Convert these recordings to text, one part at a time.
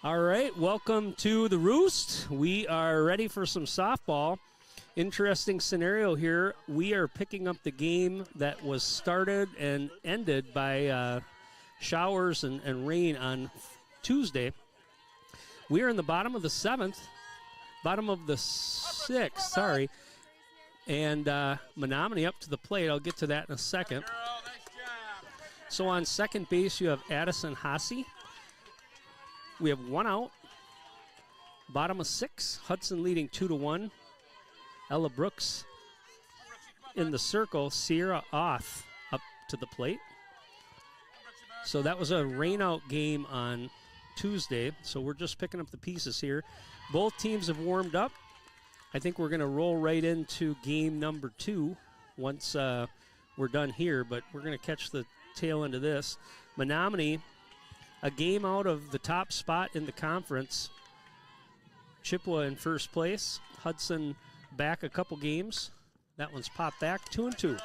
All right, welcome to the Roost. We are ready for some softball. Interesting scenario here. We are picking up the game that was started and ended by showers and rain on Tuesday. We are in the bottom of the sixth, sorry. And Menomonie up to the plate. I'll get to that in a second. So on second base, you have Addison Hasse. We have one out. Bottom of six. Hudson leading 2-1. Ella Brooks in the circle. Sierra Oth up to the plate. So that was a rainout game on Tuesday. So we're just picking up the pieces here. Both teams have warmed up. I think we're going to roll right into game number 2 once we're done here. But we're going to catch the tail end of this. Menomonie, a game out of the top spot in the conference. Chippewa in first place. Hudson back a couple games. That one's popped back, 2-2. Nice job,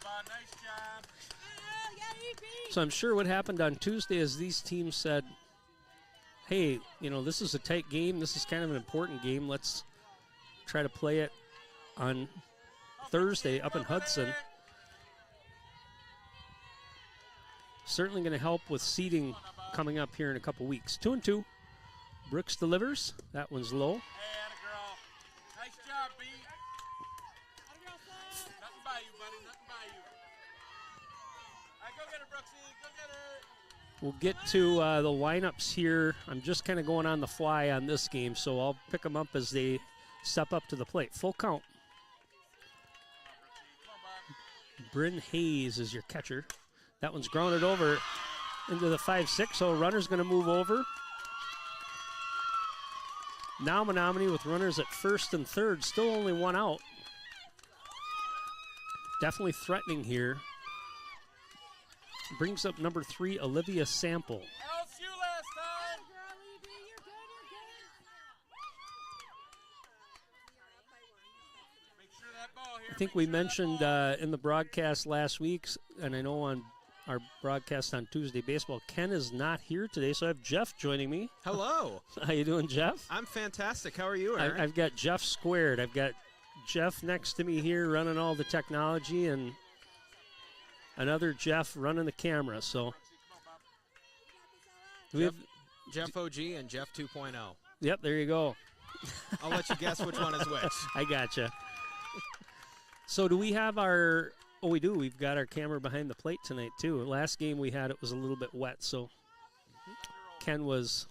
bud. Nice job. So I'm sure what happened on Tuesday is these teams said, hey, you know, this is a tight game. This is kind of an important game. Let's try to play it on Thursday up in Hudson. Certainly going to help with seeding coming up here in a couple weeks. 2-2. Brooks delivers. That one's low. Hey, atta girl. Nice job, B. Nothing by you, buddy. Nothing by you. All right, go get her, Brooksy. Go get her. We'll get to the lineups here. I'm just kind of going on the fly on this game, so I'll pick them up as they step up to the plate. Full count. Bryn Hayes is your catcher. That one's grounded over into the 5-6, so runner's going to move over. Now Menomonie with runners at first and third, still only one out. Definitely threatening here. Brings up number 3, Olivia Sample. LSU last time. Make sure that ball here. I think we mentioned in the broadcast last week, and I know on our broadcast on Tuesday Baseball, Ken is not here today, so I have Jeff joining me. Hello. How you doing, Jeff? I'm fantastic. How are you, Aaron? I've got Jeff squared. I've got Jeff next to me here running all the technology, and another Jeff running the camera. So Jeff OG and Jeff 2.0. Yep, there you go. I'll let you guess which one is which. I gotcha. So do we have our... Oh, we do. We've got our camera behind the plate tonight, too. Last game we had, it was a little bit wet, so Ken was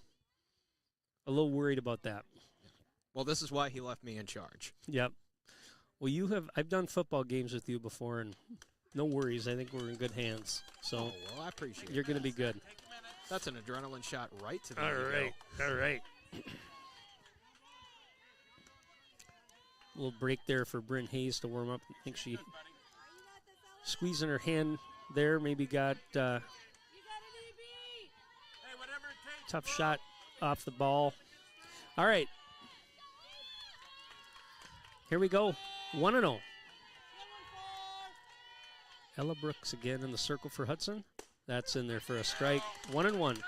a little worried about that. Well, this is why he left me in charge. Yep. Well, I've done football games with you before, and no worries. I think we're in good hands. So I appreciate it. You're going to be good. That's an adrenaline shot right to the All right. A little break there for Bryn Hayes to warm up. I think she squeezing her hand there, maybe got tough shot off the ball. All right. Here we go. 1-0. Ella Brooks again in the circle for Hudson. That's in there for a strike. 1-1.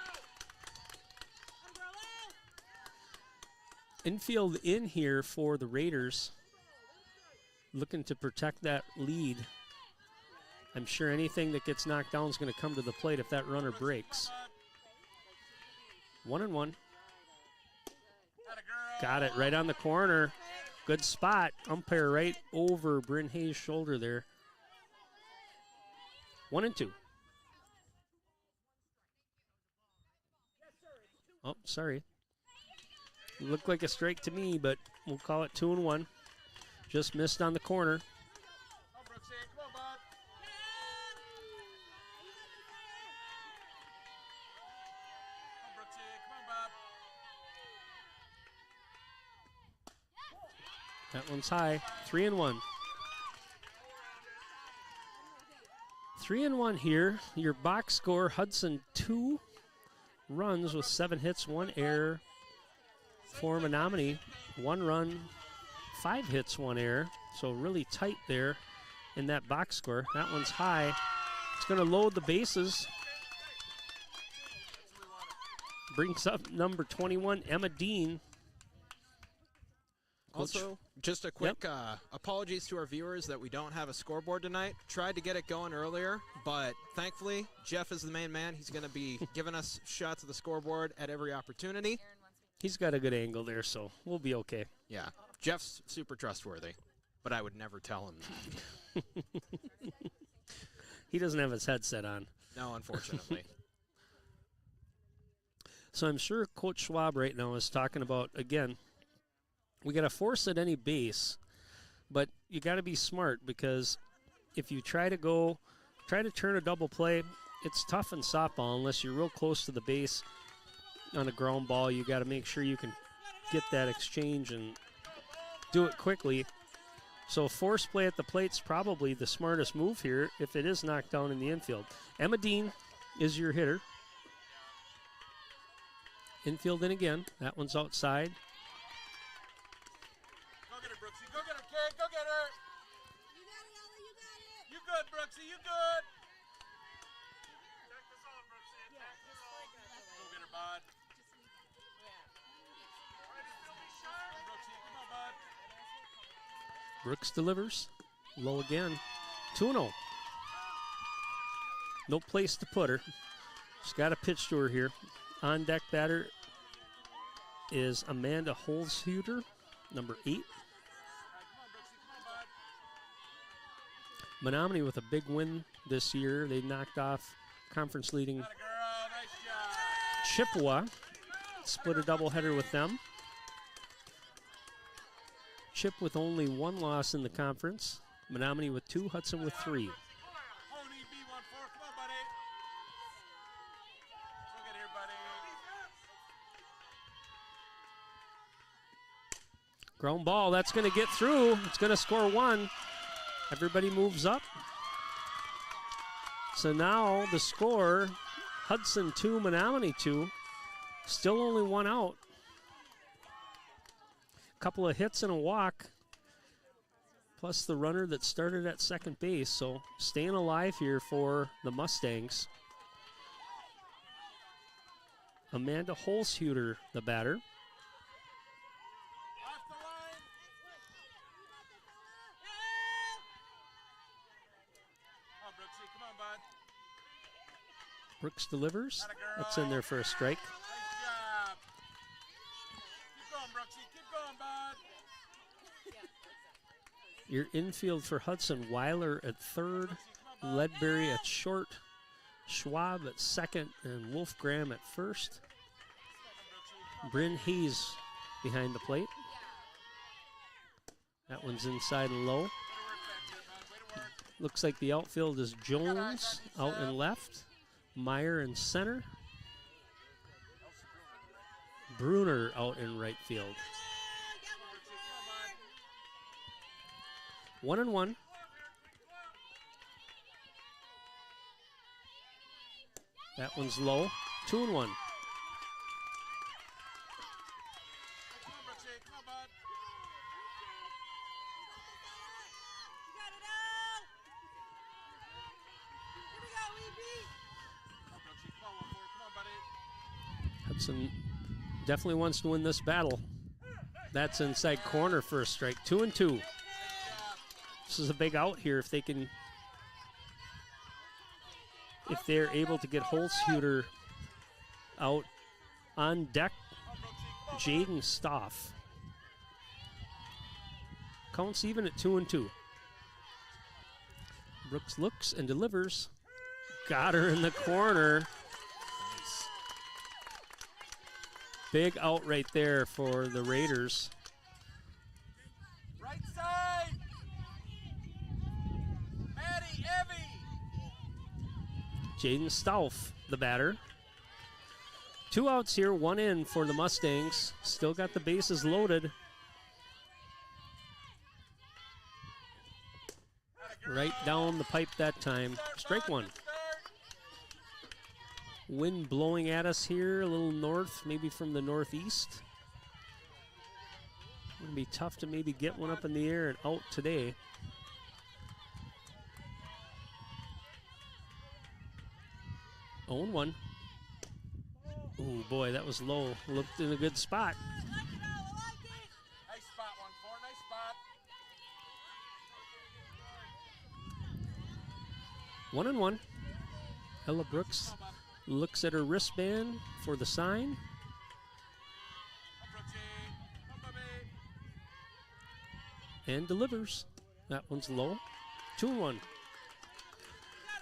Infield in here for the Raiders. Looking to protect that lead. I'm sure anything that gets knocked down is going to come to the plate if that runner breaks. 1-1. Got it right on the corner. Good spot. Umpire right over Bryn Hayes' shoulder there. 1-2. Oh, sorry. Looked like a strike to me, but we'll call it 2-1. Just missed on the corner. That one's high. 3-1. 3-1 here. Your box score, Hudson 2 runs with 7 hits, 1 error. For Menomonie, 1 run, 5 hits, 1 error. So really tight there in that box score. That one's high. It's going to load the bases. Brings up number 21, Emma Dean. Also, just a quick apologies to our viewers that we don't have a scoreboard tonight. Tried to get it going earlier, but thankfully, Jeff is the main man. He's going to be giving us shots of the scoreboard at every opportunity. He's got a good angle there, so we'll be okay. Yeah, Jeff's super trustworthy, but I would never tell him that. He doesn't have his headset on. No, unfortunately. So I'm sure Coach Schwab right now is talking about, again, we got to force at any base, but you got to be smart because if you try to turn a double play, it's tough in softball unless you're real close to the base on a ground ball. You got to make sure you can get that exchange and do it quickly. So force play at the plate's probably the smartest move here if it is knocked down in the infield. Emma Dean is your hitter. Infield in again. That one's outside. Go get her, Brooksy. Go get her, kid. Go get her. You got it, Ella. You got it. You good, Brooksy. You good. Check this on, Brooksy. Check this on. Go get her, bud. Brooksy, come on, bud. Brooks delivers. Low again. 2-0. No place to put her. She's got a pitch to her here. On deck batter is Amanda Holzhuter, number 8. Menomonie with a big win this year. They knocked off conference leading Got a girl. Nice job. Chippewa. Split a doubleheader with them. Chip with only 1 loss in the conference. Menomonie with 2, Hudson with 3. Pony B14. Come on, buddy. Go get here, buddy. Ground ball, that's going to get through. It's going to score 1. Everybody moves up. So now the score, Hudson 2, Menomonie 2. Still only 1 out. Couple of hits and a walk, plus the runner that started at second base. So staying alive here for the Mustangs. Amanda Holzhuter, the batter. Off the line. Come on, Brooksy. Come on, bud. Brooks delivers. Atta girl. That's in there for a strike. Nice job. Keep going, Brooksy. Keep going, bud. Your infield for Hudson, Weiler at third, Ledbury at short, Schwab at second, and Wolf Graham at first. Bryn Hayes behind the plate. That one's inside and low. Looks like the outfield is Jones out in left, Meyer in center, Bruner out in right field. 1-1. That one's low. 2-1. Come on, Brooksy. Come on, bud. You got it, Ella. Here we go, EB. Come on, Brooksy. Come on, 1-4. Come on, buddy. Hudson definitely wants to win this battle. That's inside corner for a strike. 2-2. This is a big out here if they're able to get Holzhuter out on deck. Jaden Stoff. Counts even at 2-2. Brooks looks and delivers. Got her in the corner. Big out right there for the Raiders. Right side. Maddie, Evie. Jaden Stauff, the batter. 2 outs here, 1 in for the Mustangs. Still got the bases loaded. Right down the pipe that time. Strike one. Wind blowing at us here, a little north, maybe from the northeast. It'll be tough to maybe get one up in the air and out today. Oh, and 1. Oh boy, that was low. Looked in a good spot. Nice spot, 1-4. Nice spot. 1-1. Ella Brooks looks at her wristband for the sign. And delivers. That one's low. 2-1.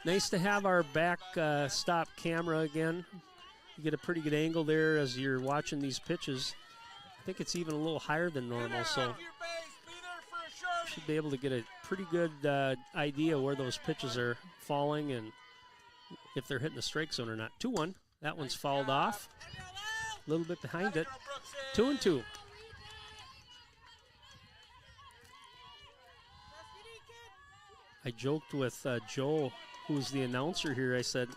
Nice to have our back stop camera again. You get a pretty good angle there as you're watching these pitches. I think it's even a little higher than normal, so should be able to get a pretty good idea where those pitches are falling and if they're hitting the strike zone or not. 2-1. That one's fouled off. A little bit behind it. 2-2. I joked with Joe, who's the announcer here. I said,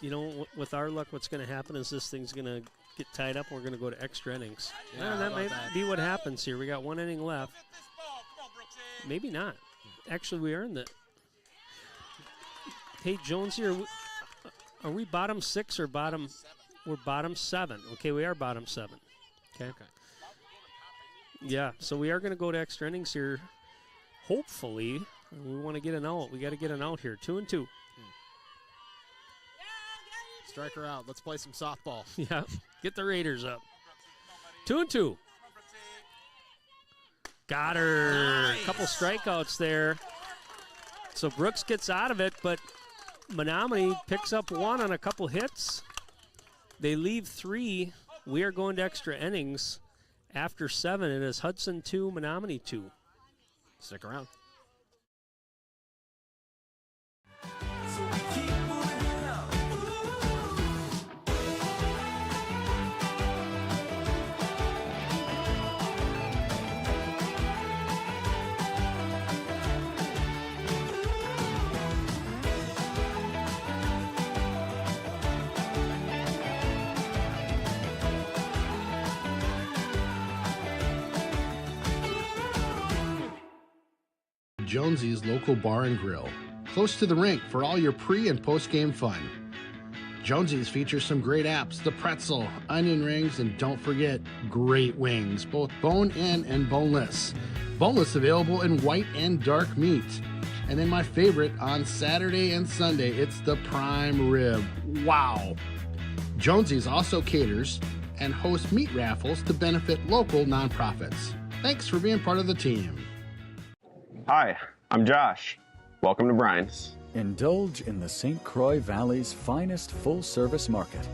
you know, with our luck, what's going to happen is this thing's going to get tied up and we're going to go to extra innings. Yeah, that might be what happens here. We got 1 inning left. Maybe not. Actually, we are in the... Hey, Jones here, are we bottom 6 or bottom... We're bottom 7. Okay, we are bottom 7. Okay. Yeah, so we are going to go to extra innings here. Hopefully, we want to get an out. We got to get an out here. 2-2. Strike her out. Let's play some softball. Yeah, get the Raiders up. 2-2. Got her. Nice. A couple strikeouts there. So Brooks gets out of it, but Menomonie picks up 1 on a couple hits. They leave 3. We are going to extra innings. After 7, it is Hudson 2, Menomonie 2. Stick around. Jonesy's local bar and grill, close to the rink for all your pre- and post-game fun. Jonesy's features some great apps, the pretzel, onion rings, and don't forget, great wings, both bone-in and boneless. Boneless available in white and dark meat. And then my favorite, on Saturday and Sunday, it's the prime rib. Wow! Jonesy's also caters and hosts meat raffles to benefit local nonprofits. Thanks for being part of the team. Hi, I'm Josh. Welcome to Brian's. Indulge in the St. Croix Valley's finest full-service market.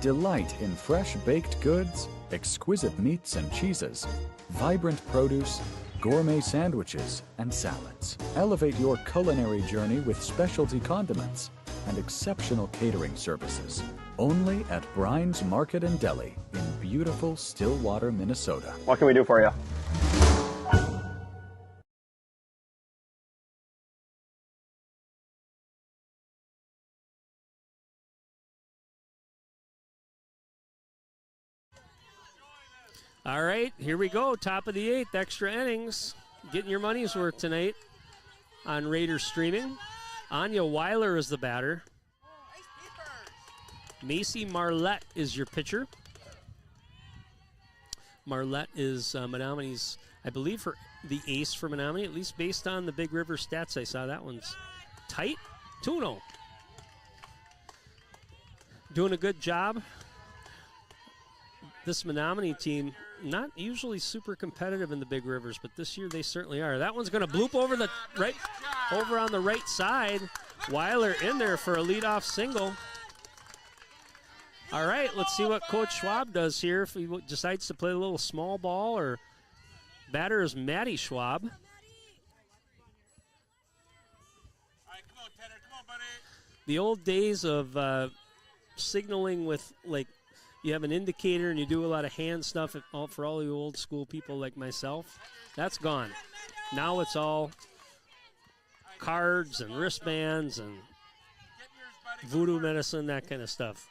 Delight in fresh baked goods, exquisite meats and cheeses, vibrant produce, gourmet sandwiches, and salads. Elevate your culinary journey with specialty condiments and exceptional catering services. Only at Brian's Market and Deli in beautiful Stillwater, Minnesota. What can we do for you? All right, here we go. Top of the 8th, extra innings. Getting your money's worth tonight on Raiders streaming. Anya Weiler is the batter. Macy Marlette is your pitcher. Marlette is Menomonie's, I believe, the ace for Menomonie, at least based on the Big River stats I saw. That one's tight. 2-0. Doing a good job. This Menomonie team, not usually super competitive in the Big Rivers, but this year they certainly are. That one's going to bloop over the right, over on the right side. Weiler in there for a leadoff single. All right, let's see what Coach Schwab does here. If he decides to play a little small ball, or batter is Maddie Schwab. All right, come on, Tanner. Come on, buddy. The old days of signaling with, like, you have an indicator and you do a lot of hand stuff for all you old school people like myself. That's gone. Now it's all cards and wristbands and voodoo medicine, that kind of stuff.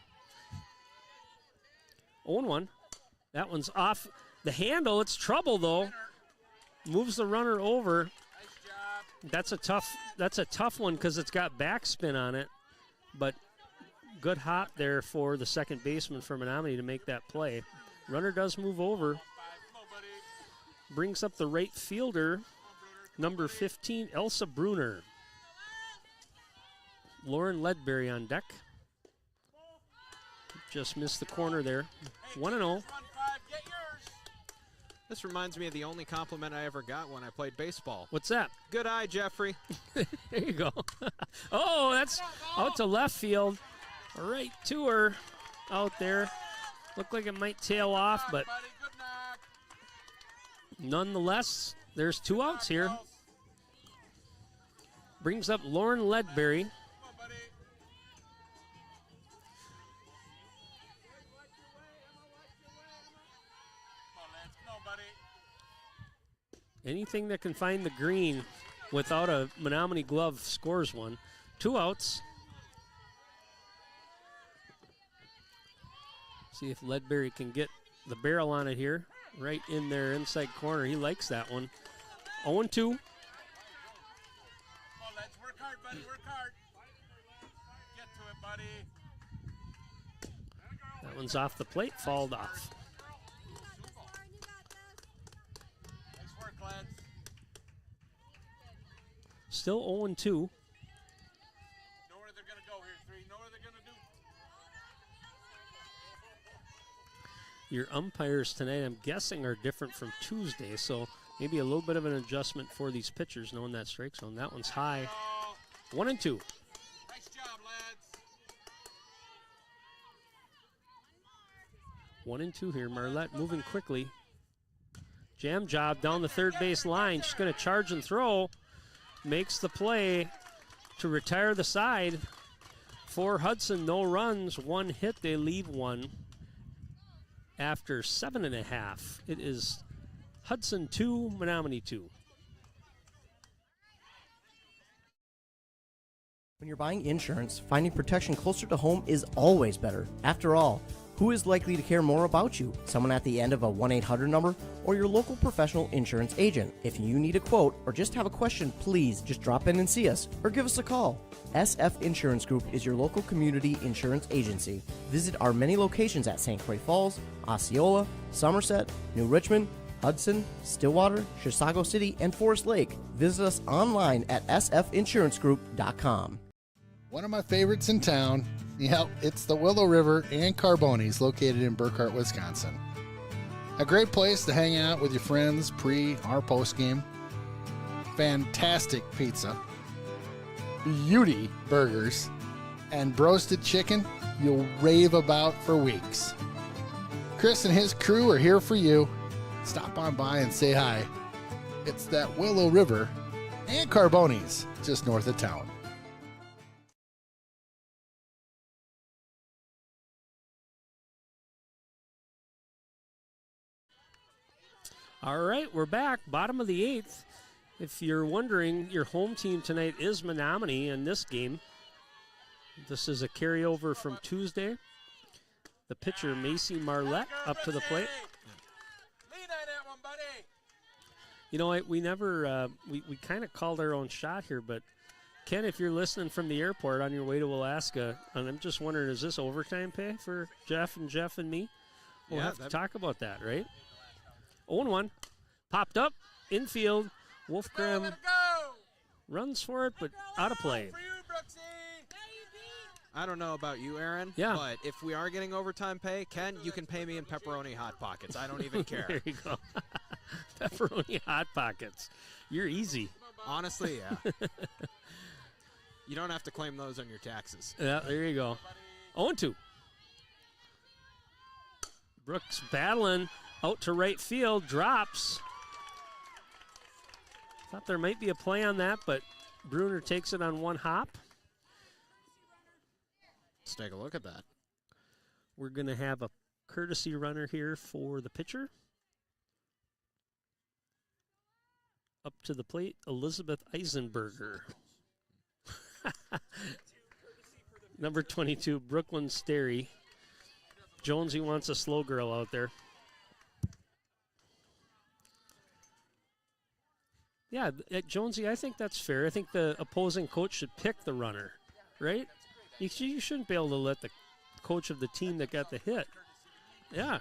0-1. That one's off the handle. It's trouble, though. Moves the runner over. That's a tough one because it's got backspin on it. But good hop there for the second baseman for Menomonie to make that play. Runner does move over. Brings up the right fielder, number 15, Elsa Bruner. Lauren Ledbury on deck. Just missed the corner there. 1-0. This reminds me of the only compliment I ever got when I played baseball. What's that? Good eye, Jeffrey. There you go. Oh, that's out to left field. Right to her out there. Looked like it might tail off, but nonetheless, there's 2 outs here. Brings up Lauren Ledbury. Anything that can find the green without a Menomonie glove scores one. 2 outs. See if Ledbury can get the barrel on it here. Right in there, inside corner. He likes that one. 0-2. Come on, let's work hard, buddy. Work hard. Get to it, buddy. That one's off the plate, fouled off. Nice work, lads. Still 0-2. Know where they're going to go here, 3. Know what they're going to do. Your umpires tonight, I'm guessing, are different from Tuesday, so maybe a little bit of an adjustment for these pitchers knowing that strike zone. That one's high. 1-2. Nice job, lads. 1-2 here. Marlette moving quickly. Jam job down the third base line. She's going to charge and throw. Makes the play to retire the side. For Hudson, no runs, 1 hit. They leave 1 after 7.5. It is Hudson 2, Menomonie 2. When you're buying insurance, finding protection closer to home is always better. After all, who is likely to care more about you? Someone at the end of a 1-800 number or your local professional insurance agent? If you need a quote or just have a question, please just drop in and see us or give us a call. SF Insurance Group is your local community insurance agency. Visit our many locations at St. Croix Falls, Osceola, Somerset, New Richmond, Hudson, Stillwater, Chisago City, and Forest Lake. Visit us online at sfinsurancegroup.com. One of my favorites in town, yep, it's the Willow River and Carboni's located in Burkhart, Wisconsin. A great place to hang out with your friends pre or post game. Fantastic pizza, beauty burgers, and roasted chicken you'll rave about for weeks. Chris and his crew are here for you. Stop on by and say hi. It's that Willow River and Carboni's just north of town. All right, we're back. Bottom of the 8th. If you're wondering, your home team tonight is Menomonie in this game. This is a carryover from Tuesday. The pitcher, Macy Marlette, up to the plate. Lean on that one, buddy. You know, we never, we kind of called our own shot here, but Ken, if you're listening from the airport on your way to Alaska, and I'm just wondering, is this overtime pay for Jeff and me? We'll have to talk about that, right? 0-1. Popped up, infield. Wolfgram runs for it, but out of play. I don't know about you, Aaron, but if we are getting overtime pay, Ken, you can pay me in pepperoni Hot Pockets. I don't even care. There you go. Pepperoni Hot Pockets. You're easy. Honestly, yeah. You don't have to claim those on your taxes. Yeah, there you go. 0-2. Brooks battling out to right field, drops. Thought there might be a play on that, but Bruner takes it on one hop. Let's take a look at that. We're going to have a courtesy runner here for the pitcher. Up to the plate, Elizabeth Eisenberger. Number 22, Brooklyn Sterry. Jonesy wants a slow girl out there. Yeah, Jonesy, I think that's fair. I think the opposing coach should pick the runner, right? You shouldn't be able to let the coach of the team that got the hit. Yeah.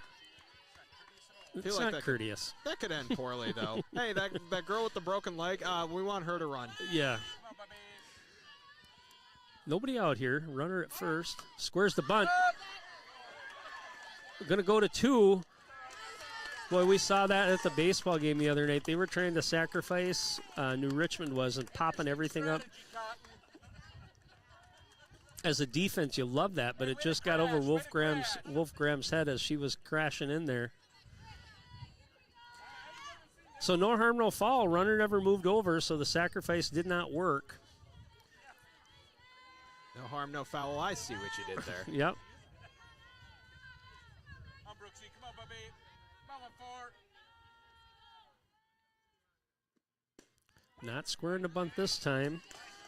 It's like not courteous. That could end poorly, though. Hey, that girl with the broken leg, we want her to run. Yeah. Nobody out here. Runner at first. Squares the bunt. We're going to go to 2. Boy, we saw that at the baseball game the other night. They were trying to sacrifice, New Richmond was, and popping everything up. As a defense, you love that, but it just got over Wolfgram's head as she was crashing in there. So no harm, no foul. Runner never moved over, so the sacrifice did not work. No harm, no foul. I see what you did there. Yep. Come on, Brooksy. Come on, Bubby. Come on, 4. Not squaring the bunt this time.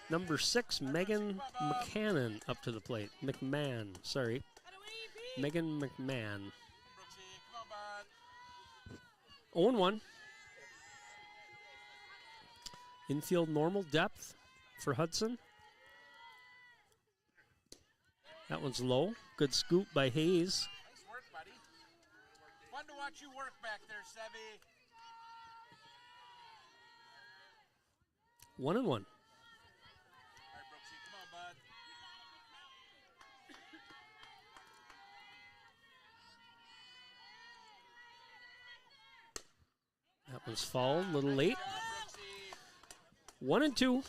Number 6, Megan McCannon up to the plate. McMahon, sorry. Megan McMahon. Brooksy, come on, bud. 0-1. Infield normal depth for Hudson. That one's low. Good scoop by Hayes. Nice work, buddy. Fun to watch you work back there, Sevy. 1-1. All right, Brooksy, come on, bud. That one's fouled, a little late. Brooksy. 1-2.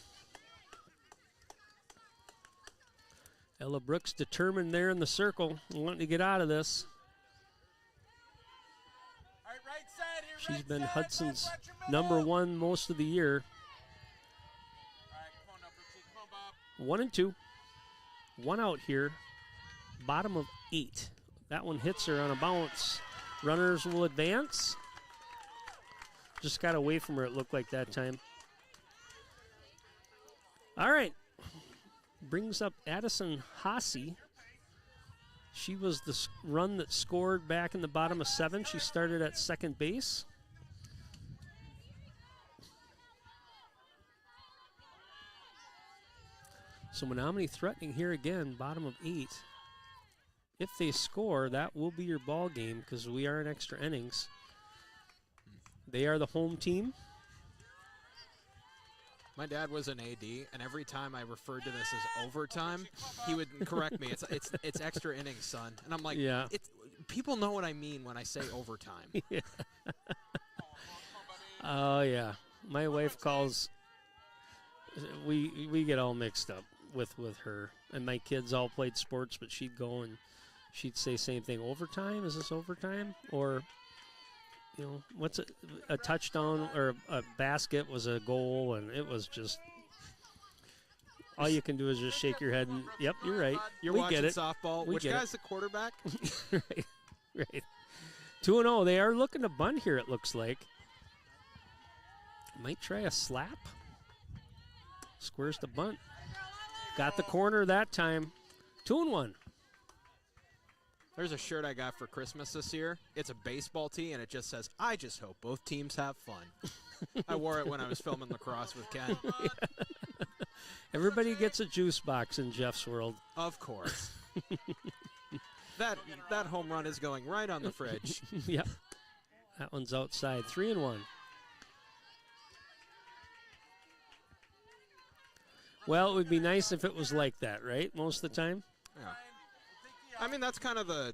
Ella Brooks determined there in the circle, wanting to get out of this. All right, right side here, She's right been side. Hudson's Bud, watch your middle. #1 most of the year. All right, come on now, Brooksy. Come on, Bob. 1-2. 1 out here. Bottom of 8. That one hits her on a bounce. Runners will advance. Just got away from her, it looked like that time. All right. Brings up Addison Hasse. She was the run that scored back in the bottom of 7. She started at second base. So Menomonie threatening here again, bottom of 8. If they score, that will be your ball game because we are in extra innings. They are the home team. My dad was an AD, and every time I referred to this as overtime, he would correct me. It's extra innings, son. And I'm like, Yeah. People know what I mean when I say overtime. Yeah. Oh, yeah. My wife calls, we get all mixed up with her. And my kids all played sports, but she'd go and she'd say same thing. Overtime? Is this overtime? Or, you know, what's a touchdown or a basket was a goal, and it was just, all you can do is just shake your head and, yep, you're right. You're we watching get it. softball. We Which get guy's it. the quarterback? Right. 2-0. They are looking to bunt here, it looks like. Might try a slap. Squares the bunt. Got the corner that time. 2-1. There's a shirt I got for Christmas this year. It's a baseball tee, and it just says, I just hope both teams have fun. I wore it when I was filming lacrosse with Ken. Everybody gets a juice box in Jeff's world. Of course. That home run is going right on the fridge. Yep. That one's outside. 3-1. Well, it would be nice if it was like that, right? Most of the time. Yeah. I mean, that's kind of the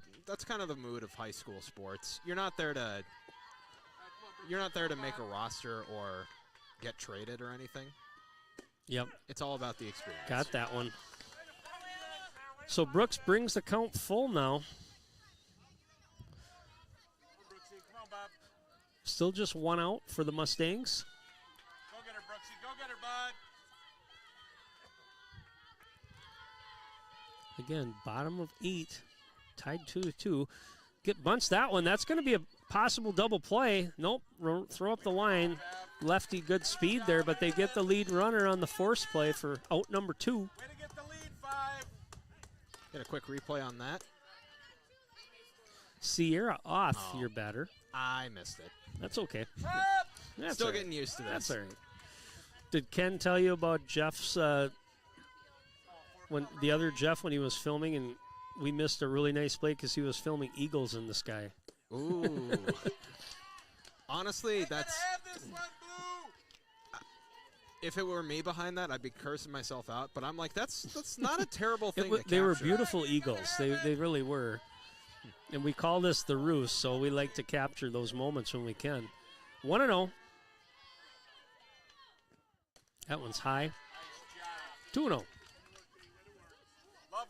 mood of high school sports. You're not there to make a roster or get traded or anything. Yep. It's all about the experience. Got that one. So Brooks brings the count full now. Brooksy, come on, Bob. Still just 1 out for the Mustangs. Go get her, Brooksy. Go get her, bud. Again, bottom of 8, tied 2-2. Get bunts that one. That's going to be a possible double play. Nope, throw up the line. Lefty good speed there, but they get the lead runner on the force play for out number 2. Way to get the lead, 5. Get a quick replay on that. Sierra off your batter. I missed it. That's okay. That's Still all right. getting used to this. That's all right. Did Ken tell you about Jeff's, when the other Jeff, when he was filming and we missed a really nice play because he was filming eagles in the sky? Ooh. Honestly, that's... If it were me behind that, I'd be cursing myself out. But I'm like, that's not a terrible thing to They were capture. beautiful eagles. They really were. And we call this the roost, so we like to capture those moments when we can. 1-0. That one's high. 2-0. Love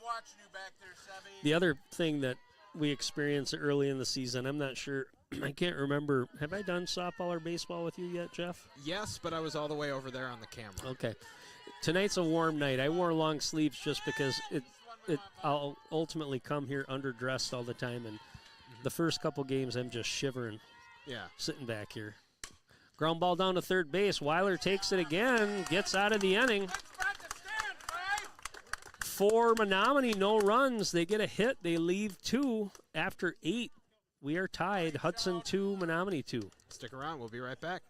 watching you back there, Sevy. The other thing that we experienced early in the season, I'm not sure, I can't remember. Have I done softball or baseball with you yet, Jeff? Yes, but I was all the way over there on the camera. Okay. Tonight's a warm night. I wore long sleeves just because I'll ultimately come here underdressed all the time, and the first couple games I'm just shivering. Yeah. Sitting back here. Ground ball down to third base. Weiler takes it again, gets out of the inning. For Menomonie, no runs. They get a hit. They leave 2 after 8. We are tied. Hudson 2, Menomonie 2. Stick around. We'll be right back.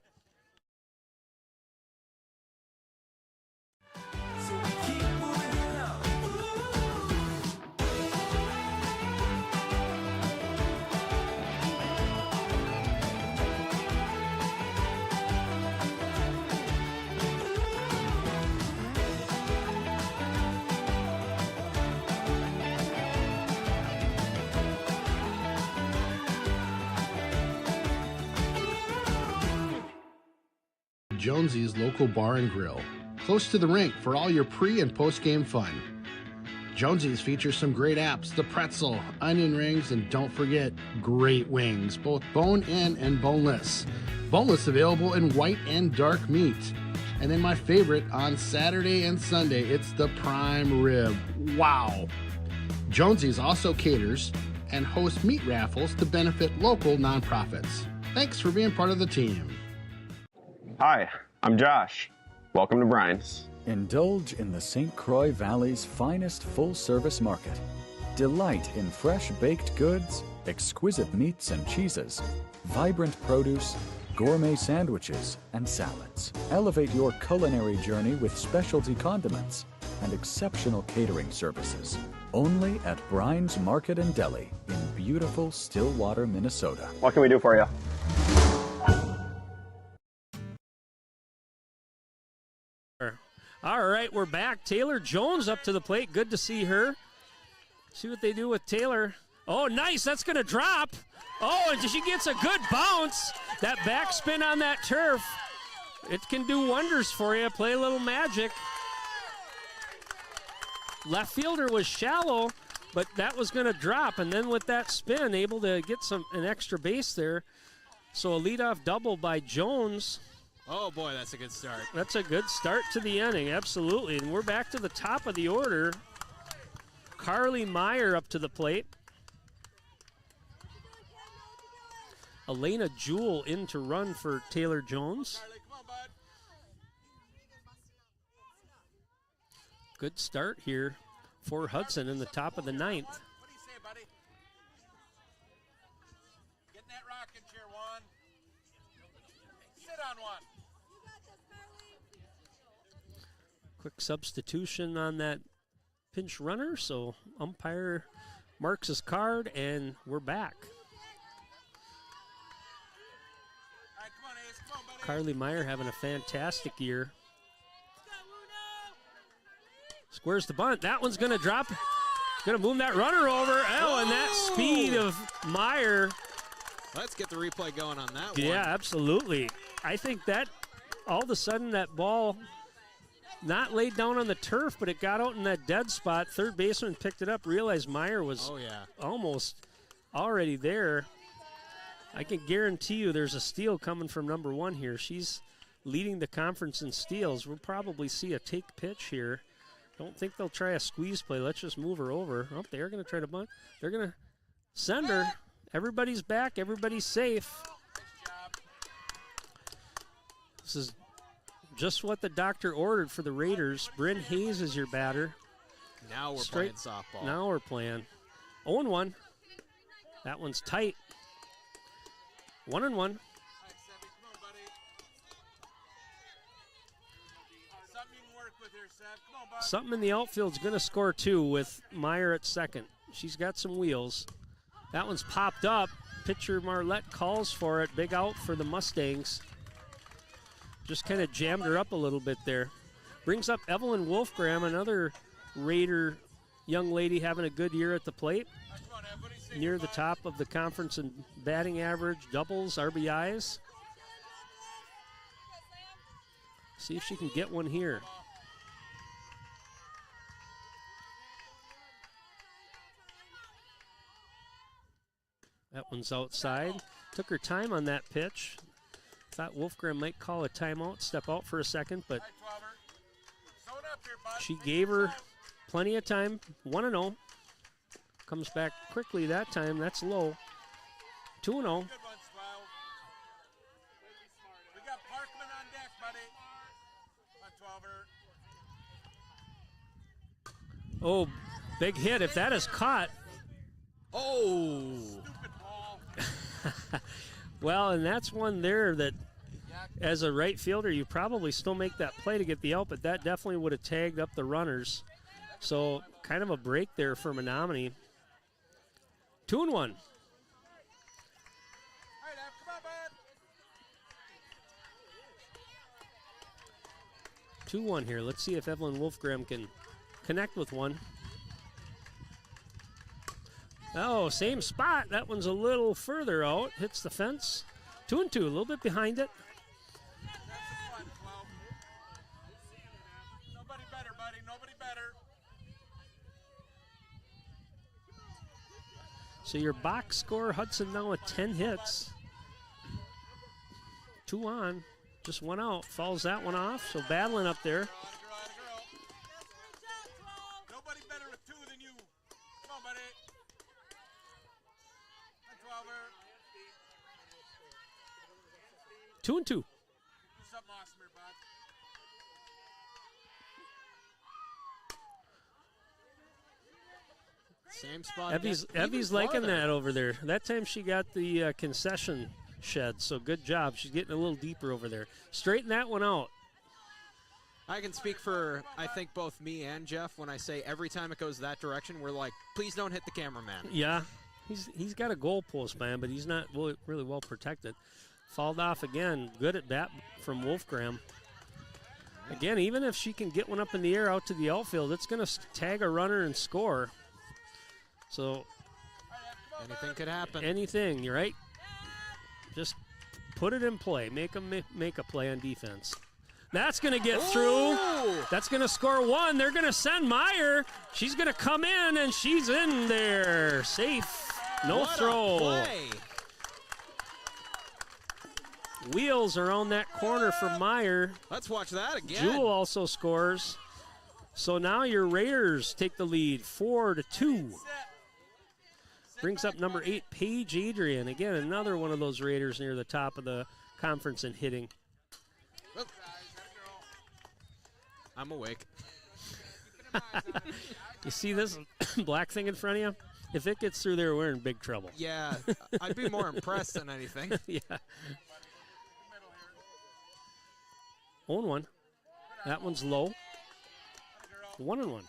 Jonesy's local bar and grill, close to the rink for all your pre- and post-game fun. Jonesy's features some great apps, the pretzel, onion rings, and don't forget, great wings, both bone-in and boneless. Boneless available in white and dark meat. And then my favorite, on Saturday and Sunday, it's the prime rib. Wow! Jonesy's also caters and hosts meat raffles to benefit local nonprofits. Thanks for being part of the team. Hi, I'm Josh. Welcome to Brian's. Indulge in the St. Croix Valley's finest full-service market. Delight in fresh baked goods, exquisite meats and cheeses, vibrant produce, gourmet sandwiches, and salads. Elevate your culinary journey with specialty condiments and exceptional catering services. Only at Brian's Market and Deli in beautiful Stillwater, Minnesota. What can we do for you? All right, we're back. Taylor Jones up to the plate. Good to see her. See what they do with Taylor. Oh, nice. That's going to drop. Oh, and she gets a good bounce. That backspin on that turf. It can do wonders for you. Play a little magic. Left fielder was shallow, but that was going to drop. And then with that spin, able to get an extra base there. So a leadoff double by Jones. Oh, boy, that's a good start. That's a good start to the inning, absolutely. And we're back to the top of the order. Carly Meyer up to the plate. Elena Jewell in to run for Taylor Jones. Good start here for Hudson in the top of the 9th. What do you say, buddy? Get in that rocking chair, one. Sit on one. Quick substitution on that pinch runner, so umpire marks his card, and we're back. All right, come on, Ace. Come on, buddy. Carly Meyer having a fantastic year. Squares the bunt. That one's going to drop. Going to move that runner over. Oh, and that speed of Meyer. Let's get the replay going on that one. Yeah, absolutely. I think that all of a sudden that ball not laid down on the turf, but it got out in that dead spot. Third baseman picked it up, realized Meyer was almost already there. I can guarantee you there's a steal coming from number 1 here. She's leading the conference in steals. We'll probably see a take pitch here. Don't think they'll try a squeeze play. Let's just move her over. Oh, they're going to try to bunt. They're going to send her, Everybody's back. Everybody's safe. This is just what the doctor ordered for the Raiders. Bryn Hayes is your batter. Now we're playing softball. Now we're playing. 0-1. That one's tight. 1-1. Something in the outfield's going to score 2 with Meyer at second. She's got some wheels. That one's popped up. Pitcher Marlette calls for it. Big out for the Mustangs. Just kind of jammed her up a little bit there. Brings up Evelyn Wolfgram, another Raider young lady having a good year at the plate. Near the top of the conference in batting average, doubles, RBIs. See if she can get one here. That one's outside. Took her time on that pitch. Thought Wolfgram might call a timeout, step out for a second, but she gave her plenty of time. 1-0. Comes back quickly that time. That's low. 2-0. We got Parkman on deck, buddy. On 12er. Oh, big hit. If that is caught. Oh. Well, and that's one there that, as a right fielder, you probably still make that play to get the out, but that definitely would have tagged up the runners. So kind of a break there for Menomonie. 2-1. 2-1 here. Let's see if Evelyn Wolfgram can connect with one. Oh, same spot. That one's a little further out. Hits the fence. 2-2, a little bit behind it. Nobody better, buddy. Nobody better. So your box score, Hudson now with 10 hits. 2 on. Just 1 out. Fouls that one off. So battling up there. Nobody better with 2 than you. Come on, buddy. 2-2. Do something awesome here, bud. Same spot. Evie's liking that over there. That time she got the concession shed, so good job. She's getting a little deeper over there. Straighten that one out. I can speak for, I think, both me and Jeff when I say every time it goes that direction, we're like, please don't hit the cameraman. Yeah, he's got a goalpost, man, but he's not really well protected. Fouled off again. Good at bat from Wolfgram. Again, even if she can get one up in the air out to the outfield, it's going to tag a runner and score. So anything could happen. Anything, you're right. Just put it in play. Make a play on defense. That's going to get through. That's going to score 1. They're going to send Meyer. She's going to come in, and she's in there. Safe. No what throw. A play. Wheels around that corner for Meyer. Let's watch that again. Jewel also scores. So now your Raiders take the lead 4-2. Brings up number 8, Paige Adrian. Again, another one of those Raiders near the top of the conference in hitting. I'm awake. You see this black thing in front of you? If it gets through there, we're in big trouble. Yeah, I'd be more impressed than anything. Yeah. 0-1. That one's low. 1-1.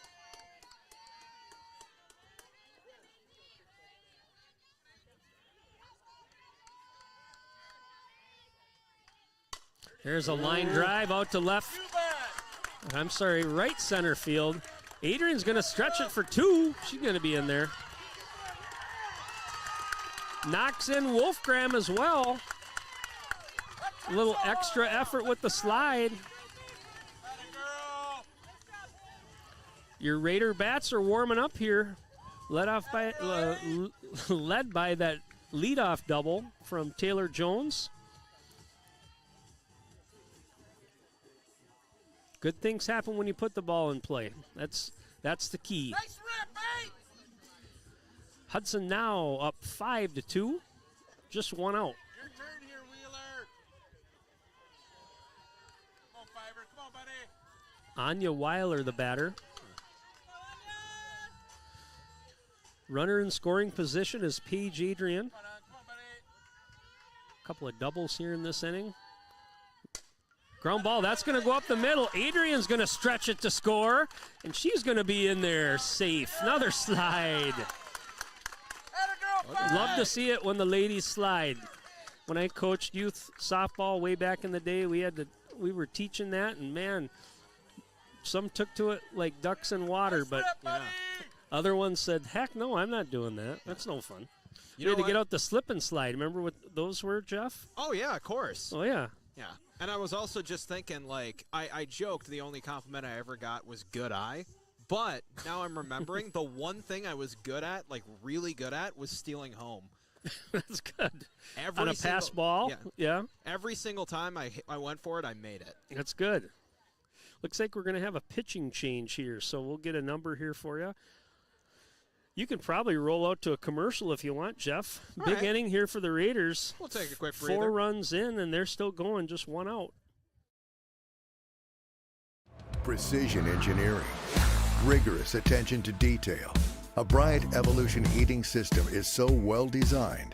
There's a line drive out to left. I'm sorry, right center field. Adrian's going to stretch it for 2. She's going to be in there. Knocks in Wolfgram as well. A little extra effort with the slide. Your Raider bats are warming up here. Led by that leadoff double from Taylor Jones. Good things happen when you put the ball in play. That's the key. Nice rip, mate. Hudson now up 5-2. Just one out. Your turn here, Wheeler. Come on, Fiver. Come on, buddy. Anya Weiler, the batter. Runner in scoring position is Paige Adrian. Come on, buddy. A couple of doubles here in this inning. Ground ball, that's going to go up the middle. Adrian's going to stretch it to score, and she's going to be in there safe. Another slide. Love to see it when the ladies slide. When I coached youth softball way back in the day, we were teaching that, and man, some took to it like ducks in water, but other ones said, heck no, I'm not doing that. That's no fun. You had to get out the slip and slide. Remember what those were, Jeff? Oh, yeah, of course. Oh, yeah. Yeah. And I was also just thinking, like, I joked the only compliment I ever got was good eye. But now I'm remembering the one thing I was good at, like really good at, was stealing home. That's good. On a pass ball? Yeah. Every single time I went for it, I made it. That's good. Looks like we're going to have a pitching change here, so we'll get a number here for you. You can probably roll out to a commercial if you want, Jeff. All Big right. inning here for the Raiders. We'll take a quick breather. 4 runs in, and they're still going, just one out. Precision engineering, rigorous attention to detail. A Bryant Evolution heating system is so well designed,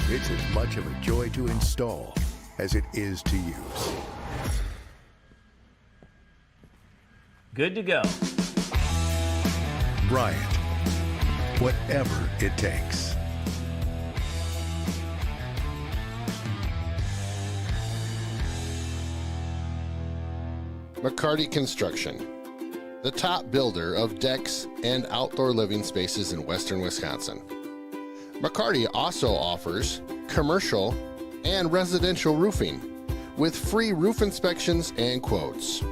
it's as much of a joy to install as it is to use. Good to go. Bryant, whatever it takes. McCarty Construction, the top builder of decks and outdoor living spaces in western Wisconsin. McCarty also offers commercial and residential roofing with free roof inspections and quotes.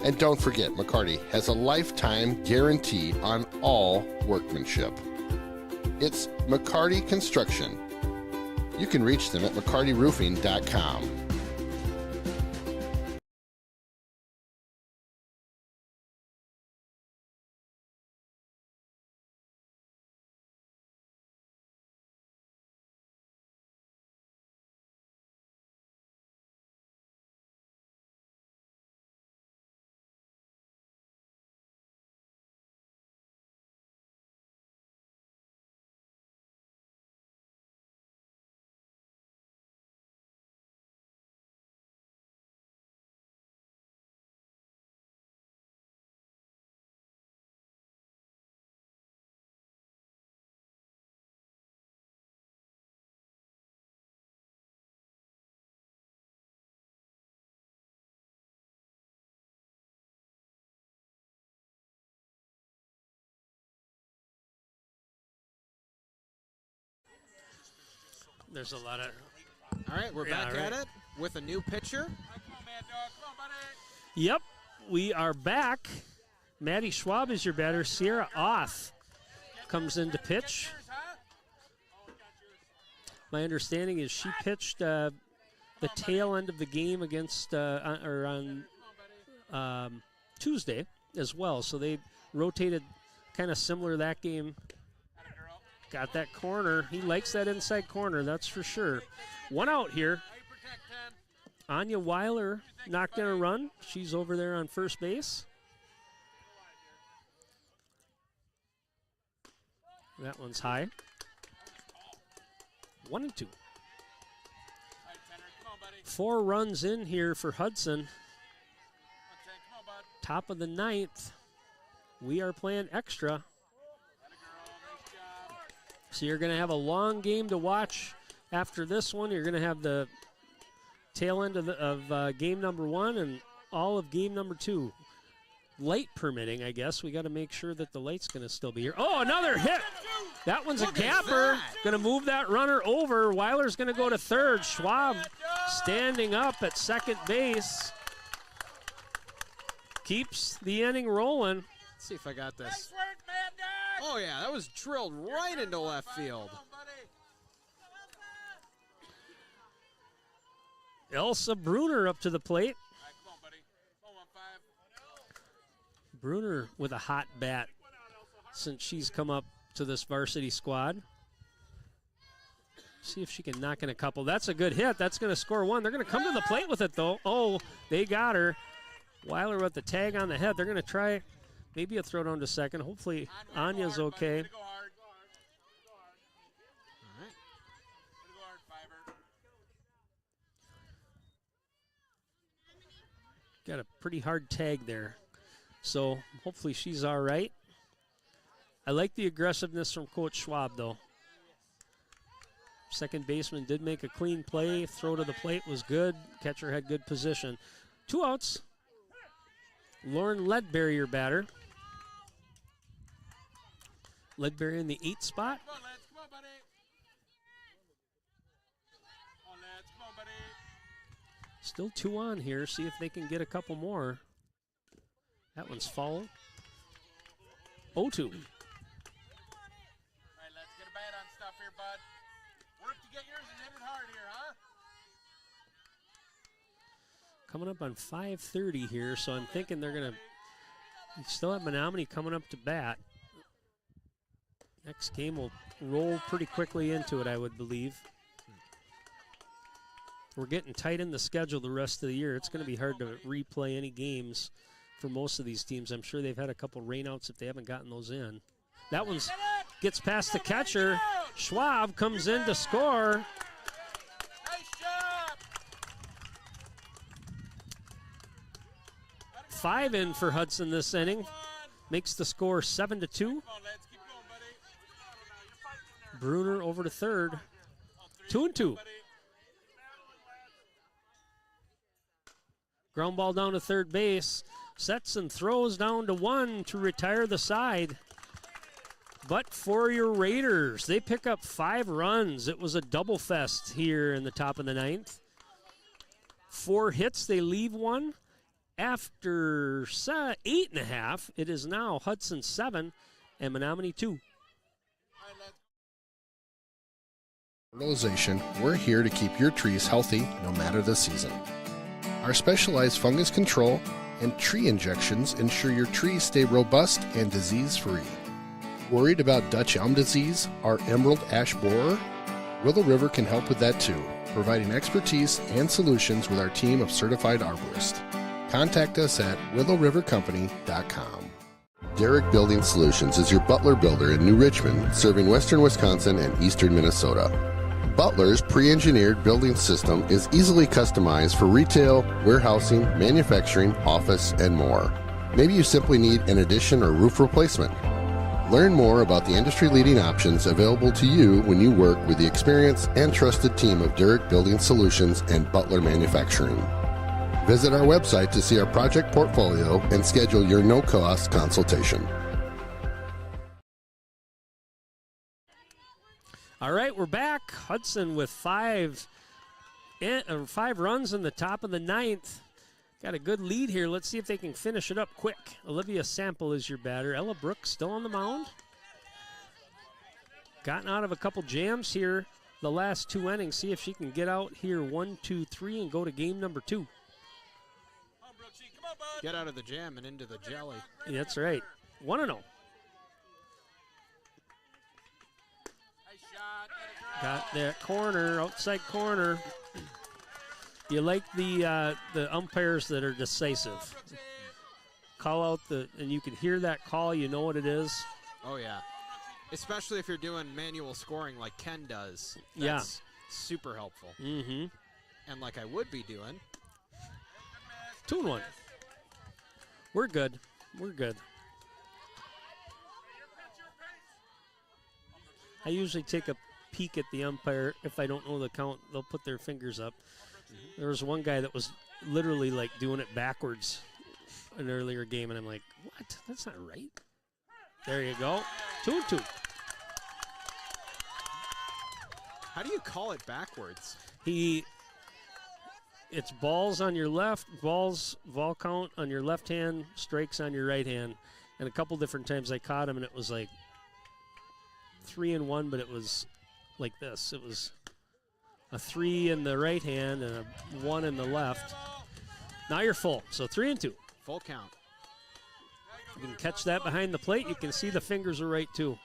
And don't forget, McCarty has a lifetime guarantee on all workmanship. It's McCarty Construction. You can reach them at mccartyroofing.com. There's a lot of... All right, we're back at it with a new pitcher. Yep, we are back. Maddie Schwab is your batter. Sierra Oth comes in to pitch. My understanding is she pitched the tail end of the game against on Tuesday as well. So they rotated kind of similar that game. Got that corner. He likes that inside corner, that's for sure. One out here. Anya Weiler knocked in a run. She's over there on first base. That one's high. 1-2. 4 runs in here for Hudson. Top of the 9th. We are playing extra. So you're going to have a long game to watch after this one. You're going to have the tail end of game number 1 and all of game number 2. Light permitting, I guess. We got to make sure that the light's going to still be here. Oh, another hit. That one's a gapper. Going to move that runner over. Weiler's going to go to third. Schwab standing up at second base. Keeps the inning rolling. Let's see if I got this. Oh, yeah, that was drilled right into left field. Elsa Bruner up to the plate. Bruner with a hot bat since she's come up to this varsity squad. See if she can knock in a couple. That's a good hit. That's going to score one. They're going to come to the plate with it, though. Oh, they got her. Weiler with the tag on the head. They're going to try maybe a throw down to second. Hopefully Anya's okay. Got a pretty hard tag there. So hopefully she's all right. I like the aggressiveness from Coach Schwab, though. Second baseman did make a clean play. Throw to the plate was good. Catcher had good position. 2 outs. Lauren Ledbury, your batter. Ledbury in the 8th spot. Come on, lads. Come on, buddy. Come on, lads. Come on, buddy. Still 2 on here. See if they can get a couple more. That one's foul. 0-2. All right, let's get a bat on stuff here, bud. Work to get yours and hit it hard here, huh? Coming up on 5:30 here, so I'm thinking they're going to still have Menomonie coming up to bat. Next game will roll pretty quickly into it, I would believe. We're getting tight in the schedule the rest of the year. It's going to be hard to replay any games for most of these teams. I'm sure they've had a couple rainouts if they haven't gotten those in. That one gets past the catcher. Schwab comes in to score. Nice job. 5 in for Hudson this inning. Makes the score 7-2. Come on, lads. Keep going, buddy. Bruner over to third. 2-2. Ground ball down to third base. Sets and throws down to 1 to retire the side. But for your Raiders, they pick up 5 runs. It was a double fest here in the top of the 9th. 4 hits, they leave 1. After 8.5, it is now Hudson 7 and Menomonie 2. Fertilization, we're here to keep your trees healthy no matter the season. Our specialized fungus control and tree injections ensure your trees stay robust and disease-free. Worried about Dutch elm disease or emerald ash borer? Willow River can help with that too, providing expertise and solutions with our team of certified arborists. Contact us at willowrivercompany.com. Derrick Building Solutions is your Butler builder in New Richmond, serving western Wisconsin and eastern Minnesota. Butler's pre-engineered building system is easily customized for retail, warehousing, manufacturing, office, and more. Maybe you simply need an addition or roof replacement. Learn more about the industry-leading options available to you when you work with the experienced and trusted team of Derrick Building Solutions and Butler Manufacturing. Visit our website to see our project portfolio and schedule your no-cost consultation. All right, we're back. Hudson with 5 runs in the top of the 9th. Got a good lead here. Let's see if they can finish it up quick. Olivia Sample is your batter. Ella Brooks still on the mound. Gotten out of a couple jams here the last 2 innings. See if she can get out here 1, 2, 3 and go to game number 2. Get out of the jam and into the jelly. Yeah, that's right. 1-0. Got that corner, outside corner. You like the umpires that are decisive. Call out and you can hear that call, you know what it is. Oh, yeah. Especially if you're doing manual scoring like Ken does. Yeah. That's super helpful. Mm-hmm. And like I would be doing. 2-1. We're good. We're good. I usually take a peek at the umpire. If I don't know the count, they'll put their fingers up. There was one guy that was literally like doing it backwards an earlier game, and I'm like, what? That's not right. There you go. 2-2. How do you call it backwards? It's balls on your left, ball count on your left hand, strikes on your right hand. And a couple different times I caught him, and it was like 3-1, but it was like this. It was a 3 in the right hand and a 1 in the left. Now you're full, so 3-2. Full count. You can catch that behind the plate. You can see the fingers are right, too.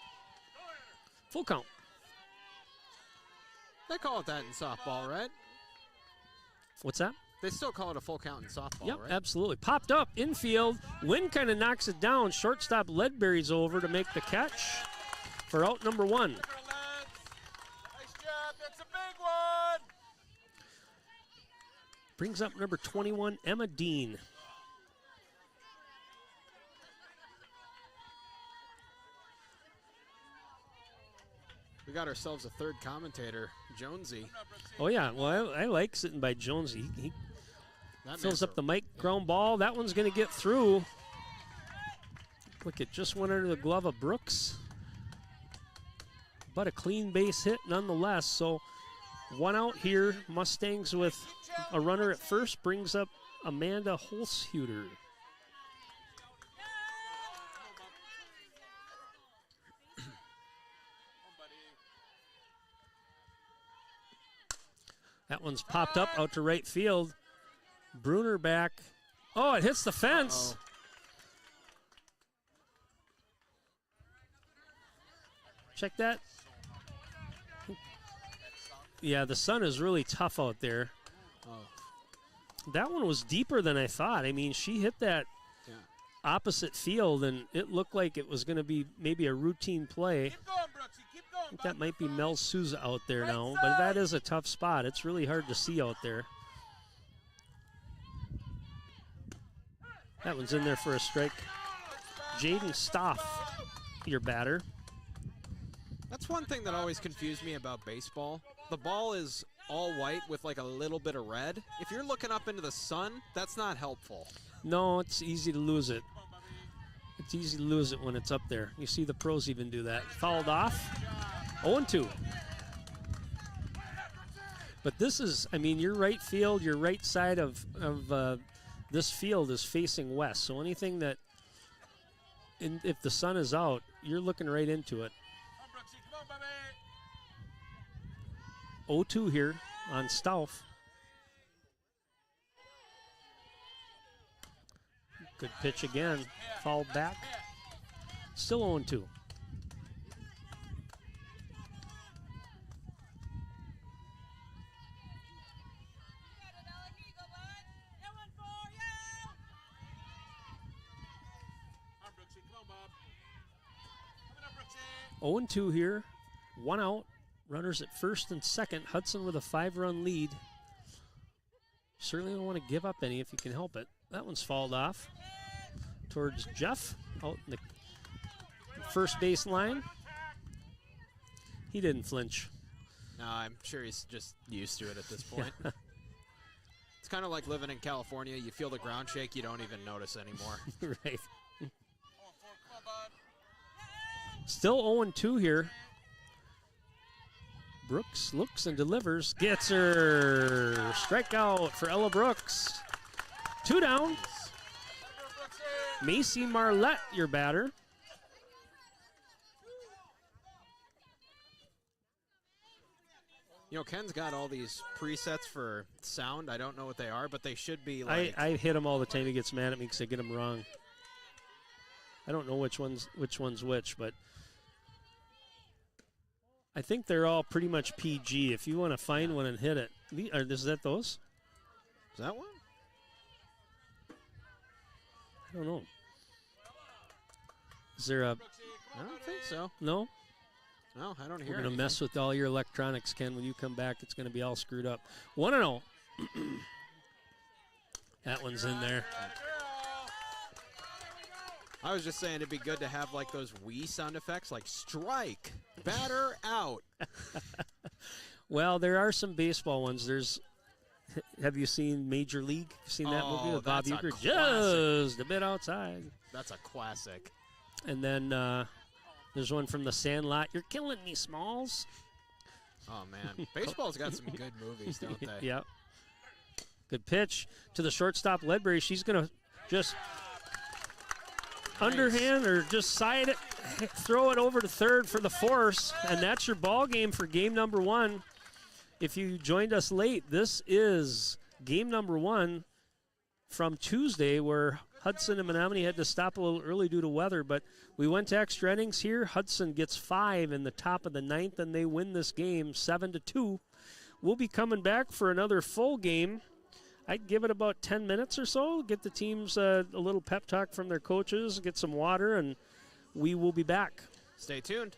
Full count. They call it that in softball, right? What's that? They still call it a full count in softball, Yep, right? absolutely. Popped up, infield. Wind kind of knocks it down. Shortstop Ledbury's over to make the catch for out number 1. Nice job. That's a big one. Brings up number 21, Emma Dean. We got ourselves a third commentator, Jonesy. Oh, yeah. Well, I like sitting by Jonesy. He That fills man's up the mic ground ball. That one's going to get through. Look, it just went under the glove of Brooks. But a clean base hit nonetheless. So 1 out here. Mustangs with a runner at first brings up Amanda Holzhuter. That one's popped up out to right field. Bruner back. Oh, it hits the fence. Uh-oh. Check that. Yeah, the sun is really tough out there. Oh. That one was deeper than I thought. I mean, she hit that opposite field, and it looked like it was going to be maybe a routine play. Keep going, Brooksy. Keep going. I think that might be Mel Souza out there now, but that is a tough spot. It's really hard to see out there. That one's in there for a strike. Jaden Stoff, your batter. That's one thing that always confused me about baseball. The ball is all white with like a little bit of red. If you're looking up into the sun, that's not helpful. No, it's easy to lose it. It's easy to lose it when it's up there. You see the pros even do that. Fouled off. 0-2. But this is, I mean, your right field, your right side of this field is facing west. So anything that, if the sun is out, you're looking right into it. 0-2 here on Stauff. Good pitch again. Fouled back. Still 0-2. Come on, Brooksy. 0-2 here. 1 out. Runners at first and second. Hudson with a 5-run lead. Certainly don't want to give up any if you can help it. That one's fouled off towards Jeff out in the first base line. He didn't flinch. No, I'm sure he's just used to it at this point. It's kind of like living in California. You feel the ground shake, you don't even notice anymore. Right. Still 0-2 here. Brooks looks and delivers. Gets her. Strikeout for Ella Brooks. 2 down. Macy Marlette, your batter. You know, Ken's got all these presets for sound. I don't know what they are, but they should be like... I hit him all the time. He gets mad at me because I get them wrong. I don't know which one's which, but I think they're all pretty much PG. If you want to find one and hit it. Is that those? Is that one? I don't know. Is there a... I don't think so. No? No, I don't hear We're going to anything. mess with all your electronics, Ken. When you come back, it's going to be all screwed up. 1-0. That one's in there. I was just saying it'd be good to have like those Wii sound effects, like strike, batter out. Well, there are some baseball ones. Have you seen Major League? Seen that movie with Bob that's a Uecker? classic. Just a bit outside. That's a classic. And then there's one from The Sandlot. You're killing me, Smalls. Oh, man. Baseball's got some good movies, don't they? Yep. Good pitch to the shortstop, Ledbury. She's going to just underhand or just side it, throw it over to third for the force, and that's your ball game for game number 1. If you joined us late, this is game number 1 from Tuesday, where Hudson and Menomonie had to stop a little early due to weather, but we went to extra innings here. Hudson gets 5 in the top of the 9th, and they win this game 7-2. We'll be coming back for another full game. I'd give it about 10 minutes or so, get the teams a little pep talk from their coaches, get some water, and we will be back. Stay tuned.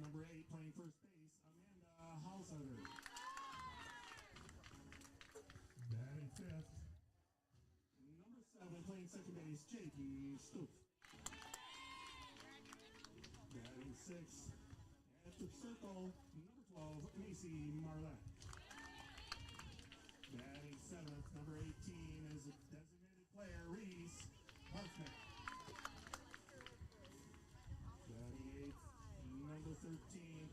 Number 8, playing first base, Amanda Hauser. Batting fifth, number 7, playing second base, J.P. Stoof. Batting sixth, at the circle, number 12, Macy Marlette. Batting seventh, number 18 is a designated player, Reese Hartman. Batting eighth, number 13,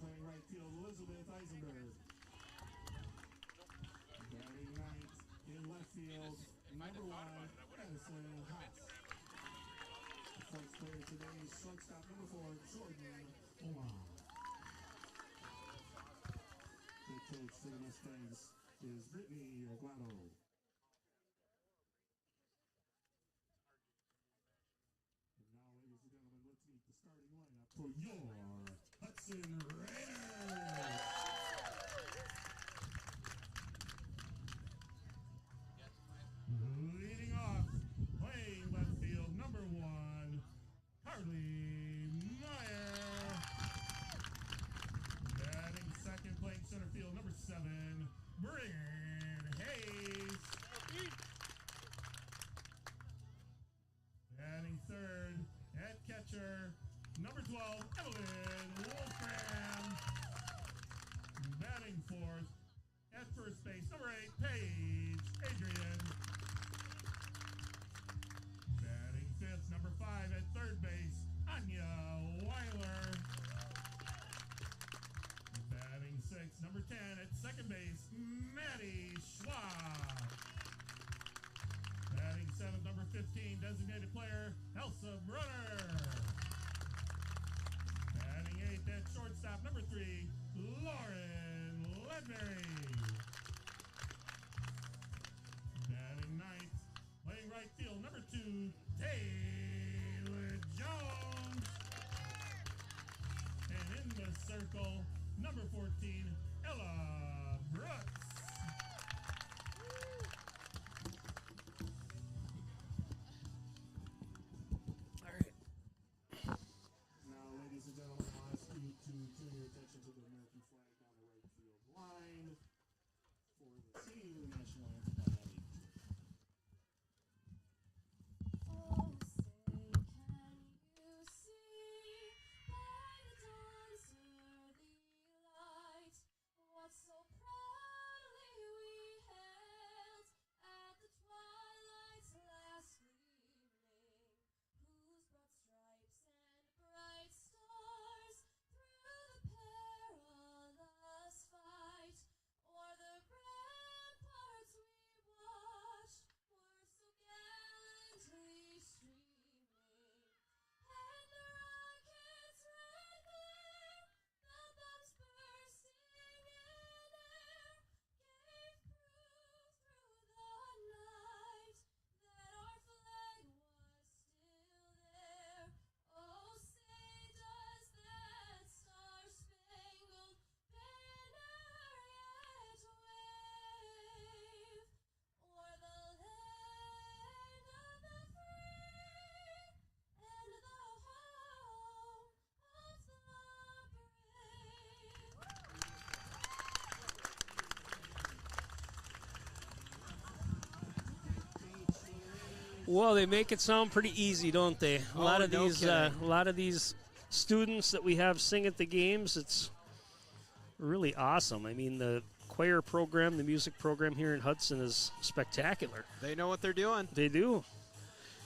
playing right field, Elizabeth Eisenberg. Batting ninth, in left field, number 1, Edison Haas. The first player today, shortstop number 4, Jordan Oman. The coach for the Mustangs is Brittany Aguado. And now, ladies and gentlemen, let's meet the starting lineup for your Hudson Raiders. Leading off, playing left field, number 1, Carly Meyer. Batting second, playing center field, number 7, Brian Hayes. Batting third, at catcher, number 12, Evelyn Wolfram. Batting fourth, at first base, number 8, Paige Adrian. Batting fifth, number 5, at third base, Anya Weiler. Batting sixth, number 10, at second base, Maddie Schwab. Batting seventh, number 15, designated player, Elsa Brunner. Batting eighth, at shortstop, number 3, Lauren Ledbury. Batting ninth, playing right field, number 2, Taylor Jones. And in the circle, number 14, Ella Brooks. All right. Now, ladies and gentlemen, I ask you to turn your attention to the American flag on the right field line for the singing of the national anthem by that age. Oh, say, can you see by the dawn's early light what so proudly we hailed at the twilight's last gleaming, whose broad stripes and bright stars through the perilous fight o'er the ramparts we watched were so gallantly streaming, and the rocket's red glare, the bombs bursting in air, gave proof through the night that our flag was still there. Oh, say does that star-spangled banner yet wave o'er the land of the free and the home of the Well, they make it sound pretty easy, don't they? A lot of these students that we have sing at the games, it's really awesome. I mean, the choir program, the music program here in Hudson is spectacular. They know what they're doing. They do.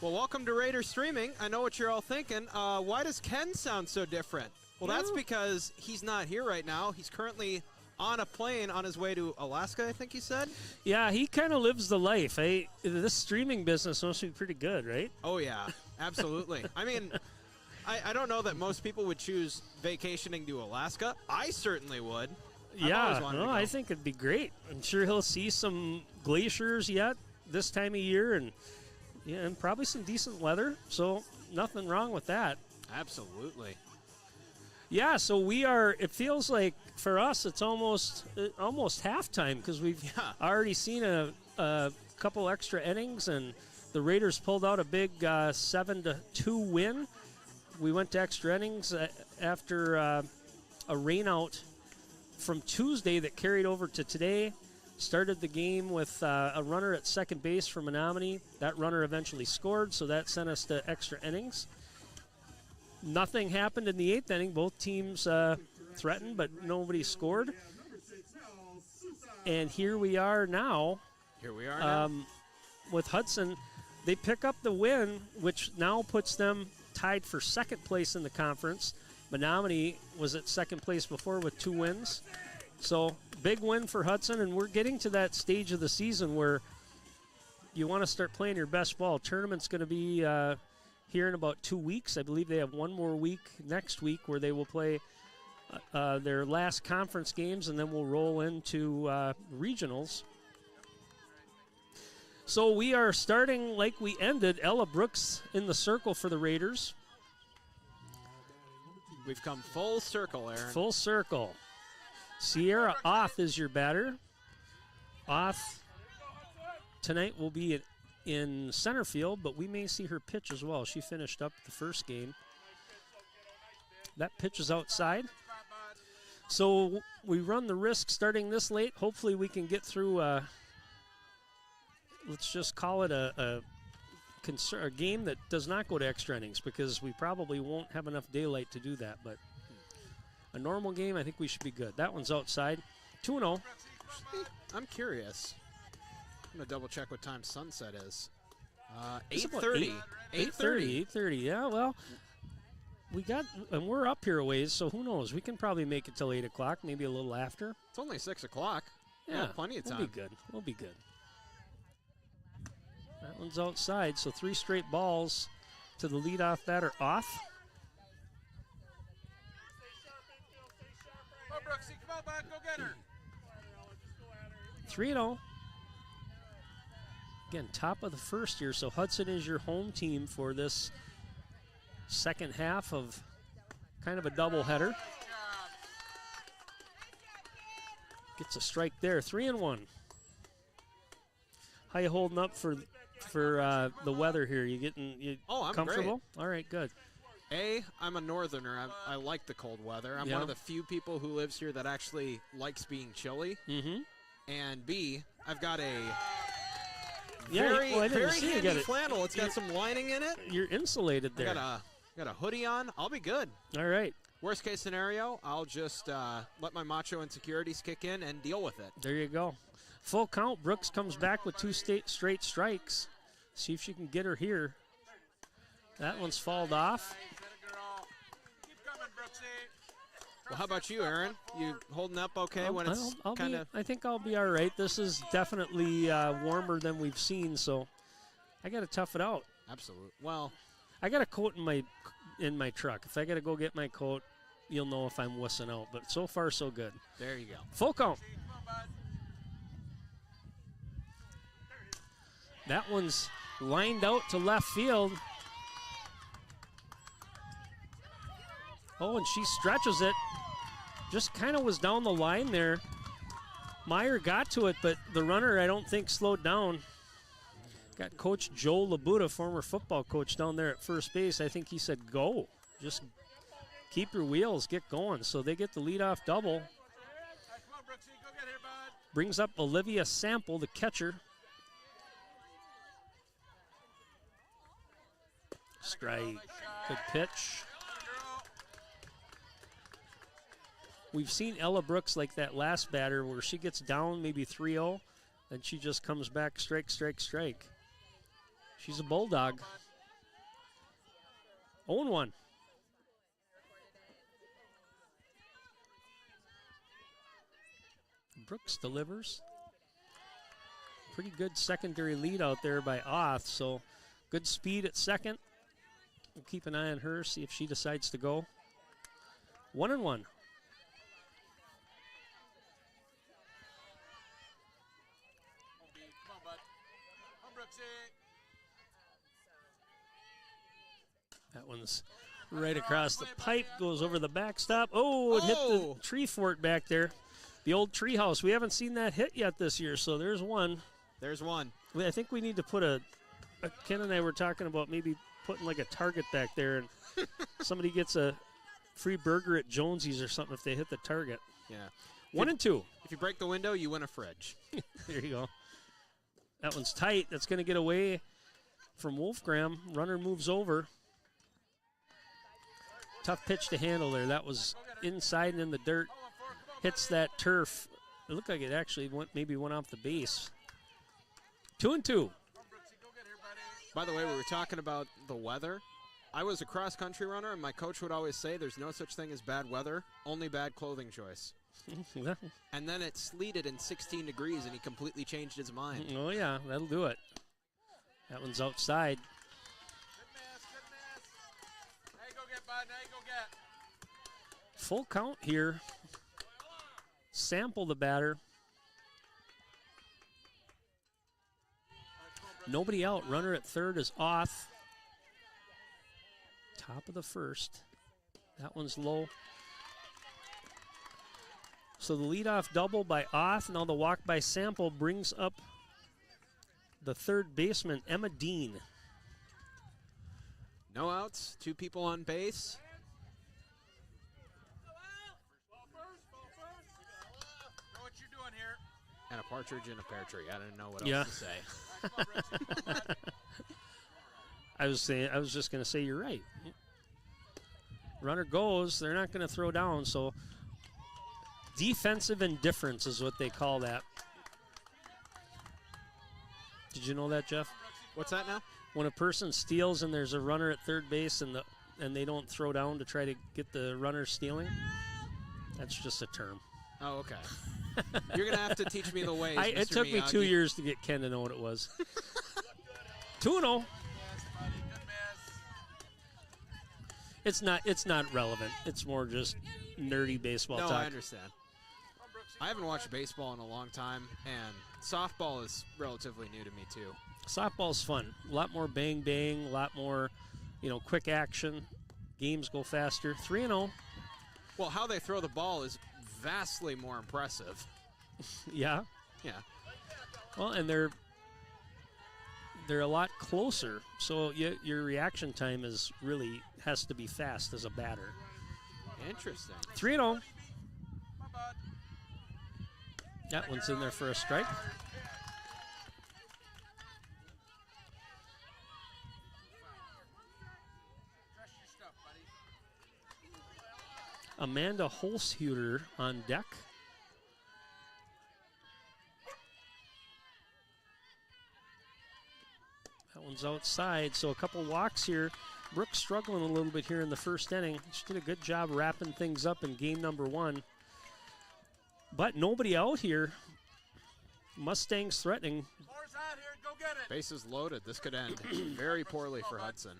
Well, welcome to Raider Streaming. I know what you're all thinking. Why does Ken sound so different? Well, that's because he's not here right now. He's currently on a plane on his way to Alaska, I think he said. Yeah, he kind of lives the life. This streaming business must be pretty good, right? Oh, yeah, absolutely. I mean, I don't know that most people would choose vacationing to Alaska. I certainly would. Yeah, no, I think it'd be great. I'm sure he'll see some glaciers yet this time of year, and probably some decent weather. So nothing wrong with that. Absolutely. Yeah, so we are. It feels like for us, it's almost halftime because we've already seen a couple extra innings, and the Raiders pulled out a big 7-2 win. We went to extra innings after a rainout from Tuesday that carried over to today. Started the game with a runner at second base for Menomonie. That runner eventually scored, so that sent us to extra innings. Nothing happened in the 8th inning. Both teams threatened, but nobody scored. And here we are now. With Hudson. They pick up the win, which now puts them tied for second place in the conference. Menomonie was at second place before with 2 wins. So big win for Hudson, and we're getting to that stage of the season where you want to start playing your best ball. Tournament's going to be here in about 2 weeks. I believe they have one more week next week where they will play their last conference games, and then we'll roll into regionals. So we are starting like we ended. Ella Brooks in the circle for the Raiders. We've come full circle, Aaron. Full circle. Sierra Oth is your batter. Oth tonight will be in center field, but we may see her pitch as well. She finished up the first game. That pitch is outside. So we run the risk starting this late. Hopefully we can get through, let's just call it a game that does not go to extra innings, because we probably won't have enough daylight to do that. But a normal game, I think we should be good. That one's outside. 2-0. I'm curious. I'm going to double check what time sunset is. 8:30. 8:30, yeah, well, and we're up here a ways, so who knows? We can probably make it till 8 o'clock, maybe a little after. It's only 6 o'clock. Yeah, plenty of time. We'll be good. That one's outside, so 3 straight balls to the leadoff batter, Oth. Come on, Brooksy, come on, bud, go get her. 3-0. Again, top of the first here, so Hudson is your home team for this second half of kind of a doubleheader. Gets a strike there, 3-1. How you holding up for the weather here? You I'm comfortable? Great. All right, good. I'm a northerner. I like the cold weather. I'm one of the few people who lives here that actually likes being chilly. Mm-hmm. And B, I've got a very handy flannel. It's got some lining in it. You're insulated there. I got a hoodie on. I'll be good. All right. Worst case scenario, I'll just let my macho insecurities kick in and deal with it. There you go. Full count. Brooks comes back with 2 straight strikes. See if she can get her here. That one's fouled off. Well, how about you, Aaron? You holding up okay when it's kind of... I think I'll be all right. This is definitely warmer than we've seen, so I got to tough it out. Absolutely. Well, I got a coat in my truck. If I got to go get my coat, you'll know if I'm wussing out. But so far, so good. There you go. Full count. That one's lined out to left field. Oh, and she stretches it. Just kind of was down the line there. Meyer got to it, but the runner, I don't think, slowed down. Got Coach Joe Labuda, former football coach, down there at first base. I think he said, go. Just keep your wheels, get going. So they get the leadoff double. Brings up Olivia Sample, the catcher. Strike. Good pitch. We've seen Ella Brooks like that last batter where she gets down maybe 3-0, then she just comes back strike, strike, strike. She's a bulldog. 0-1. Brooks delivers. Pretty good secondary lead out there by Oth, so good speed at second. We'll keep an eye on her, see if she decides to go. 1-1. Come on, bud. Come, Brooksy. That one's right across the pipe, goes over the backstop. Oh, it hit the tree fort back there. The old tree house. We haven't seen that hit yet this year, so there's one. There's one. I think we need to put Ken and I were talking about maybe putting like a target back there, and somebody gets a free burger at Jonesy's or something if they hit the target. Yeah. 1 and 2. If you break the window, you win a fridge. There you go. That one's tight. That's going to get away from Wolfgram. Runner moves over. Tough pitch to handle there. That was inside and in the dirt. Hits that turf. It looked like it actually went off the base. 2 and 2. By the way, we were talking about the weather. I was a cross-country runner, and my coach would always say there's no such thing as bad weather, only bad clothing choice. And then it sleeted in 16 degrees, and he completely changed his mind. Oh, yeah, that'll do it. That one's outside. Now you go get, bud. Now you go get. Full count here. Sample the batter. Nobody out. Runner at third is Oth. Top of the first. That one's low. So the leadoff double by Oth. Now the walk by Sample brings up the third baseman, Emma Dean. No outs, 2 people on base. Know what you're doing here. And a partridge in a pear tree. I didn't know what Yeah. else to say. I was just going to say you're right. Runner goes. They're not going to throw down, so defensive indifference is what they call that. Did you know that, Jeff? What's that now? When a person steals and there's a runner at third base and they don't throw down to try to get the runner stealing, that's just a term. Oh, okay. You're going to have to teach me the ways, Mr. It took me 2 Miyagi. years to get Ken to know what it was. 2-0. It's not relevant. It's more just nerdy baseball No, talk. I understand. I haven't watched baseball in a long time, and softball is relatively new to me, too. Softball's fun. A lot more bang bang, a lot more, quick action. Games go faster. 3-0. Well, how they throw the ball is vastly more impressive. Yeah. Yeah. Well, and they're a lot closer, so your reaction time has to be fast as a batter. Interesting. 3-0. That one's in there for a strike. Amanda Holzhuter on deck. That one's outside, so a couple walks here. Brooks struggling a little bit here in the first inning. She did a good job wrapping things up in game number 1. But nobody out here. Mustangs threatening. Bases loaded. This could end very poorly for Hudson.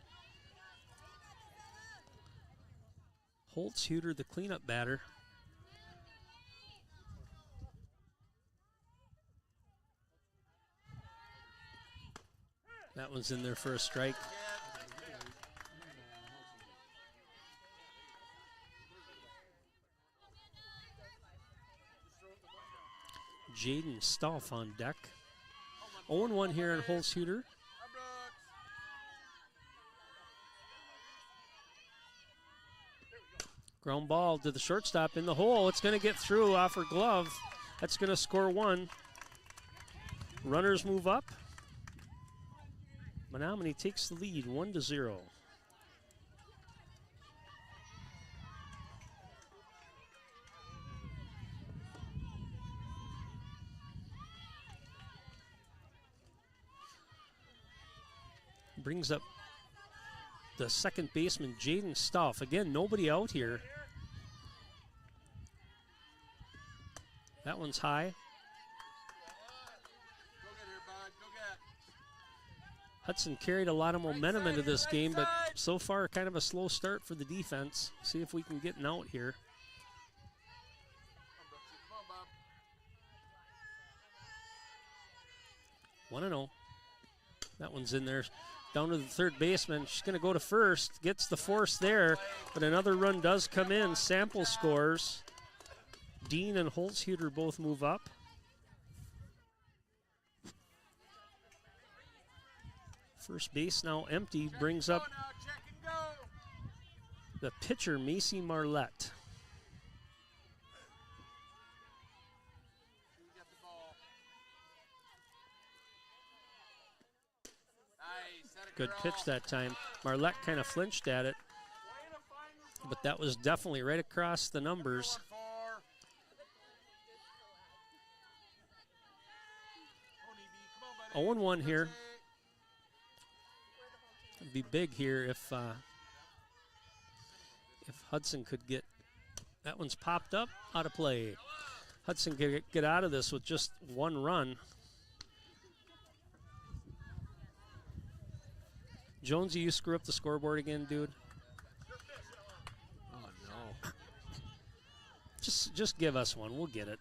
Holtzhuter, the cleanup batter. That one's in there for a strike. Jaden Stoff on deck. 0-1 here in Holtzhuter. Ground ball to the shortstop in the hole. It's going to get through off her glove. That's going to score 1. Runners move up. Menomonie takes the lead 1-0. Brings up the second baseman, Jaden Stuff. Again, nobody out here. That one's high. Hudson carried a lot of momentum into this game, but so far kind of a slow start for the defense. See if we can get an out here. 1-0. That one's in there. Down to the third baseman. She's going to go to first. Gets the force there, but another run does come in. Sample scores. Dean and Holzhuter both move up. First base now empty. Brings up the pitcher, Macy Marlette. Good pitch that time. Marlette kind of flinched at it, but that was definitely right across the numbers. Oh, 0-1 here. It'd be big here if Hudson could get that one's popped up out of play. Hudson could get out of this with just one run. Jonesy, you screw up the scoreboard again, dude. Oh no! Just give us one. We'll get it.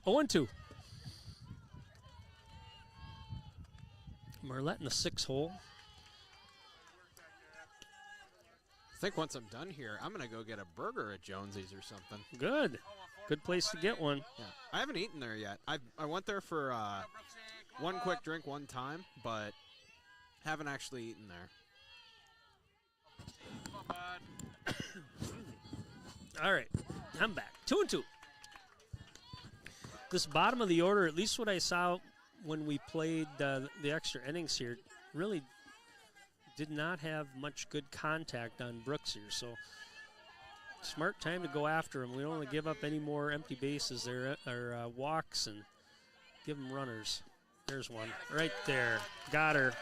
0-2. Marlette in the 6 hole. I think once I'm done here, I'm going to go get a burger at Jonesy's or something. Good. Good place to get one. Yeah. I haven't eaten there yet. I went there for one quick drink one time, but haven't actually eaten there. All right. I'm back. 2-2. This bottom of the order, at least what I saw when we played the extra innings here, really did not have much good contact on Brooks here. So smart time to go after him. We don't want to give up any more empty bases there or walks and give them runners. There's one right there. Got her.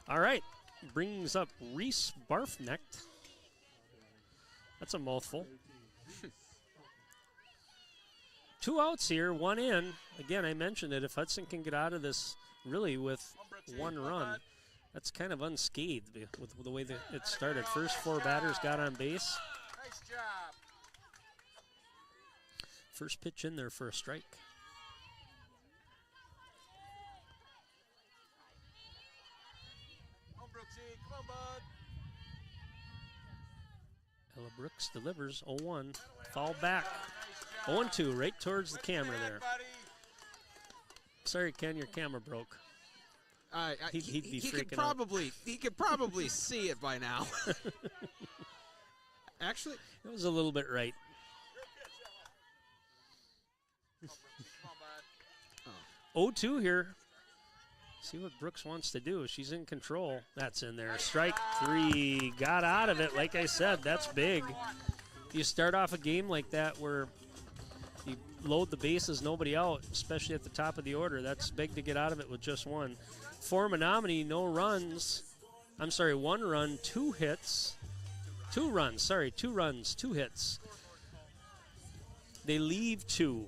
All right. Brings up Reese Barfnecht. That's a mouthful. 2 outs here, 1 in. Again, I mentioned it. If Hudson can get out of this really with 1 run, that's kind of unscathed with the way that it started. First 4 batters got on base. Nice job. First pitch in there for a strike. Come on, Brooksy. Come on, bud. Ella Brooks delivers 0-1. Foul back. 0-2 right towards the camera there. Sorry, Ken, your camera broke. He'd be freaking out. He could probably see it by now. Actually, it was a little bit right. 0-2 here. See what Brooks wants to do. She's in control. That's in there. Strike 3. Got out of it. Like I said, that's big. You start off a game like that where you load the bases, nobody out, especially at the top of the order. That's big to get out of it with just 1. For Menomonie, no runs. I'm sorry, 1 run, 2 hits. 2 runs, sorry, 2 runs, 2 hits. They leave 2.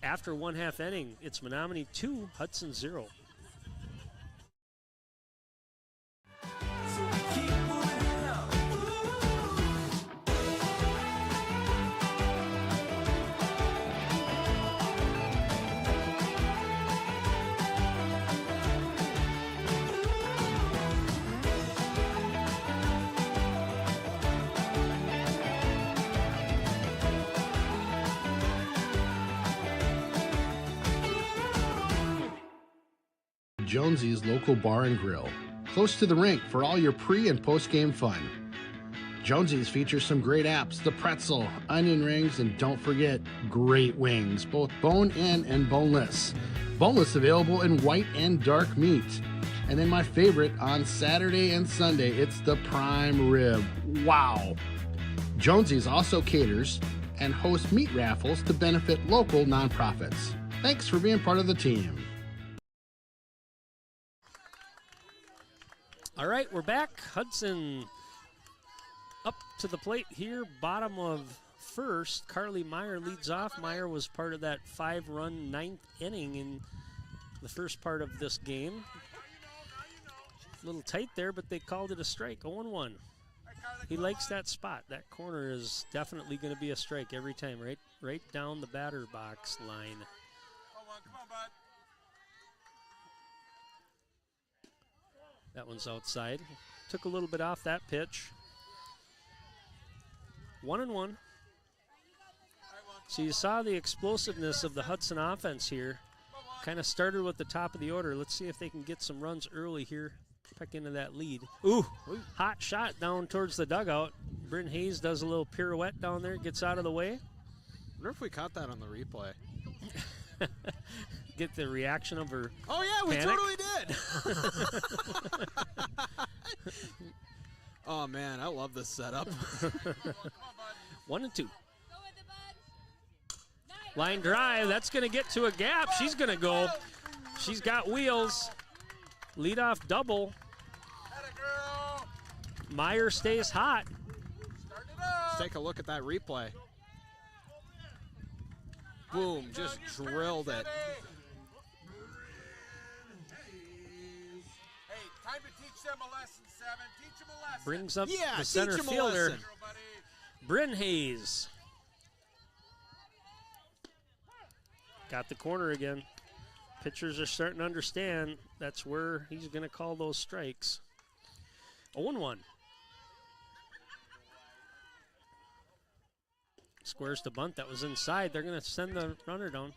After 1/2 inning, it's Menomonie 2, Hudson 0. Jonesy's local bar and grill, close to the rink for all your pre- and post-game fun. Jonesy's features some great apps, the pretzel, onion rings, and don't forget, great wings, both bone-in and boneless. Boneless available in white and dark meat. And then my favorite, on Saturday and Sunday, it's the prime rib. Wow! Jonesy's also caters and host meat raffles to benefit local nonprofits. Thanks for being part of the team. All right, we're back. Hudson up to the plate here, bottom of first. Carly Meyer leads off. Meyer was part of that 5-run ninth inning in the first part of this game. A little tight there, but they called it a strike. 0-1. He likes that spot. That corner is definitely going to be a strike every time, right down the batter box line. That one's outside. Took a little bit off that pitch. 1-1. So you saw the explosiveness of the Hudson offense here. Kind of started with the top of the order. Let's see if they can get some runs early here. Peck into that lead. Ooh, hot shot down towards the dugout. Bryn Hayes does a little pirouette down there, gets out of the way. Wonder if we caught that on the replay. Get the reaction of her. Oh yeah, we panic. totally did. Oh man, I love this setup. 1-2. Line drive, that's going to get to a gap. She's going to go. She's got wheels. Leadoff double. Meyer stays hot. Let's take a look at that replay. Boom, just drilled it. Hey, time to teach them a lesson, 7. Teach them a lesson. Brings up Yeah, the center teach 'em a fielder, lesson. Bryn Hayes. Got the corner again. Pitchers are starting to understand that's where he's going to call those strikes. 0-1. Squares to bunt. That was inside. They're going to send the runner down.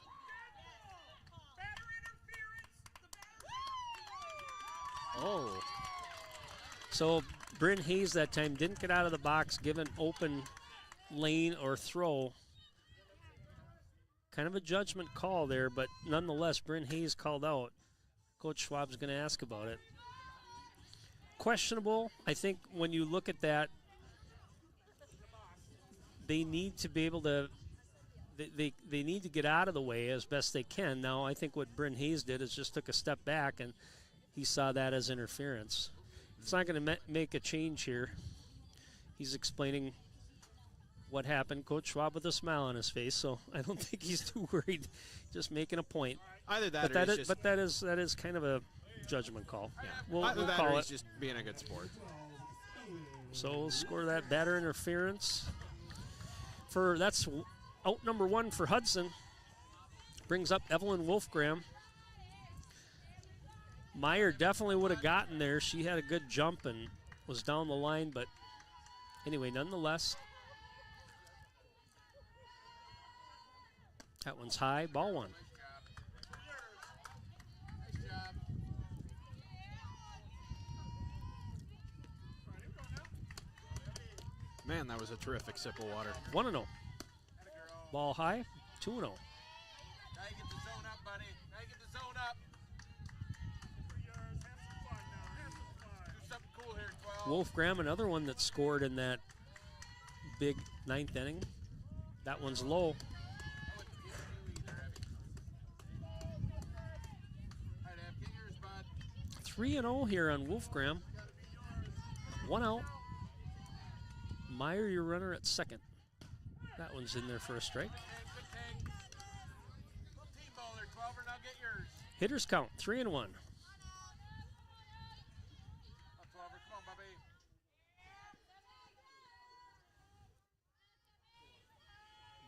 Oh. So Bryn Hayes that time didn't get out of the box, given open lane or throw. Kind of a judgment call there, but nonetheless, Bryn Hayes called out. Coach Schwab's going to ask about it. Questionable. I think when you look at that, they need to be able to, they need to get out of the way as best they can. Now, I think what Bryn Hayes did is just took a step back, and he saw that as interference. It's not going to make a change here. He's explaining what happened. Coach Schwab with a smile on his face, so I don't think he's too worried. Just making a point. Either that, But that is kind of a judgment call. Yeah. We'll Either that call or it. he's just being a good sport. So we'll score that batter interference. That's out number 1 for Hudson. Brings up Evelyn Wolfgram. Meyer definitely would have gotten there. She had a good jump and was down the line, but anyway, nonetheless. That one's high, ball 1. Man, that was a terrific sip of water. 1-0. Ball high, 2-0. Now you get the zone up, buddy. Now you get the zone up. Do something cool here, 12. Wolfgram, another one that scored in that big 9th inning. That one's low. 3-0 here on Wolfgram. 1 out. Meyer, your runner at second. That one's in there for a strike. Hitters count 3-1.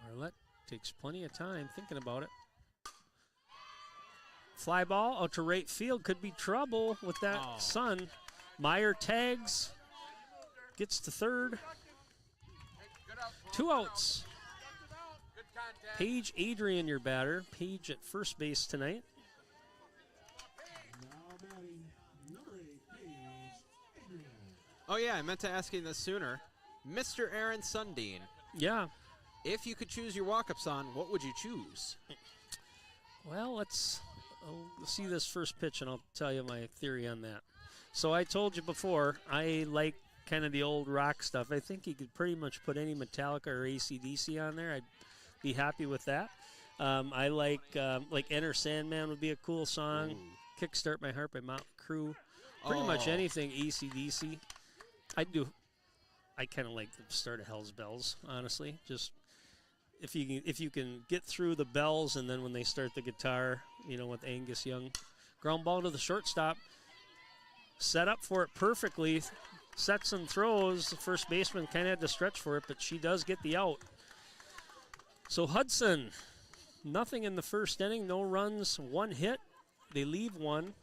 Marlette takes plenty of time thinking about it. Fly ball out to right field. Could be trouble with that sun. Meyer tags. Gets to third. 2 outs. Paige Adrian, your batter. Paige at first base tonight. Oh, yeah, I meant to ask you this sooner. Mr. Aaron Sundin. Yeah. If you could choose your walk-up song, what would you choose? Well, let's see this first pitch, and I'll tell you my theory on that. So I told you before, I like kind of the old rock stuff. I think you could pretty much put any Metallica or AC/DC on there. I'd be happy with that. I like Enter Sandman would be a cool song. Ooh. Kickstart My Heart by Motley Crue. Pretty much anything AC/DC. I kind of like the start of Hell's Bells, honestly. Just if you can get through the bells, and then when they start the guitar, with Angus Young. Ground ball to the shortstop. Set up for it perfectly. Sets and throws. The first baseman kind of had to stretch for it, but she does get the out. So Hudson, nothing in the first inning. No runs, 1 hit. They leave 1.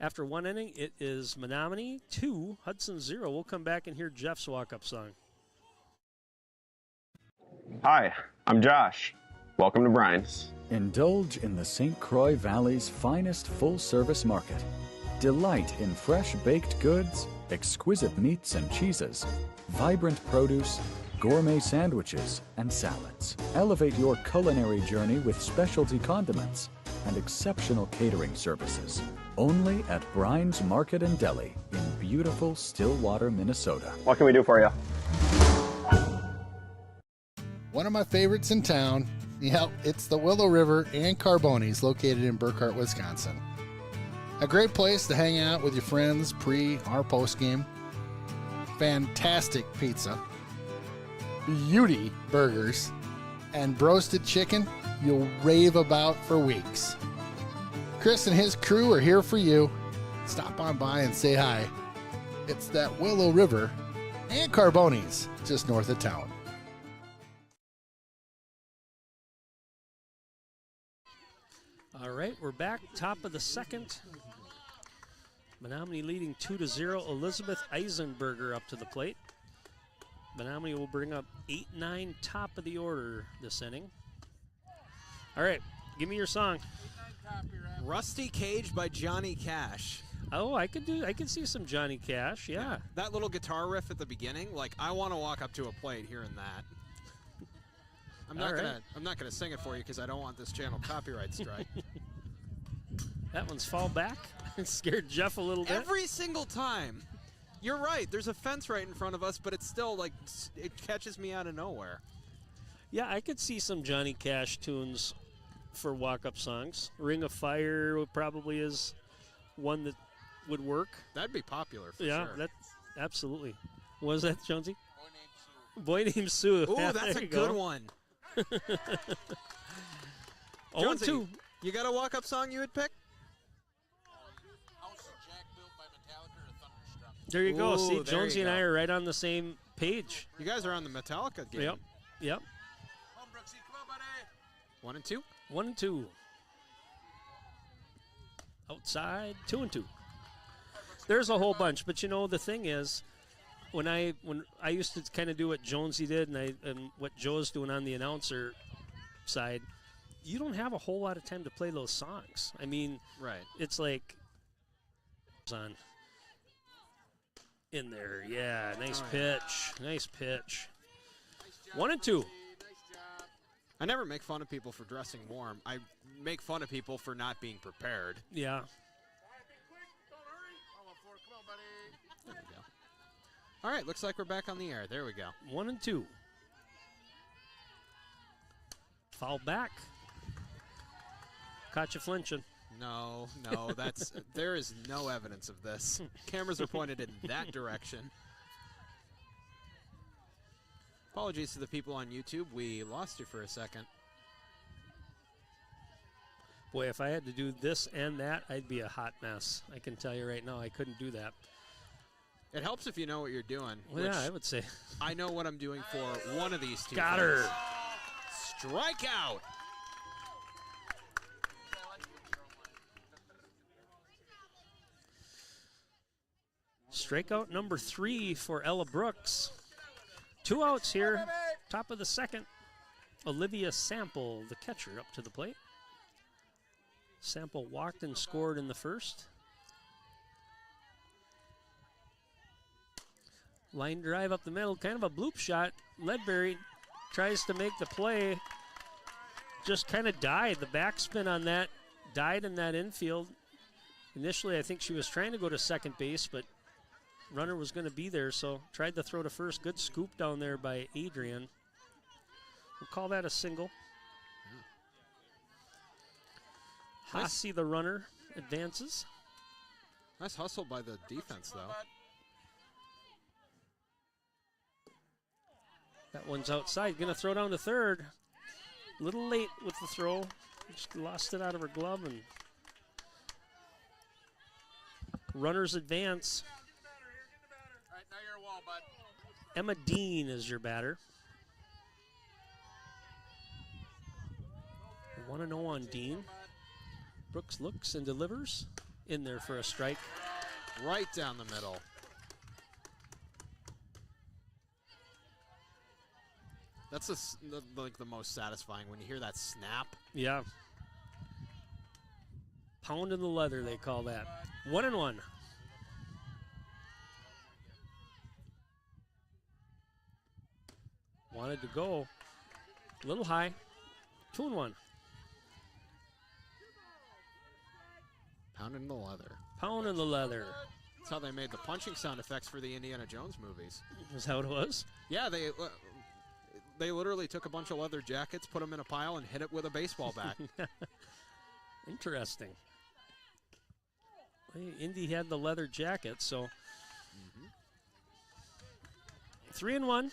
After 1 inning, it is Menomonie 2, Hudson 0. We'll come back and hear Jeff's walk-up song. Hi, I'm Josh. Welcome to Brian's. Indulge in the St. Croix Valley's finest full-service market. Delight in fresh baked goods, exquisite meats and cheeses, vibrant produce, gourmet sandwiches, and salads. Elevate your culinary journey with specialty condiments and exceptional catering services. Only at Brian's Market and Deli in beautiful Stillwater, Minnesota. What can we do for you? One of my favorites in town, yep, it's the Willow River and Carbonis located in Burkhart, Wisconsin. A great place to hang out with your friends pre or post game. Fantastic pizza, beauty burgers, and roasted chicken you'll rave about for weeks. Chris and his crew are here for you. Stop on by and say hi. It's that Willow River and Carbonis just north of town. All right, we're back. Top of the second. Menomonie leading 2-0. Elizabeth Eisenberger up to the plate. Menomonie will bring up 8-9, top of the order this inning. All right, give me your song. Rusty Cage by Johnny Cash. Oh, I could see some Johnny Cash, yeah. That little guitar riff at the beginning, like I want to walk up to a plate hearing that. I'm not gonna sing it for you because I don't want this channel copyright strike. That one's fall back. It scared Jeff a little bit. Every single time. You're right. There's a fence right in front of us, but it's still like it catches me out of nowhere. Yeah, I could see some Johnny Cash tunes for walk-up songs. Ring of Fire probably is one that would work. That'd be popular for yeah, sure. That absolutely. What was that, Jonesy? Boy Named Sue. Ooh, Yeah, that's there a you good go. one. Jonesy, 0-2. You got a walk-up song you would pick? There you go. Ooh, See, there Jonesy you and I go. are right on the same page. You guys are on the Metallica game. Yep. Yep. 1 and 2. 1 and 2. Outside, 2 and 2. There's a whole bunch, but the thing is, when I used to kind of do what Jonesy did and what Joe's doing on the announcer side, you don't have a whole lot of time to play those songs. I mean, right. It's like on in there. Yeah, nice pitch. Nice pitch. 1 and 2. I never make fun of people for dressing warm. I make fun of people for not being prepared. Yeah. There we go. All right, looks like we're back on the air. There we go. 1 and 2. Foul back. Caught you flinching. No, that's there is no evidence of this. Cameras are pointed in that direction. Apologies to the people on YouTube. We lost you for a second. Boy, if I had to do this and that, I'd be a hot mess. I can tell you right now, I couldn't do that. It helps if you know what you're doing. Well, yeah, I would say. I know what I'm doing for one of these two. Got her. Strikeout. Strikeout number 3 for Ella Brooks. 2 outs here. Top of the second. Olivia Sample, the catcher, up to the plate. Sample walked and scored in the first. Line drive up the middle, kind of a bloop shot. Ledbury tries to make the play. Just kind of died. The backspin on that died in that infield. Initially, I think she was trying to go to second base, but runner was going to be there, so tried to throw to first. Good scoop down there by Adrian. We'll call that a single. Hossie, the runner, advances. Nice hustle by the defense, though. That one's outside. Going to throw down to third. A little late with the throw. Just lost it out of her glove. And runners advance. All right, now you're a wall, bud. Emma Dean is your batter. 1-0 on Dean. Brooks looks and delivers. In there for a strike. Right down the middle. That's like the most satisfying when you hear that snap. Yeah. Pound in the leather, they call that. 1-1. Wanted to go a little high. 2-1. Pound in the leather. Pound in the leather. That's how they made the punching sound effects for the Indiana Jones movies. Is that what it was? Yeah, they literally took a bunch of leather jackets, put them in a pile, and hit it with a baseball bat. Interesting. Well, Indy had the leather jacket, so 3-1.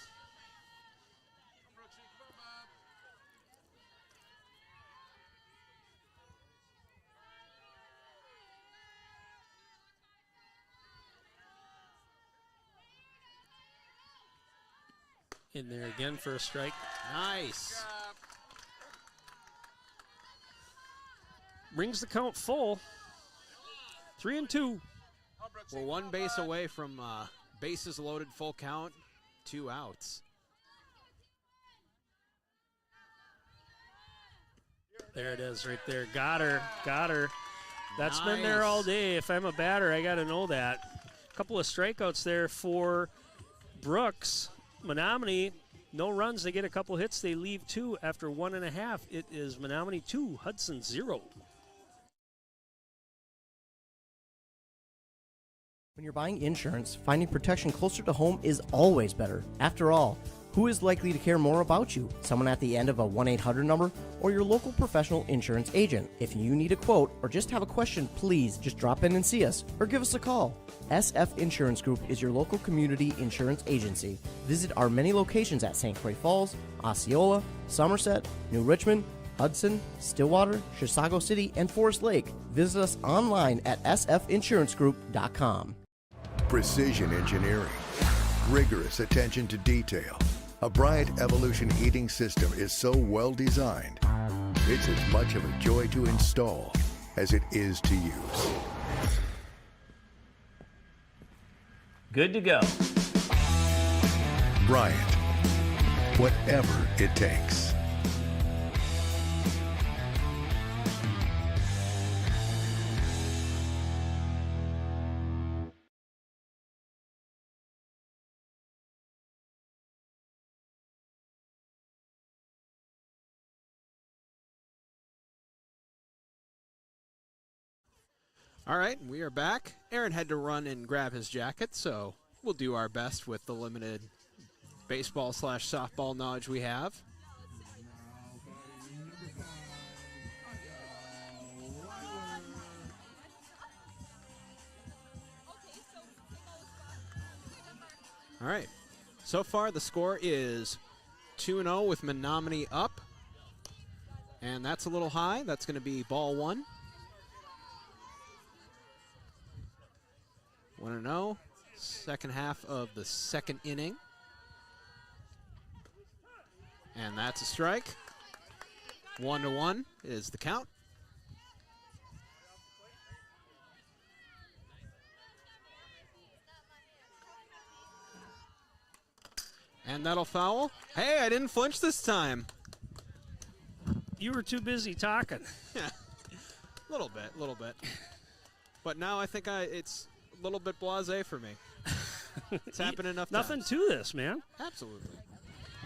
In there again for a strike. Nice. Brings the count full. 3-2. We're one base away from bases loaded, full count, 2 outs. There it is right there. Got her. Got her. That's been there all day. If I'm a batter, I got to know that. A couple of strikeouts there for Brooks. Menomonie, no runs. They get a couple hits. They leave 2 after 1.5. It is Menomonie 2, Hudson 0. When you're buying insurance, finding protection closer to home is always better. After all, who is likely to care more about you? Someone at the end of a 1-800 number or your local professional insurance agent? If you need a quote or just have a question, please just drop in and see us or give us a call. SF Insurance Group is your local community insurance agency. Visit our many locations at St. Croix Falls, Osceola, Somerset, New Richmond, Hudson, Stillwater, Chisago City, and Forest Lake. Visit us online at sfinsurancegroup.com. Precision engineering, rigorous attention to detail. A Bryant Evolution heating system is so well designed, it's as much of a joy to install as it is to use. Good to go. Bryant, whatever it takes. All right, we are back. Aaron had to run and grab his jacket, so we'll do our best with the limited baseball/softball knowledge we have. All right, so far the score is 2-0 with Menomonie up, and that's a little high. That's going to be ball 1. 1-0, second half of the second inning. And that's a strike. 1-1 is the count. And that'll foul. Hey, I didn't flinch this time. You were too busy talking. Yeah, little bit. But now I think it's a little bit blasé for me. It's happened enough Nothing times. to this, man. Absolutely.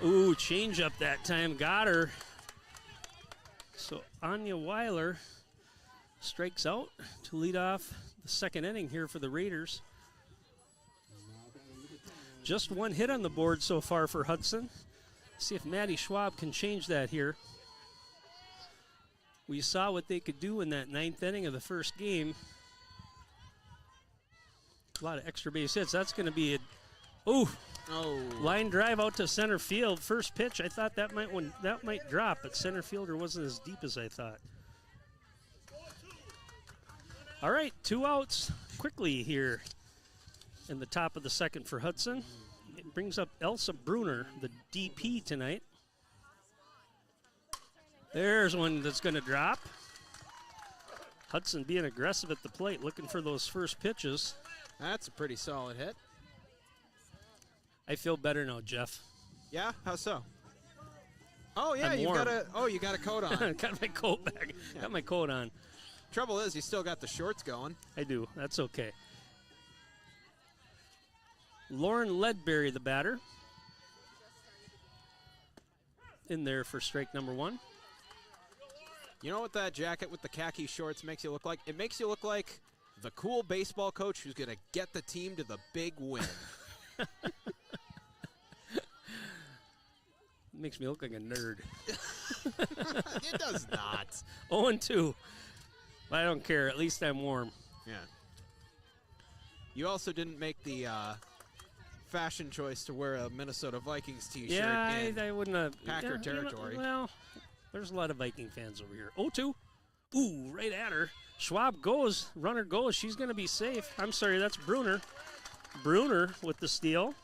Ooh, change up that time. Got her. So Anya Weiler strikes out to lead off the second inning here for the Raiders. Just one hit on the board so far for Hudson. See if Maddie Schwab can change that here. We saw what they could do in that 9th inning of the first game. A lot of extra base hits. That's going to be a line drive out to center field. First pitch, I thought that might drop, but center fielder wasn't as deep as I thought. All right, 2 outs quickly here in the top of the second for Hudson. It brings up Elsa Bruner, the DP tonight. There's one that's going to drop. Hudson being aggressive at the plate, looking for those first pitches. That's a pretty solid hit. I feel better now, Jeff. Yeah? How so? Oh, yeah, I'm you warm. got a coat on. Got my coat back. Yeah. Got my coat on. Trouble is, you still got the shorts going. I do. That's okay. Lauren Ledberry, the batter. In there for strike number 1. You know what that jacket with the khaki shorts makes you look like? It makes you look like the cool baseball coach who's going to get the team to the big win. Makes me look like a nerd. It does not. 0-2. I don't care. At least I'm warm. Yeah. You also didn't make the fashion choice to wear a Minnesota Vikings t-shirt in I wouldn't have. Packer territory. Well, there's a lot of Viking fans over here. 0-2. Ooh, right at her. Schwab goes. Runner goes. She's going to be safe. I'm sorry, that's Bruner. Bruner with the steal.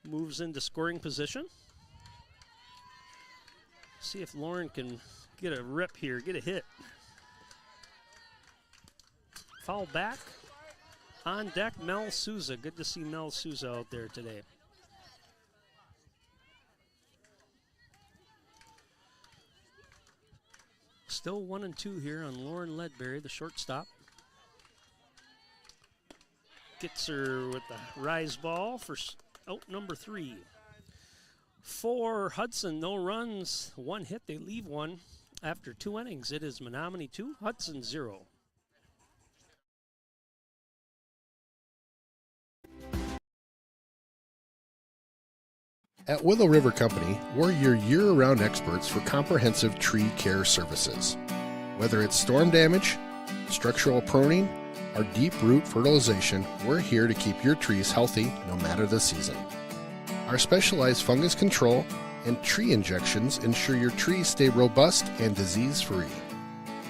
Moves into scoring position. See if Lauren can get a rip here, get a hit. Foul back. On deck, Mel Souza. Good to see Mel Souza out there today. Still 1-2 here on Lauren Ledberry, the shortstop. Gets her with the rise ball for out number 3. For Hudson, no runs, 1 hit. They leave 1 after 2 innings. It is Menomonie 2, Hudson 0. At Willow River Company, we're your year-round experts for comprehensive tree care services. Whether it's storm damage, structural pruning, or deep root fertilization, we're here to keep your trees healthy no matter the season. Our specialized fungus control and tree injections ensure your trees stay robust and disease-free.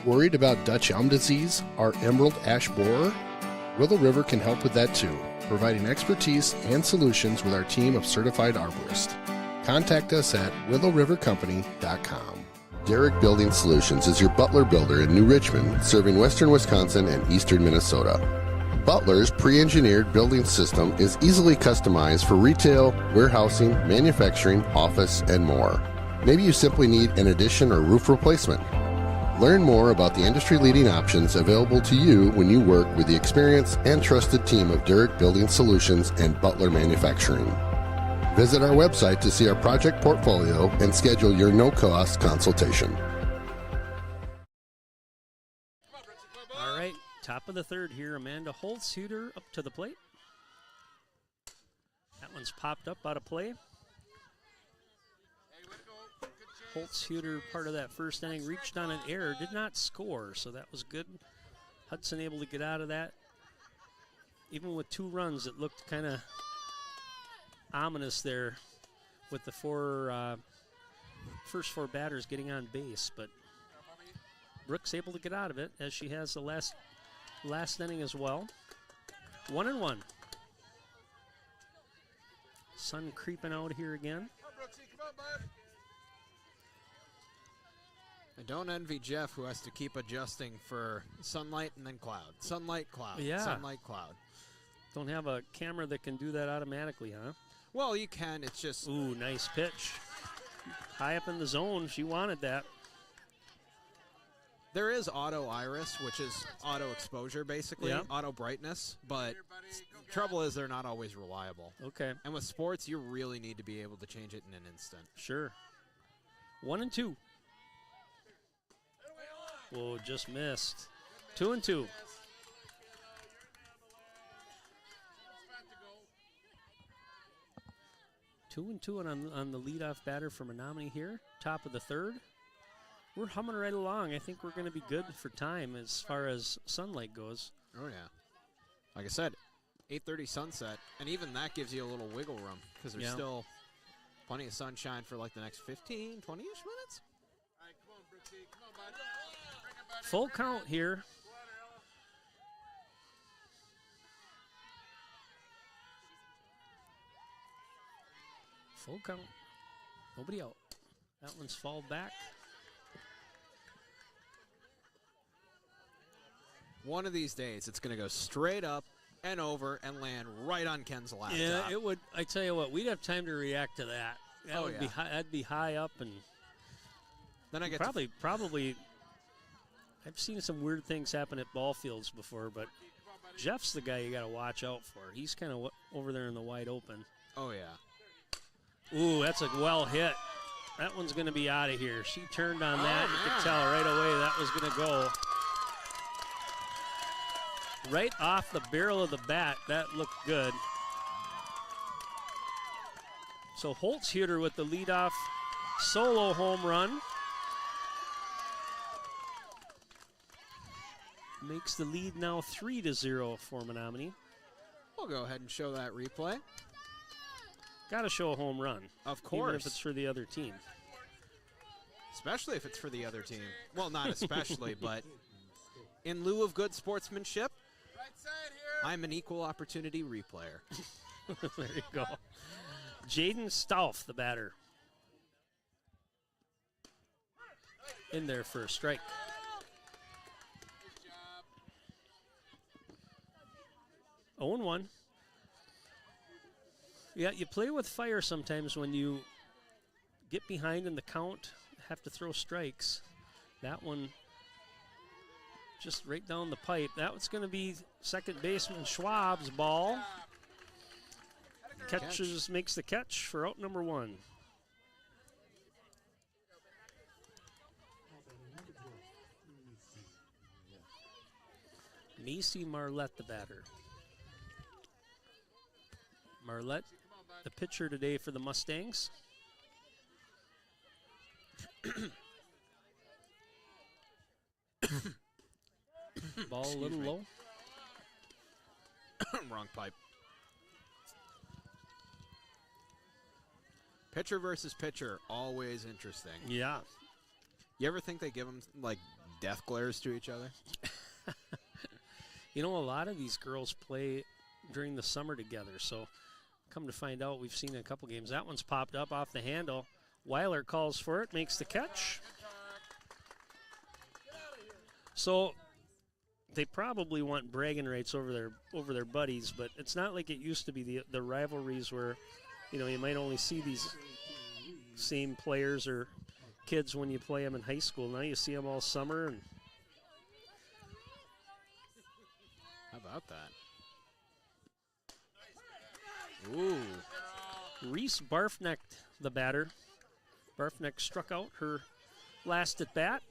Worried about Dutch elm disease or emerald ash borer? Willow River can help with that too, providing expertise and solutions with our team of certified arborists. Contact us at willowrivercompany.com. Derrick Building Solutions is your Butler builder in New Richmond, serving western Wisconsin and eastern Minnesota. Butler's pre-engineered building system is easily customized for retail, warehousing, manufacturing, office, and more. Maybe you simply need an addition or roof replacement. Learn more about the industry-leading options available to you when you work with the experienced and trusted team of Derrick Building Solutions and Butler Manufacturing. Visit our website to see our project portfolio and schedule your no-cost consultation. All right, top of the third here. Amanda Holzhuter up to the plate. That one's popped up out of play. Holzhuter, part of that first inning, reached on an error, did not score, so that was good. Hudson able to get out of that. Even with 2 runs, it looked kind of ominous there with the first 4 batters getting on base, but Brooks able to get out of it, as she has the last inning as well. 1-1. Sun creeping out here again. I don't envy Jeff, who has to keep adjusting for sunlight and then cloud. Sunlight, cloud. Yeah. Sunlight, cloud. Don't have a camera that can do that automatically, huh? Well, you can. It's just... Ooh, nice pitch. High up in the zone. She wanted that. There is auto iris, which is auto exposure, basically. Yeah. Auto brightness. But trouble is they're not always reliable. Okay. And with sports, you really need to be able to change it in an instant. Sure. 1-2. Whoa, just missed. 2-2. 2-2 on the leadoff batter for Menomonie here. Top of the third. We're humming right along. I think we're going to be good for time as far as sunlight goes. Oh, yeah. Like I said, 8:30 sunset, and even that gives you a little wiggle room because there's still plenty of sunshine for like the next 15, 20-ish minutes. All right, come on, Brooksy. Come on, bud. Bring it back. Full count here. Full count. Nobody out. That one's fall back. One of these days, it's going to go straight up and over and land right on Ken's laptop. Yeah, it would. I tell you what, we'd have time to react to that. That would be high, that'd be high up, and then I get probably. I've seen some weird things happen at ball fields before, but Jeff's the guy you got to watch out for. He's kind of over there in the wide open. Oh yeah. Ooh, that's a well hit. That one's going to be out of here. She turned on that. You could tell right away that was going to go. Right off the barrel of the bat. That looked good. So Holtzhuter with the leadoff solo home run. Makes the lead now 3-0 for Menomonie. We'll go ahead and show that replay. Got to show a home run. Of course. Even if it's for the other team. Especially if it's for the other team. Well, not especially, but in lieu of good sportsmanship, I'm an equal opportunity replayer. There you go. Jaden Stauff, the batter. In there for a strike. Good job. 0-1. Yeah, you play with fire sometimes when you get behind in the count, have to throw strikes. That one just right down the pipe. That was going to be second baseman Schwab's ball. Catches, makes the catch for out number one. Macy Marlette, the batter. Marlette, the pitcher today for the Mustangs. Ball a little low. Wrong pipe. Pitcher versus pitcher, always interesting. Yeah. You ever think they give them like death glares to each other? You know, a lot of these girls play during the summer together, so come to find out, we've seen a couple games. That one's popped up off the handle. Weiler calls for it, makes the catch. So they probably want bragging rights over their buddies, but it's not like it used to be the rivalries where, you know, you might only see these same players or kids when you play them in high school. Now you see them all summer. And how about that? Ooh. Reese Barfnecht, the batter. Barfnecht struck out her last at bat.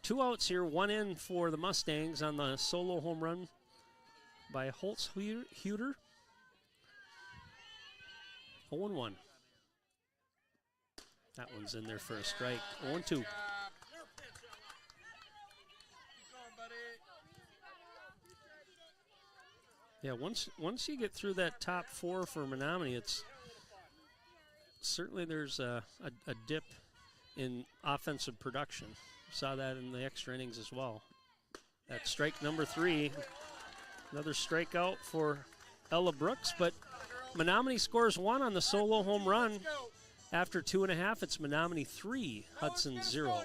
2 outs here, 1 in for the Mustangs on the solo home run by Holtzhuter. 0-1. That one's in there for a strike. 0-2. Yeah, once you get through that top 4 for Menomonie, it's certainly there's a dip in offensive production. Saw that in the extra innings as well. That strike number 3, another strikeout for Ella Brooks, but Menomonie scores 1 on the solo home run. After 2.5, it's Menomonie 3, Hudson 0.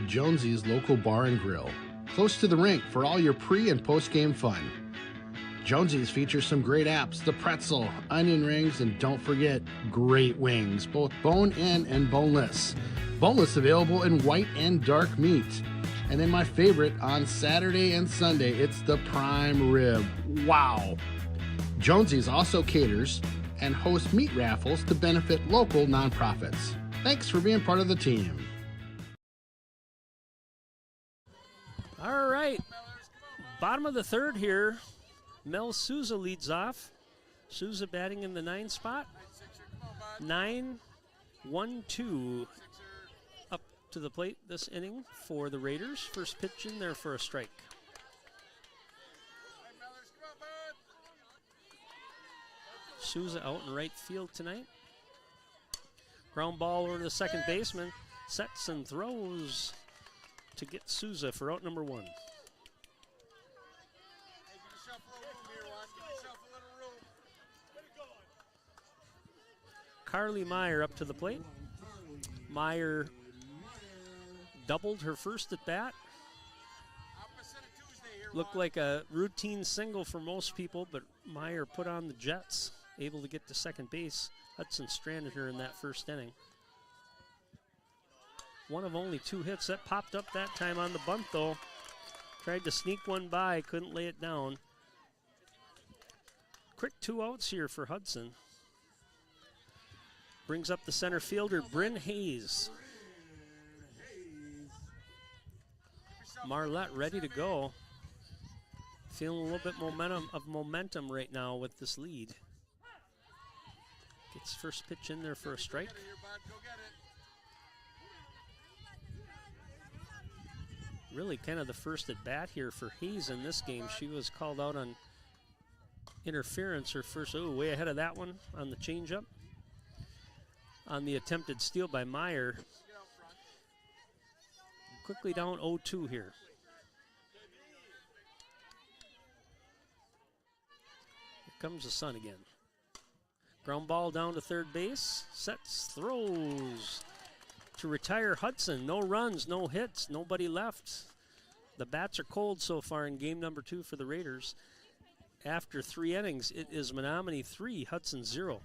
Jonesy's local bar and grill, close to the rink for all your pre- and post-game fun. Jonesy's features some great apps, the pretzel, onion rings, and don't forget, great wings, both bone-in and boneless. Boneless available in white and dark meat. And then my favorite, on Saturday and Sunday, it's the prime rib. Wow! Jonesy's also caters and hosts meat raffles to benefit local nonprofits. Thanks for being part of the team. All right. Bottom of the third here. Mel Souza leads off. Souza batting in the 9 spot. 9-1-2 up to the plate this inning for the Raiders. First pitch in there for a strike. Souza out in right field tonight. Ground ball over to the second baseman. Sets and throws to get Souza for out number 1. Carly Meyer up to the plate. Meyer doubled her first at bat. Looked like a routine single for most people, but Meyer put on the Jets, able to get to second base. Hudson stranded her in that first inning. One of only 2 hits. That popped up that time on the bunt, though. Tried to sneak one by, couldn't lay it down. Quick 2 outs here for Hudson. Brings up the center fielder, Bryn Hayes. Marlette ready to go. Feeling a little bit momentum right now with this lead. Gets first pitch in there for a strike. Really kind of the first at bat here for Hayes in this game. She was called out on interference her first, way ahead of that one on the changeup. On the attempted steal by Meyer. Quickly down 0-2 here. Here comes the sun again. Ground ball down to third base. Sets, throws to retire Hudson. No runs, no hits, nobody left. The bats are cold so far in game number 2 for the Raiders. After 3 innings, it is Menomonie 3, Hudson 0.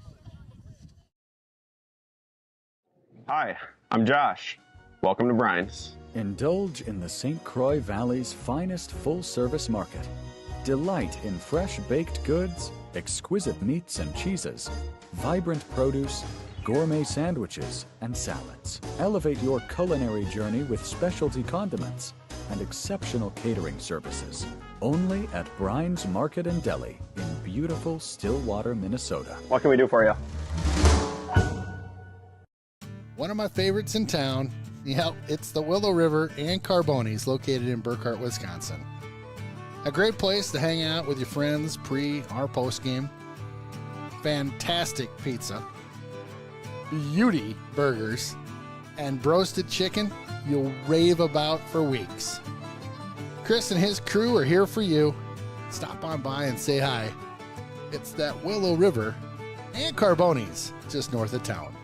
Hi, I'm Josh. Welcome to Brian's. Indulge in the St. Croix Valley's finest full-service market. Delight in fresh baked goods, exquisite meats and cheeses, vibrant produce, gourmet sandwiches, and salads. Elevate your culinary journey with specialty condiments and exceptional catering services. Only at Brian's Market and Deli in beautiful Stillwater, Minnesota. What can we do for you? One of my favorites in town, yep, it's the Willow River and Carboni's located in Burkhart, Wisconsin. A great place to hang out with your friends pre or post game. Fantastic pizza, beauty burgers, and roasted chicken you'll rave about for weeks. Chris and his crew are here for you. Stop on by and say hi. It's that Willow River and Carboni's just north of town.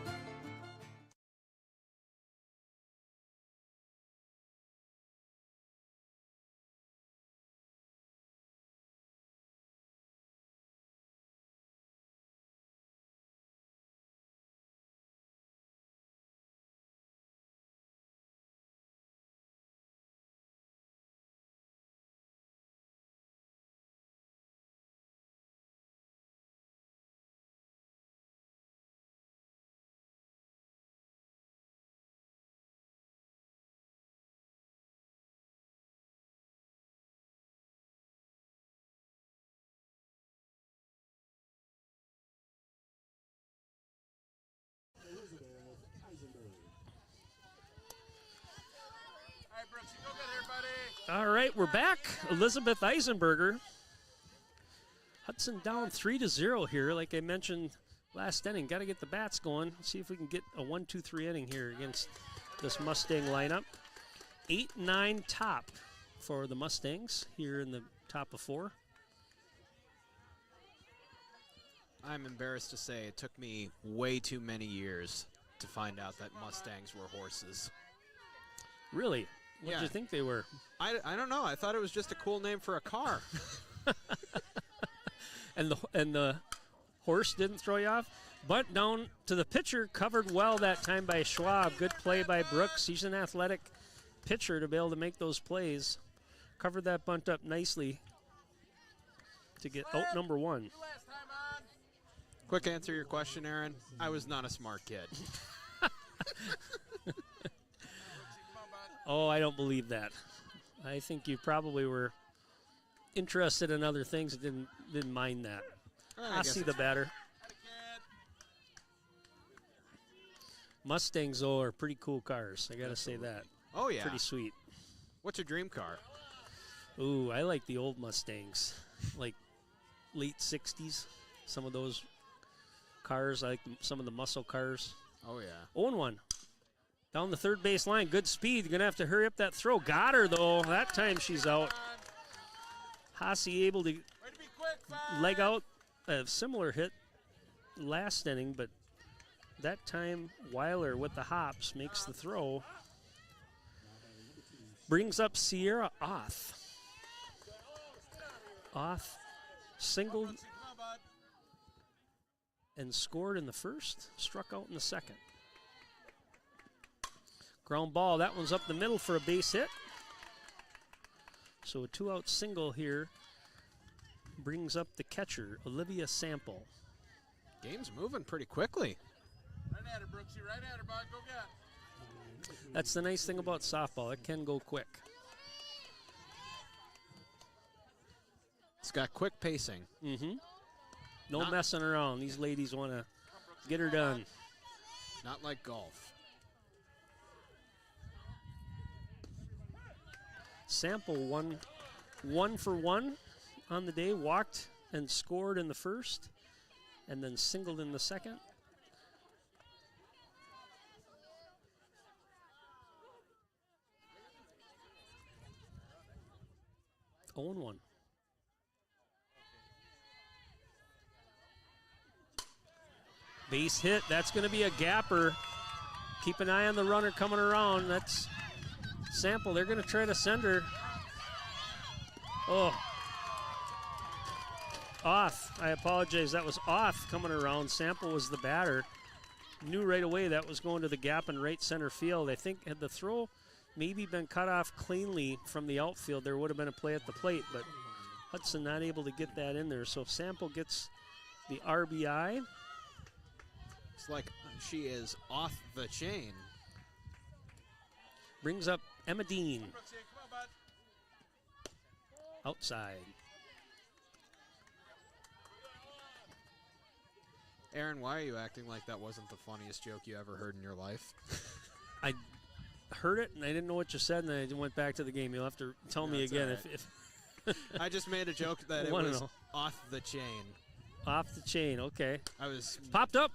All right, we're back. Elizabeth Eisenberger. Hudson down 3-0 here. Like I mentioned last inning, got to get the bats going. See if we can get a 1-2-3 inning here against this Mustang lineup. 8-9 top for the Mustangs here in the top of 4. I'm embarrassed to say it took me way too many years to find out that Mustangs were horses. Really? What did you think they were? I don't know. I thought it was just a cool name for a car. and the horse didn't throw you off. But down to the pitcher, covered well that time by Schwab. Good play by Brooks. He's an athletic pitcher to be able to make those plays. Covered that bunt up nicely to get out number 1. Quick answer to your question, Aaron. I was not a smart kid. Oh, I don't believe that. I think you probably were interested in other things and didn't mind that. I see the batter. Mustangs, though, are pretty cool cars. I got to say that. Oh, yeah. Pretty sweet. What's your dream car? Ooh, I like the old Mustangs, like late 60s. Some of those cars, I like some of the muscle cars. Oh, yeah. 0-1. Down the third base line. Good speed. Going to have to hurry up that throw. Got her, though. That time she's out. Hossie able to leg out a similar hit last inning, but that time Weiler with the hops makes the throw. Brings up Sierra Oth. Oth singled and scored in the first, struck out in the second. Ground ball, that one's up the middle for a base hit. So a 2-out single here brings up the catcher, Olivia Sample. Game's moving pretty quickly. Right at her, Brooksy. Right at her, bud. Go get it. That's the nice thing about softball. It can go quick. It's got quick pacing. Mm-hmm. No messing around. These ladies want to get her done. Not like golf. Sample one for one on the day. Walked and scored in the first, and then singled in the second. Oh, and 1. Base hit. That's going to be a gapper. Keep an eye on the runner coming around. That's Sample. They're going to try to send her. Oh. Off. I apologize. That was Off coming around. Sample was the batter. Knew right away that was going to the gap in right center field. I think had the throw maybe been cut off cleanly from the outfield, there would have been a play at the plate, but Hudson not able to get that in there. So if Sample gets the RBI. It's like she is off the chain. Brings up Emma Dean. Outside. Aaron, why are you acting like that wasn't the funniest joke you ever heard in your life? I heard it, and I didn't know what you said, and I went back to the game. You'll have to tell me again. Right. if I just made a joke that it was off the chain. Off the chain, okay. I was popped up.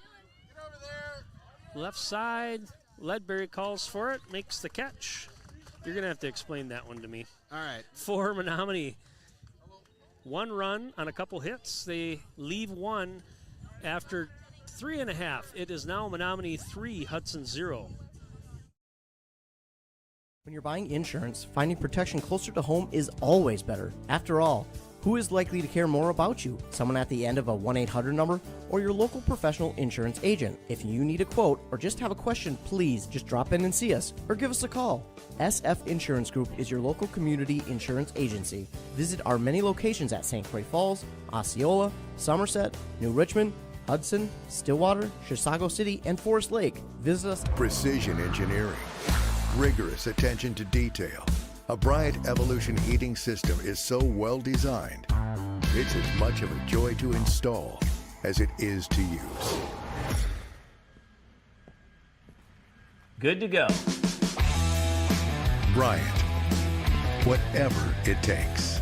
Get over there. Left side. Ledbury calls for it, makes the catch. You're going to have to explain that one to me. All right. For Menomonie. 1 run on a couple hits. They leave 1 after 3.5. It is now Menomonie 3, Hudson 0. When you're buying insurance, finding protection closer to home is always better. After all, who is likely to care more about you? Someone at the end of a 1-800 number or your local professional insurance agent? If you need a quote or just have a question, please just drop in and see us or give us a call. SF Insurance Group is your local community insurance agency. Visit our many locations at St. Croix Falls, Osceola, Somerset, New Richmond, Hudson, Stillwater, Chisago City, and Forest Lake. Visit us. Precision engineering, rigorous attention to detail. A Bryant Evolution heating system is so well designed, it's as much of a joy to install as it is to use. Good to go. Bryant, whatever it takes.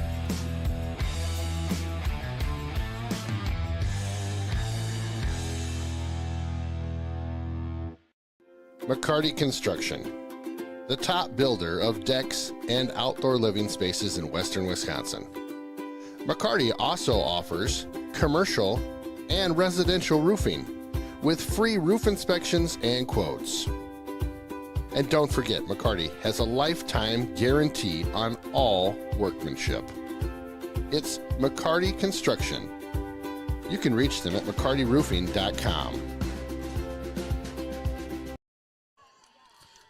McCarty Construction, the top builder of decks and outdoor living spaces in western Wisconsin. McCarty also offers commercial and residential roofing with free roof inspections and quotes. And don't forget, McCarty has a lifetime guarantee on all workmanship. It's McCarty Construction, You can reach them at mccartyroofing.com.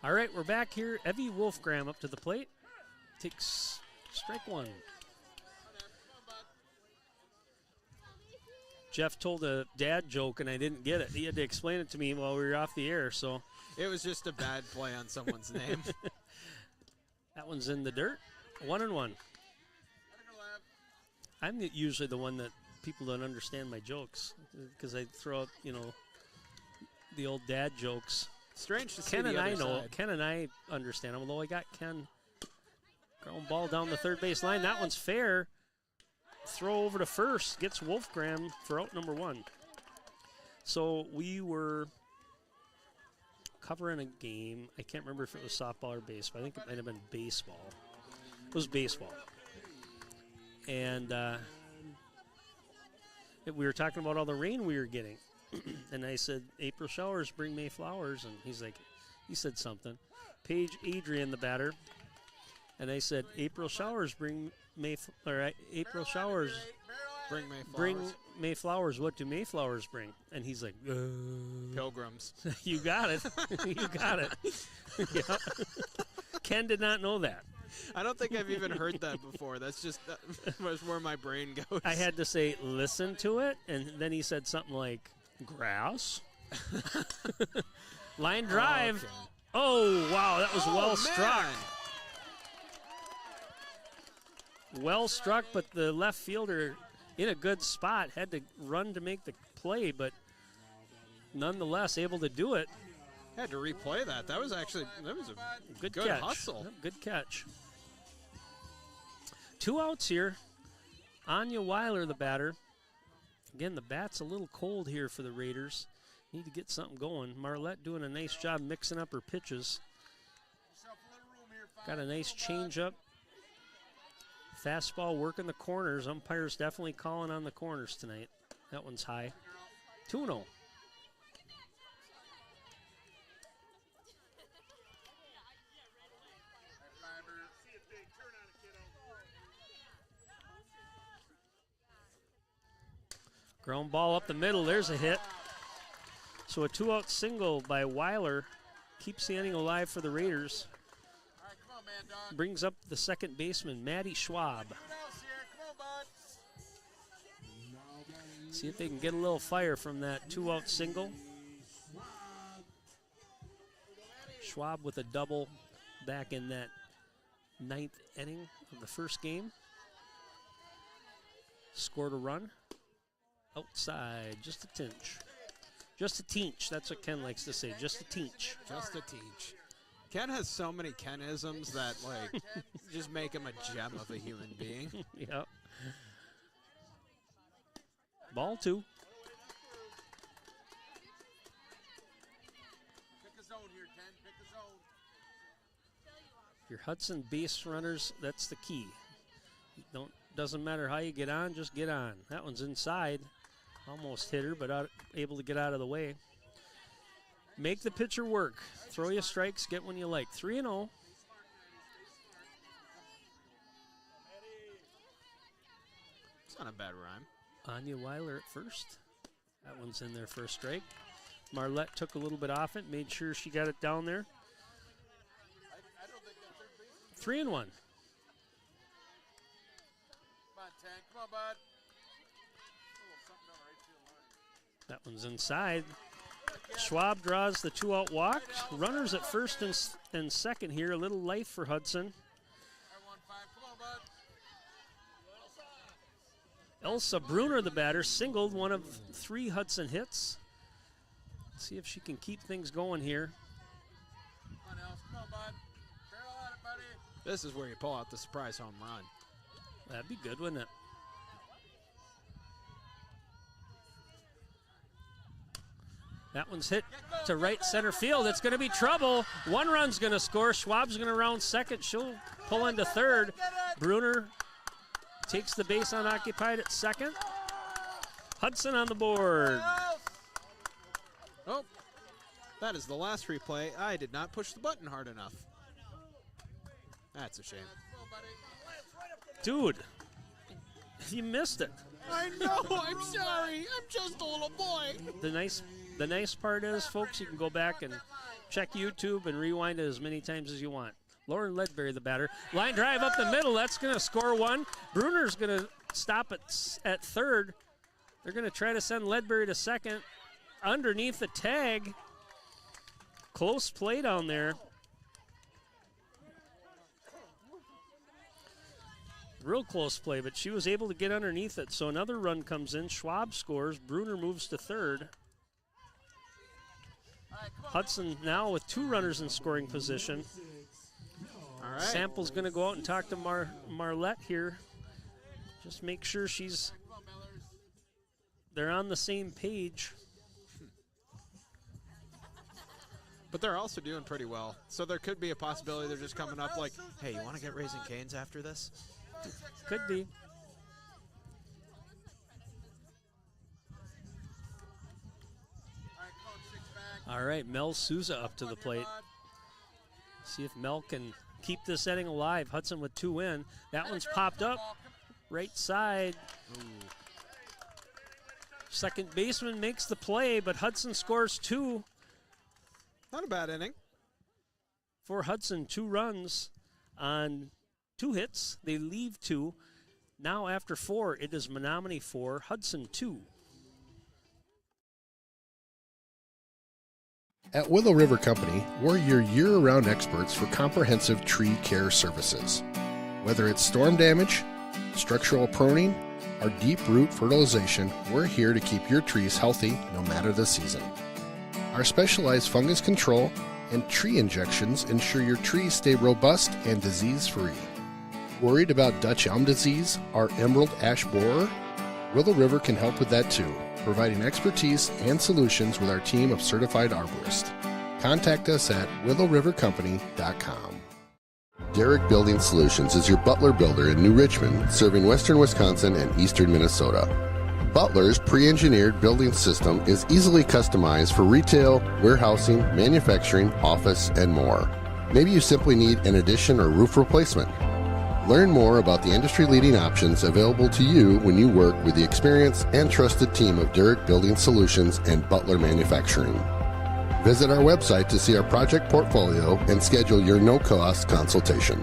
All right, we're back here. Evie Wolfgram up to the plate. Takes strike one. Jeff told a dad joke, and I didn't get it. He had to explain it to me while we were off the air, so. It was just a bad play on someone's name. That one's in the dirt. 1-1. I'm usually the one that people don't understand my jokes because I throw out, the old dad jokes. Strange to see Ken the and I other know. side. Ken and I understand them, although I got Ken ground ball down the third base line. That one's fair. Throw over to first. Gets Wolfgram for out number one. So we were covering a game. I can't remember if it was softball or baseball. I think it might have been baseball. It was baseball. And we were talking about all the rain we were getting. And I said, April showers bring May flowers. And he said something. Paige Adrian, the batter. And I said, April showers bring April showers bring May flowers. What do Mayflowers bring? And he's like, Pilgrims. You got it. You got it. Yeah. Ken did not know that. I don't think I've even heard that before. That's just was where my brain goes. I had to say, listen to it. And then he said something like, grass. Line drive. Okay. Oh, wow. That was well struck. Man. Well struck, but the left fielder in a good spot had to run to make the play, but nonetheless able to do it. Had to replay that. That was a Good good catch. hustle. Good catch. 2 outs here. Anya Weiler, the batter. Again, the bat's a little cold here for the Raiders. Need to get something going. Marlette doing a nice job mixing up her pitches. Got a nice changeup. Fastball working the corners. Umpire's definitely calling on the corners tonight. That one's high. 2-0. Ground ball up the middle. There's a hit. So a 2-out single by Weiler keeps the inning alive for the Raiders. Brings up the second baseman, Maddie Schwab. See if they can get a little fire from that 2-out single. Schwab with a double back in that 9th inning of the first game. Scored a run. Outside, just a tinch. Just a teach. That's what Ken likes to say. Just a teach. Just a teach. Ken has so many Kenisms that, just make him a gem of a human being. Yep. Ball 2. Pick a zone here, Ken. Pick a zone. Your Hudson base runners, that's the key. Doesn't matter how you get on, just get on. That one's inside. Almost hit her, but able to get out of the way. Make the pitcher work. Throw you strikes, get one you like. 3-0. It's not a bad rhyme. Anya Weiler at first. That one's in there for a strike. Marlette took a little bit off it, made sure she got it down there. 3-1. Come on, Tank. Come on, bud. That one's inside. Schwab draws the 2-out walk. Runners at first and second here. A little life for Hudson. Elsa Bruner, the batter, singled one of 3 Hudson hits. See if she can keep things going here. This is where you pull out the surprise home run. That'd be good, wouldn't it? That one's hit to right center field. It's going to be trouble. 1 run's going to score. Schwab's going to round second. She'll pull into third. Bruner takes the base unoccupied at second. Hudson on the board. Oh, that is the last replay. I did not push the button hard enough. That's a shame. Dude, You missed it. I know. I'm sorry. I'm just a little boy. The nice part is, folks, you can go back and check YouTube and rewind it as many times as you want. Lauren Ledbury, the batter. Line drive up the middle. That's going to score one. Bruner's going to stop at third. They're going to try to send Ledbury to second. Underneath the tag. Close play down there. Real close play, but she was able to get underneath it. So another run comes in. Schwab scores. Bruner moves to third. Hudson now with 2 runners in scoring position. All right. Sample's going to go out and talk to Marlette here. Just make sure they're on the same page. But they're also doing pretty well. So there could be a possibility they're just coming up like, hey, you want to get Raising Cane's after this? Could be. All right, Mel Souza up to the plate. See if Mel can keep this inning alive. Hudson with 2 in. That one's popped up. Right side. Ooh. Second baseman makes the play, but Hudson scores 2. Not a bad inning. For Hudson, 2 runs on 2 hits. They leave 2. Now after 4, it is Menomonie 4, Hudson 2. At Willow River Company, we're your year-round experts for comprehensive tree care services. Whether it's storm damage, structural pruning, or deep root fertilization, we're here to keep your trees healthy no matter the season. Our specialized fungus control and tree injections ensure your trees stay robust and disease-free. Worried about Dutch elm disease or emerald ash borer? Willow River can help with that too, providing expertise and solutions with our team of certified arborists. Contact us at willowrivercompany.com. Derrick Building Solutions is your Butler builder in New Richmond, serving western Wisconsin and eastern Minnesota. Butler's pre-engineered building system is easily customized for retail, warehousing, manufacturing, office, and more. Maybe you simply need an addition or roof replacement. Learn more about the industry-leading options available to you when you work with the experienced and trusted team of Derrick Building Solutions and Butler Manufacturing. Visit our website to see our project portfolio and schedule your no-cost consultation.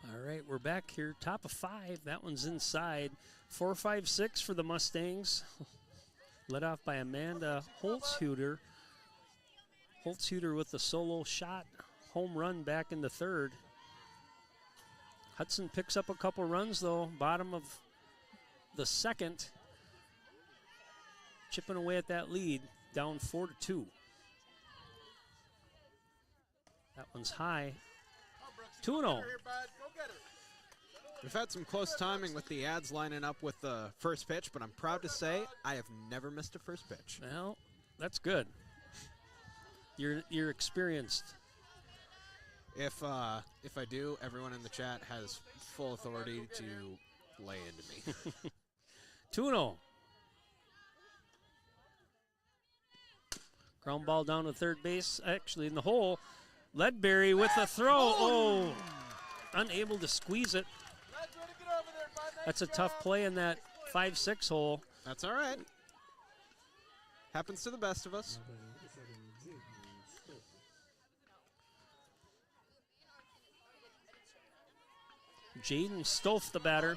All right, we're back here, top of 5. That one's inside. 4-5-6 for the Mustangs. Led off by Amanda Holtzhuter. Holtzhuter with the solo shot. Home run back in the third. Hudson picks up a couple runs, though. Bottom of the second. Chipping away at that lead. Down 4-2. That one's high. 2-0. We've had some close timing with the ads lining up with the first pitch, but I'm proud to say I have never missed a first pitch. Well, that's good. You're experienced. If I do, everyone in the chat has full authority to lay into me. 2-0. Ground ball down to third base, actually in the hole. Ledbury with a throw. Oh, unable to squeeze it. That's a tough play in that 5-6 hole. That's all right. Happens to the best of us. Jaden Stolf, the batter.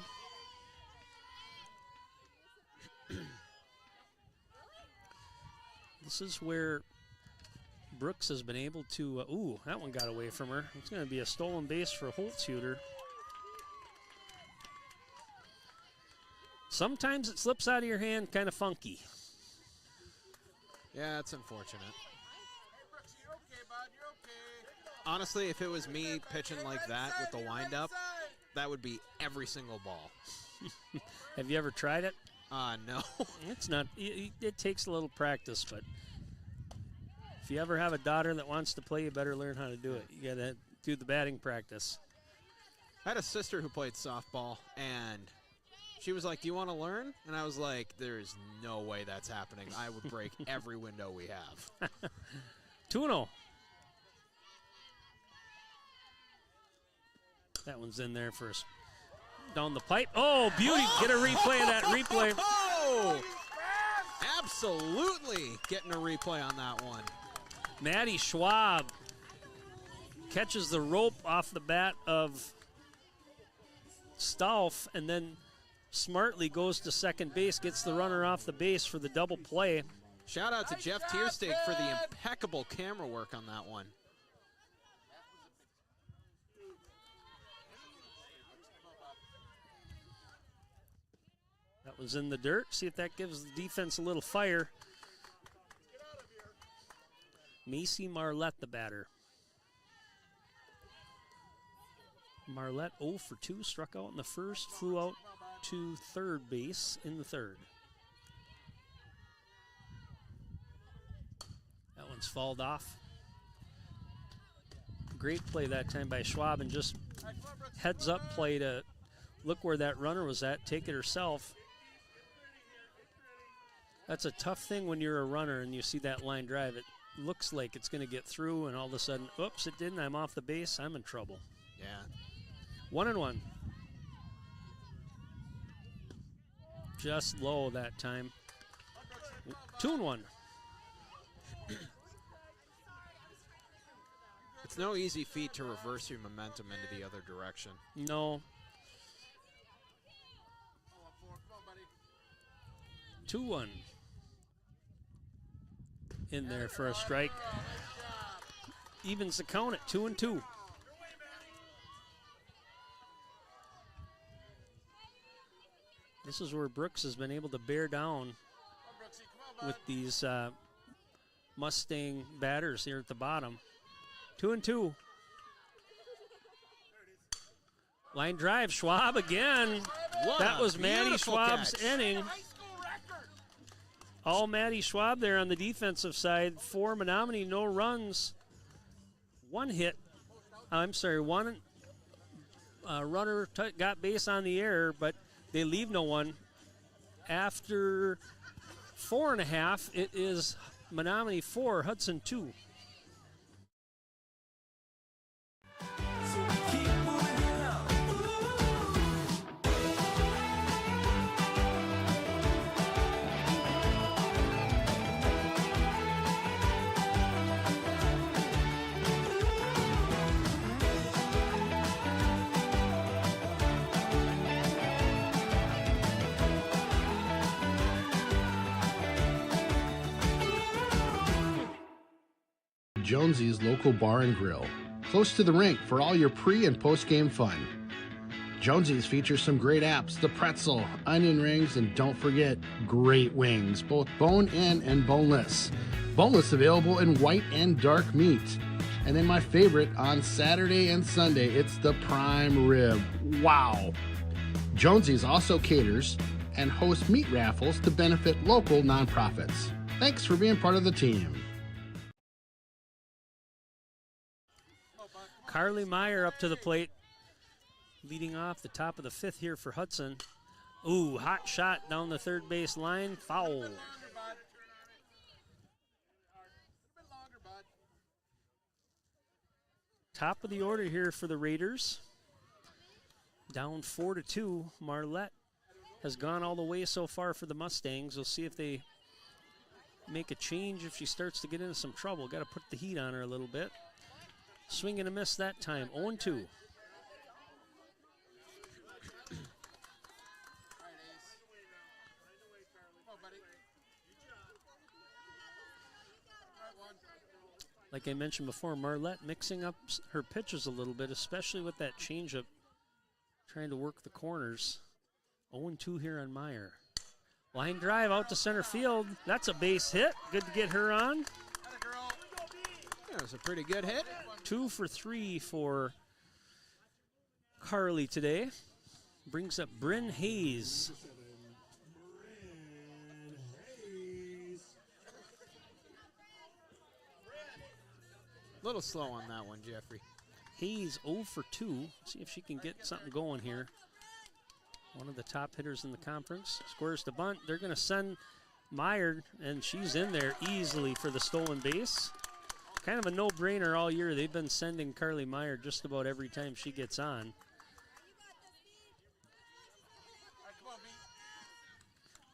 This is where Brooks has been able to, ooh, that one got away from her. It's going to be a stolen base for Holtzhuter. Sometimes it slips out of your hand kind of funky. Yeah, it's unfortunate. Honestly, if it was me pitching like that with the windup, that would be every single ball. Have you ever tried it? No. It's not. It takes a little practice, but if you ever have a daughter that wants to play, you better learn how to do it. You got to do the batting practice. I had a sister who played softball, and she was like, "Do you want to learn?" And I was like, "There's no way that's happening. I would break every window we have." 2-0. That one's in there for us. Down the pipe. Oh, beauty. Get a replay of that replay. Oh, absolutely getting a replay on that one. Maddie Schwab catches the rope off the bat of Stauff and then smartly goes to second base, gets the runner off the base for the double play. Shout out to Jeff Tierstig for the impeccable camera work on that one. That was in the dirt. See if that gives the defense a little fire. Macy Marlette, the batter. Marlette 0 for 2, struck out in the first, flew out to third base in the third. That one's fouled off. Great play that time by Schwab, and just heads up play to look where that runner was at, take it herself. That's a tough thing when you're a runner and you see that line drive. It looks like it's going to get through, and all of a sudden, oops, it didn't. I'm off the base. I'm in trouble. Yeah. 1-1. Just low that time. 2-1. It's no easy feat to reverse your momentum into the other direction. No. 2-1. In there for a strike. Evens the count at 2-2. This is where Brooks has been able to bear down with these Mustang batters here at the bottom. 2-2. Line drive, Schwab again. That was Maddie Schwab's inning. All Maddie Schwab there on the defensive side. 4 Menomonie, no runs. 1 hit. I'm sorry, 1 runner got base on the air, but they leave no one. After 4.5, it is Menomonie 4, Hudson 2. Jonesy's local bar and grill, close to the rink for all your pre and post game fun. Jonesy's features some great apps, the pretzel, onion rings, and don't forget, great wings, both bone-in and boneless. Boneless available in white and dark meat. And then my favorite, on Saturday and Sunday, it's the prime rib. Wow! Jonesy's also caters and hosts meat raffles to benefit local nonprofits. Thanks for being part of the team. Carly Meyer up to the plate, leading off the top of the 5th here for Hudson. Ooh, hot shot down the third base line, foul. Top of the order here for the Raiders. Down 4-2. Marlette has gone all the way so far for the Mustangs. We'll see if they make a change if she starts to get into some trouble. Got to put the heat on her a little bit. Swing and a miss that time, 0-2. Like I mentioned before, Marlette mixing up her pitches a little bit, especially with that changeup, trying to work the corners. 0-2 here on Meyer. Line drive out to center field. That's a base hit. Good to get her on. That was a pretty good hit. 2 for 3 for Carly today. Brings up Bryn Hayes. A little slow on that one, Jeffrey. Hayes 0 for 2. See if she can get something going here. One of the top hitters in the conference. Squares the bunt. They're going to send Meyer, and she's in there easily for the stolen base. Kind of a no-brainer all year. They've been sending Carly Meyer just about every time she gets on.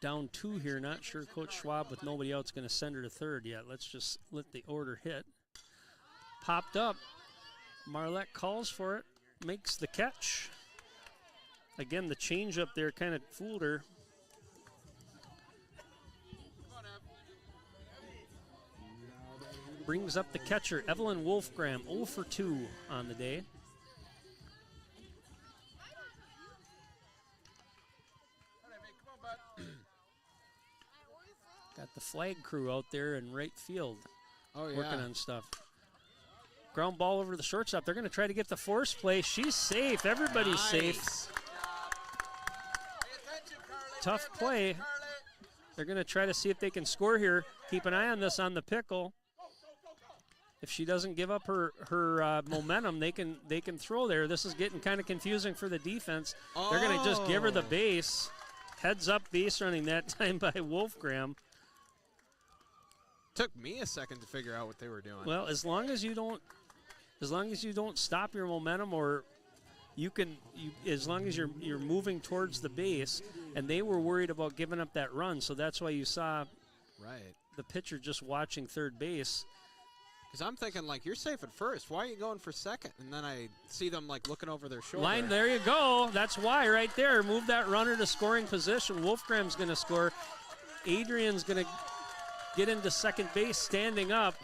Down 2 here. Not sure Coach Schwab with nobody else going to send her to third yet. Let's just let the order hit. Popped up. Marlette calls for it. Makes the catch. Again, the change up there kind of fooled her. Brings up the catcher, Evelyn Wolfgram, 0 for 2 on the day. Got the flag crew out there in right field working on stuff. Ground ball over the shortstop. They're going to try to get the force play. She's safe. Everybody's safe. Tough play. They're going to try to see if they can score here. Keep an eye on this on the pickle. If she doesn't give up her momentum, they can throw there. This is getting kind of confusing for the defense. They're going to just give her the base. Heads up base running that time by Wolfgram. Took me a second to figure out what they were doing. Well, as long as you don't stop your momentum, or as long as you're moving towards the base, and they were worried about giving up that run, so that's why you saw the pitcher just watching third base. Because I'm thinking, like, you're safe at first. Why are you going for second? And then I see them, like, looking over their shoulder. Line, there you go. That's why right there. Move that runner to scoring position. Wolfgram's going to score. Adrian's going to get into second base standing up.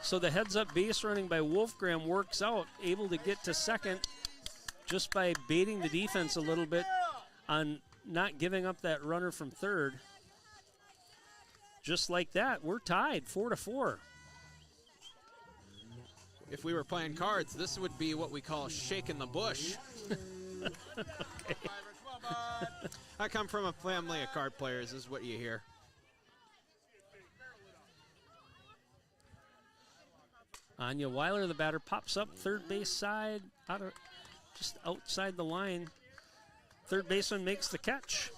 So the heads-up base running by Wolfgram works out, able to get to second just by baiting the defense a little bit on not giving up that runner from third. Just like that, we're tied 4-4. If we were playing cards, this would be what we call shaking the bush. Okay. I come from a family of card players, is what you hear. Anya Weiler, the batter, pops up third base side, just outside the line. Third baseman makes the catch.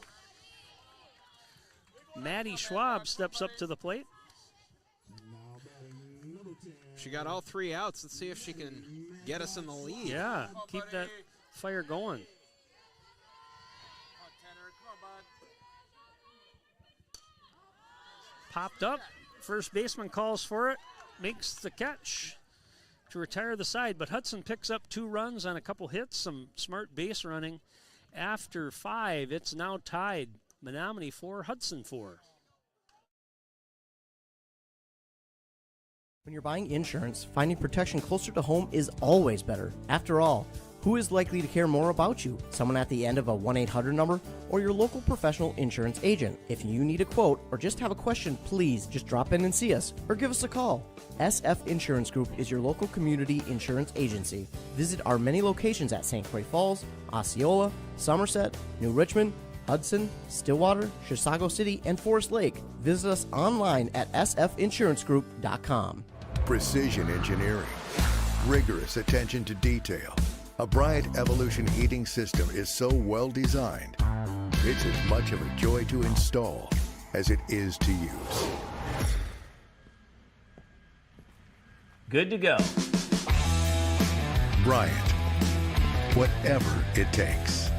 Maddie Schwab steps up to the plate. She got all 3 outs. Let's see if she can get us in the lead. Yeah, keep that fire going. Popped up. First baseman calls for it. Makes the catch to retire the side. But Hudson picks up 2 runs on a couple hits. Some smart base running. After 5, it's now tied. Menomonie 4, Hudson 4. When you're buying insurance, finding protection closer to home is always better. After all, who is likely to care more about you? Someone at the end of a 1-800 number or your local professional insurance agent? If you need a quote or just have a question, please just drop in and see us or give us a call. SF Insurance Group is your local community insurance agency. Visit our many locations at St. Croix Falls, Osceola, Somerset, New Richmond, Hudson, Stillwater, Chisago City, and Forest Lake. Visit us online at sfinsurancegroup.com. Precision engineering, rigorous attention to detail. A Bryant Evolution heating system is so well designed, it's as much of a joy to install as it is to use. Good to go. Bryant, whatever it takes.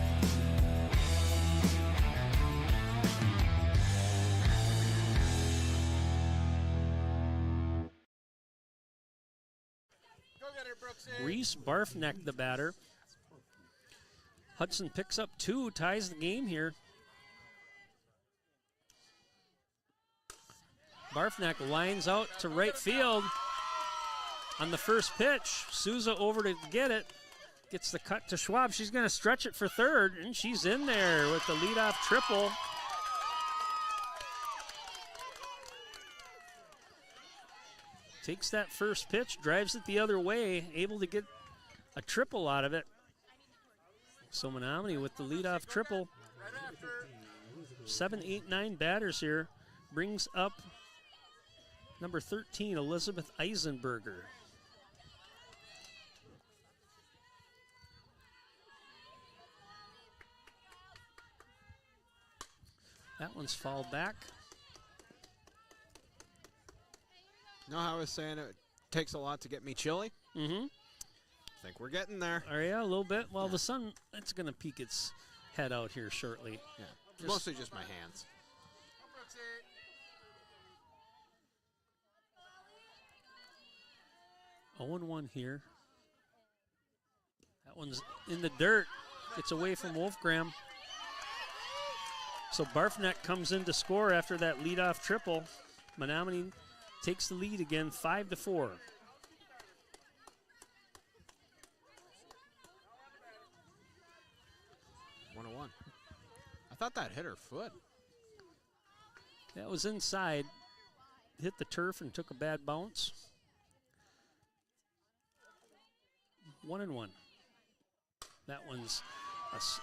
Reese Barfneck, the batter. Hudson picks up 2, ties the game here. Barfneck lines out to right field on the first pitch. Souza over to get it. Gets the cut to Schwab. She's going to stretch it for third, and she's in there with the leadoff triple. Takes that first pitch, drives it the other way, able to get a triple out of it. So Menomonie with the leadoff triple. 7, 8, 9 batters here. Brings up number 13, Elizabeth Eisenberger. That one's fouled back. You know how I was saying it takes a lot to get me chilly? Mm-hmm. I think we're getting there. Oh, yeah, a little bit. Well, the sun, it's going to peek its head out here shortly. Yeah, mostly just my hands. Brooksy. 0-1 here. That one's in the dirt. Gets away from Wolfgram. So Barfnet comes in to score after that leadoff triple. Menomonie takes the lead again, 5-4. I thought that hit her foot. That was inside. Hit the turf and took a bad bounce. 1-1. That one's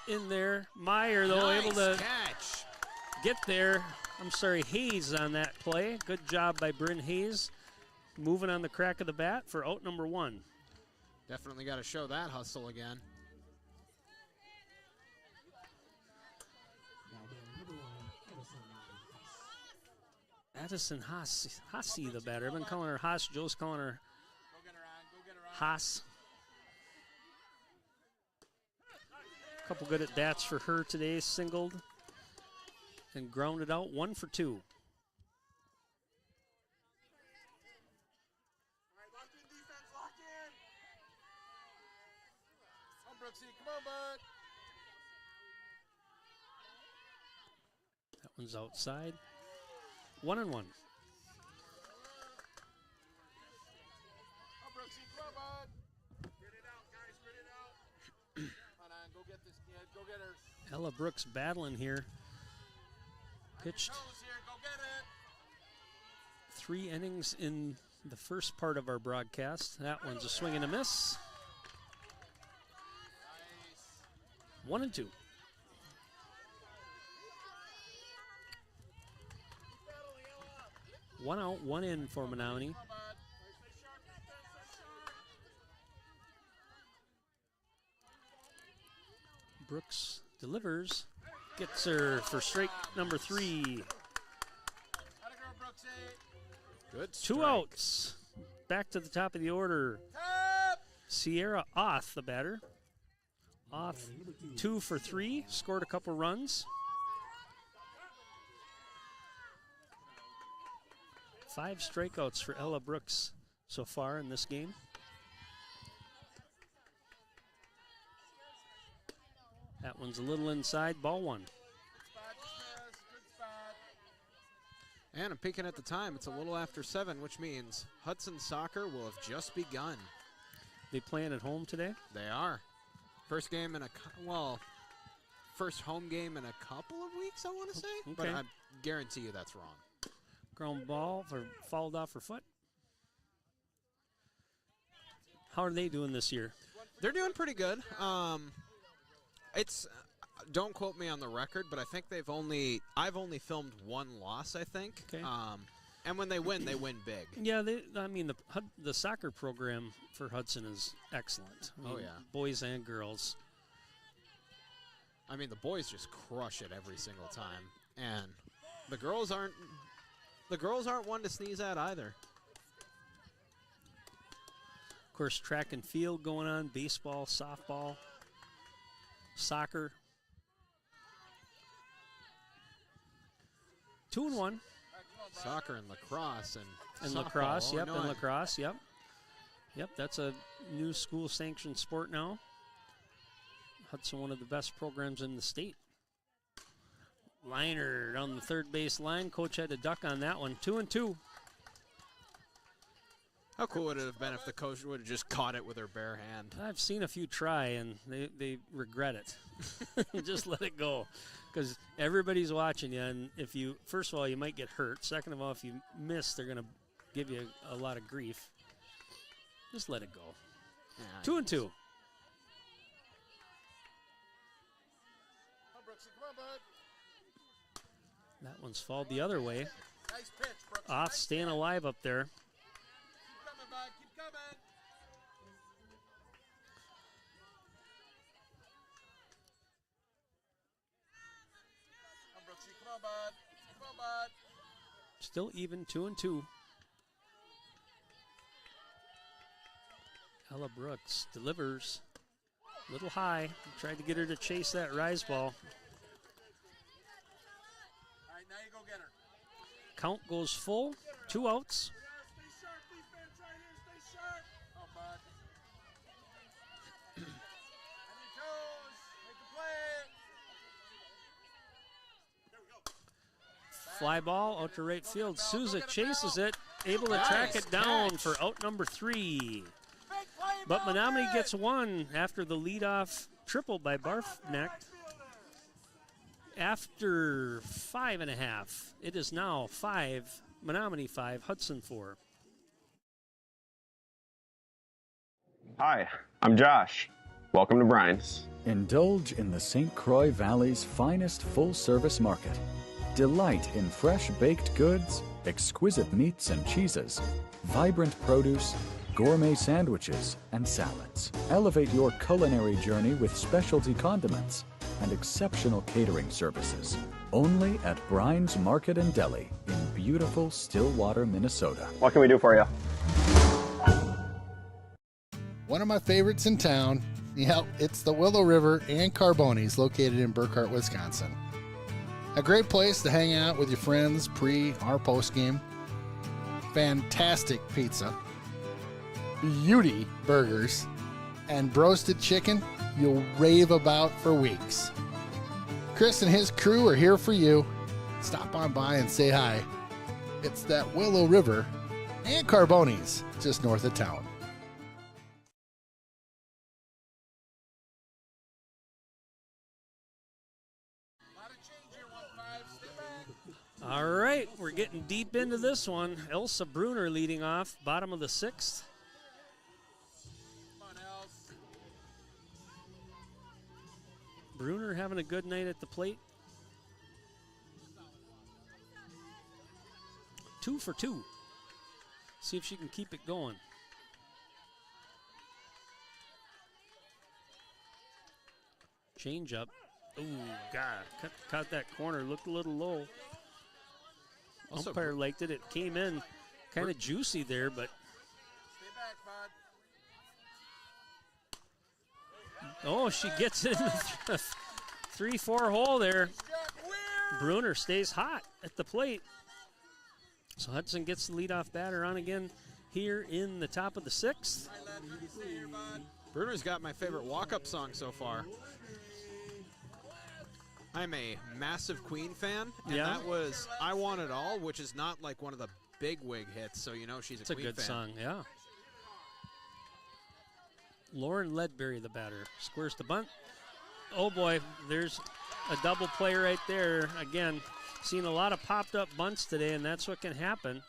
in there. Meyer, though, Nice able to catch. Get there. I'm sorry, Hayes on that play. Good job by Bryn Hayes. Moving on the crack of the bat for out number 1. Definitely got to show that hustle again. Addison Hasse, the batter. I've been calling her Haas. Joe's calling her Haas. Couple good at bats for her today. Singled and grounded out. 1 for 2. All right, lock in defense, lock in. Come on, Brooksy, come on, bud. That one's outside. 1-1. Come on, Brooksy, come on, bud. Grit it out, guys, grit it out. Come on, go get this kid, go get her. Ella Brooks battling here. Pitched Here, go get it. 3 innings in the first part of our broadcast. That one's a swing and a miss. 1-2. One out, 1 in for Menomonie. Brooks delivers. Gets her for strike number 3. Good 2 strike. outs. Back to the top of the order. Sierra Oth, the batter. Oth, 2 for 3. Scored a couple runs. 5 strikeouts for Ella Brooks so far in this game. That one's a little inside, ball 1. And I'm peeking at the time. It's a little after 7, which means Hudson soccer will have just begun. They playing at home today? They are. First game in first home game in a couple of weeks, I want to say. Okay. But I guarantee you that's wrong. Ground ball or fouled off her foot. How are they doing this year? They're doing pretty good. It's don't quote me on the record, but I think I've only filmed 1 loss, I think. Okay. And when they win big. Yeah, the soccer program for Hudson is excellent. I mean, Oh, yeah. Boys and girls. I mean, the boys just crush it every single time, and the girls aren't one to sneeze at either. Of course, track and field going on, baseball, softball, soccer. 2-1. Soccer and lacrosse and softball. Lacrosse, yep, Illinois. and lacrosse, yep. Yep, that's a new school-sanctioned sport now. Hudson, one of the best programs in the state. Liner on the third base line. Coach had to duck on that one. 2-2. How cool would it have been if the coach would have just caught it with her bare hand? I've seen a few try, and they regret it. Just let it go. Because everybody's watching you, and if you, first of all, you might get hurt. Second of all, if you miss, they're going to give you a lot of grief. Just let it go. Yeah, 2-2. Come on, Brooksy, come on, bud. That one's fouled the other way. Nice pitch, Brooksy. Off nice staying pitch. alive up there. Keep coming, bud, keep coming. Come on, Brooksy, come on, bud. Come on, bud. Still even, 2-2. Ella Brooks delivers. A little high. Tried to get her to chase that rise ball. All right, now you go get her. Count goes full. 2 outs. Stay sharp, defense right here. Stay sharp. Oh, bud. On your toes. Make the play. There we go. Fly ball out to right field. Souza chases it, able to track it down for out number 3. But Menomonie gets 1 after the leadoff triple by Barfneck. After 5.5, it is now 5, Menomonie 5, Hudson 4. Hi, I'm Josh. Welcome to Brian's. Indulge in the St. Croix Valley's finest full-service market. Delight in fresh baked goods, exquisite meats and cheeses, vibrant produce, gourmet sandwiches, and salads. Elevate your culinary journey with specialty condiments and exceptional catering services. Only at Brian's Market and Deli in beautiful Stillwater, Minnesota. What can we do for you? One of my favorites in town, yep, it's the Willow River and Carboni's located in Burkhart, Wisconsin. A great place to hang out with your friends pre or post game. Fantastic pizza, beauty burgers, and roasted chicken you'll rave about for weeks. Chris and his crew are here for you. Stop on by and say hi. It's that Willow River and Carboni's just north of town. All right, we're getting deep into this one. Elsa Bruner leading off, bottom of the 6th. Bruner having a good night at the plate. 2 for 2. See if she can keep it going. Change up. Ooh, God, caught that corner. Looked a little low. Also, Umpire liked it. It came in kind of juicy there, but. Oh, she gets it in the 3-4 hole there. Bruner stays hot at the plate. So Hudson gets the leadoff batter on again here in the top of the 6th. Bruner's got my favorite walk-up song so far. I'm a massive Queen fan, and that was I Want It All, which is not like one of the big wig hits, so you know she's a Queen fan. It's a good song, yeah. Lauren Ledbury, the batter, squares the bunt. Oh boy, there's a double play right there. Again, seen a lot of popped up bunts today, and that's what can happen.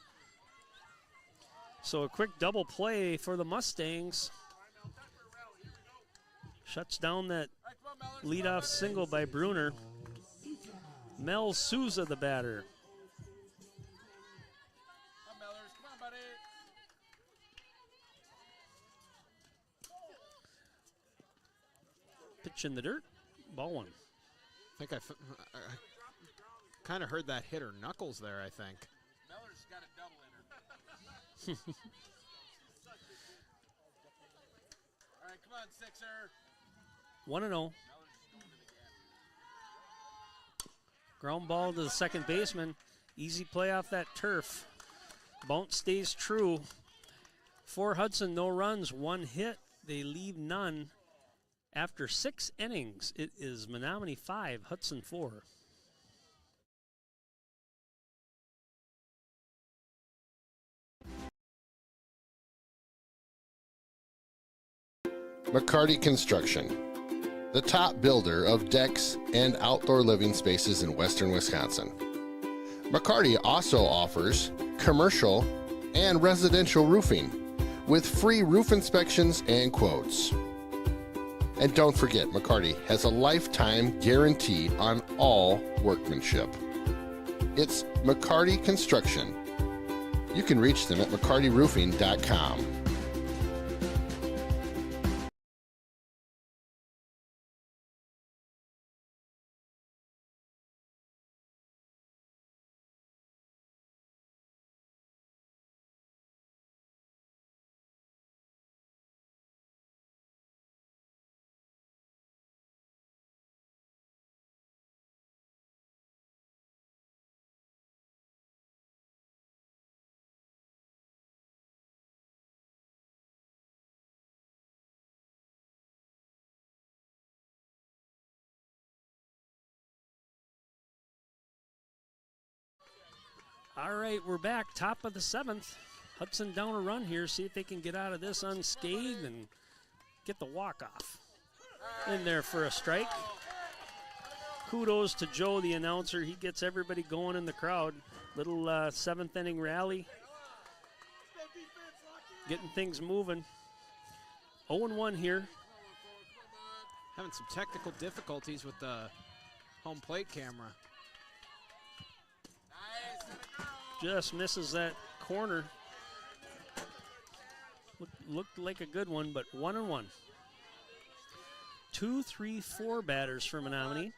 So a quick double play for the Mustangs. Shuts down that leadoff single by Bruner. Mel Souza, the batter. Pitch in the dirt, ball 1. I think I kind of heard that hit her knuckles there, I think. Miller's got a double in her. All right, come on, Sixer. 1-0. Ground ball to the second baseman. Easy play off that turf. Bounce stays true. For Hudson, no runs, 1 hit. They leave none. After 6 innings, it is Menomonie 5, Hudson 4. McCarty Construction, the top builder of decks and outdoor living spaces in western Wisconsin. McCarty also offers commercial and residential roofing with free roof inspections and quotes. And don't forget, McCarty has a lifetime guarantee on all workmanship. It's McCarty Construction. You can reach them at mccartyroofing.com. All right, we're back. Top of the 7th. Hudson down a run here. See if they can get out of this unscathed and get the walk-off. In there for a strike. Kudos to Joe, the announcer. He gets everybody going in the crowd. Little 7th inning rally. Getting things moving. 0-1 here. Having some technical difficulties with the home plate camera. Just misses that corner. Looked like a good one, but 1-1. 2, 3, 4 batters for Menomonie.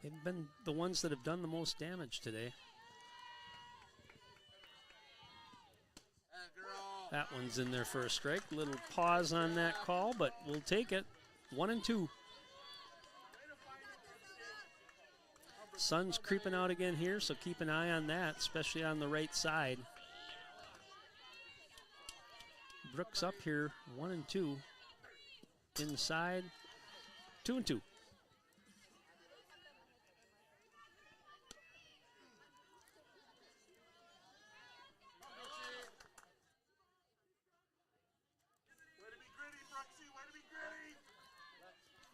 They've been the ones that have done the most damage today. That one's in there for a strike. Little pause on that call, but we'll take it. 1-2. Sun's creeping out again here, so keep an eye on that, especially on the right side. Brooks up here, 1-2. Inside, 2-2.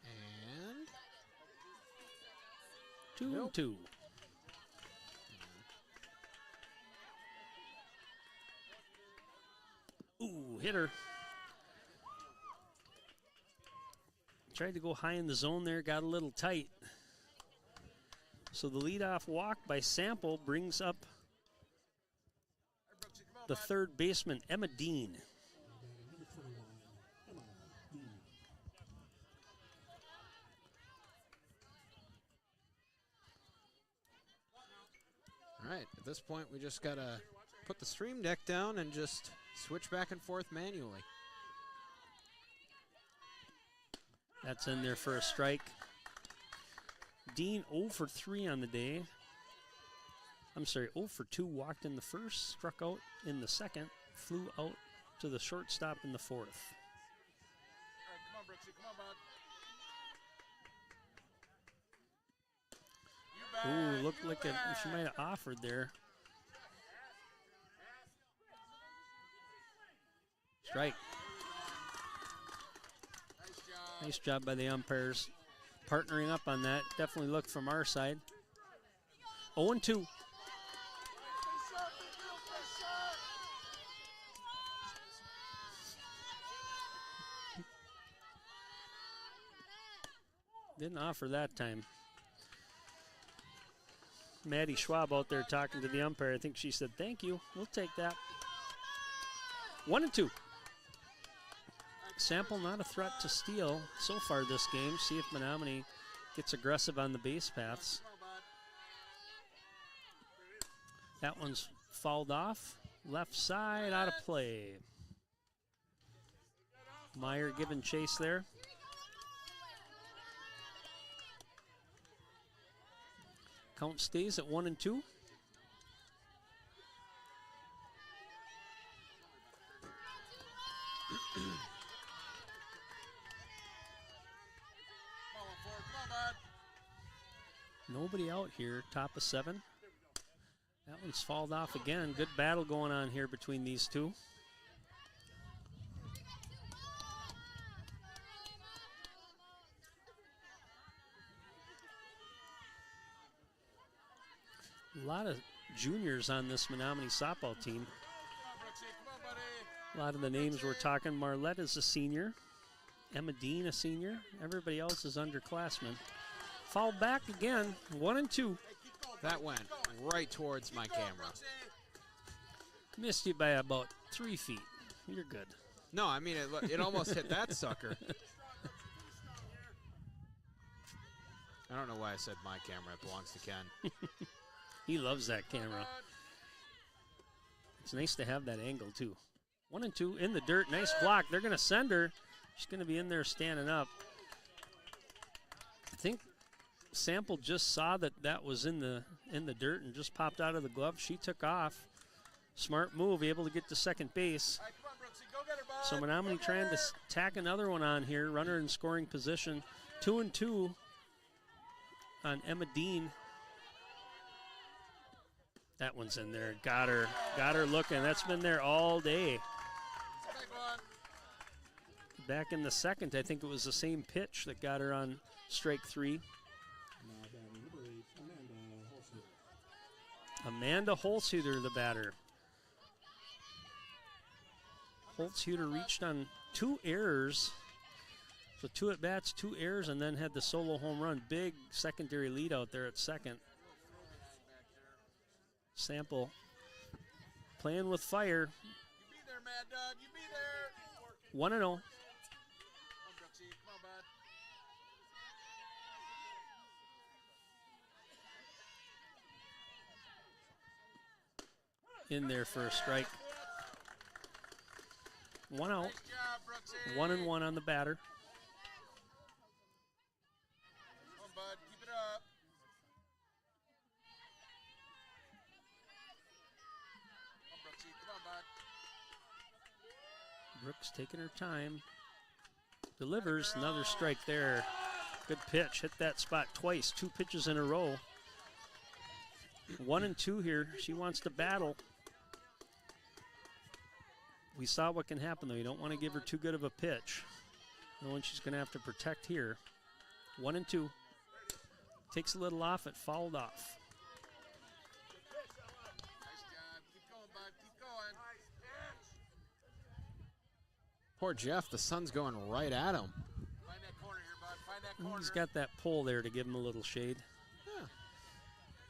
And 2-2. Ooh, hitter. Tried to go high in the zone there, got a little tight. So the leadoff walk by Sample brings up the third baseman, Emma Dean. all right, at this point, we just got to put the stream deck down and just switch back and forth manually. That's in there for a strike. Dean 0 for 3 on the day. I'm sorry, 0 for 2, walked in the first, struck out in the second, flew out to the shortstop in the fourth. Come on, Brooksy. Come on, bud. Ooh, looked like she might have offered there. Strike. Nice job by the umpires. Partnering up on that. Definitely looked from our side. 0-2. Didn't offer that time. Maddie Schwab out there talking to the umpire. I think she said, thank you. We'll take that. 1-2. Sample not a threat to steal so far this game. See if Menomonie gets aggressive on the base paths. That one's fouled off. Left side, out of play. Meyer giving chase there. Count stays at 1-2. Nobody out here, top of 7. That one's fouled off again. Good battle going on here between these two. A lot of juniors on this Menomonie softball team. A lot of the names we're talking. Marlette is a senior. Emma Dean a senior. Everybody else is underclassmen. Foul back again, 1-2. That went right towards my camera. Missed you by about 3 feet. You're good. No, I mean, it almost hit that sucker. I don't know why I said my camera. It belongs to Ken. He loves that camera. It's nice to have that angle, too. 1-2 in the dirt. Nice block. They're going to send her. She's going to be in there standing up. I think Sample just saw that was in the dirt and just popped out of the glove. She took off. Smart move, able to get to second base. So Menomonie trying to tack another one on here. Runner in scoring position. 2-2 on Emma Dean. That one's in there. Got her looking. That's been there all day. Back in the second, I think it was the same pitch that got her on strike 3. Now batting number 8, Amanda Holzhuter, the batter. Holzhuter reached on 2 errors. So 2 at-bats, 2 errors, and then had the solo home run. Big secondary lead out there at second. Sample playing with fire. You be there, Mad Dog. You be there. 1-0. Come on, Brooksy. Come on, bud. In there for a strike. 1 out. Nice job, Brooksy. 1-1 on the batter. Come on, bud. Keep it up. Come on, Brooksy. Come on, bud. Brooks taking her time. Delivers another strike there. Good pitch. Hit that spot twice. 2 pitches in a row. 1-2 here. She wants to battle. We saw what can happen, though. You don't want to give her too good of a pitch. Knowing she's going to have to protect here. 1-2. Takes a little off. It fouled off. Nice job. Keep going, bud. Keep going. Poor Jeff, the sun's going right at him. Find that corner here, bud. Find that corner. He's got that pole there to give him a little shade. Yeah.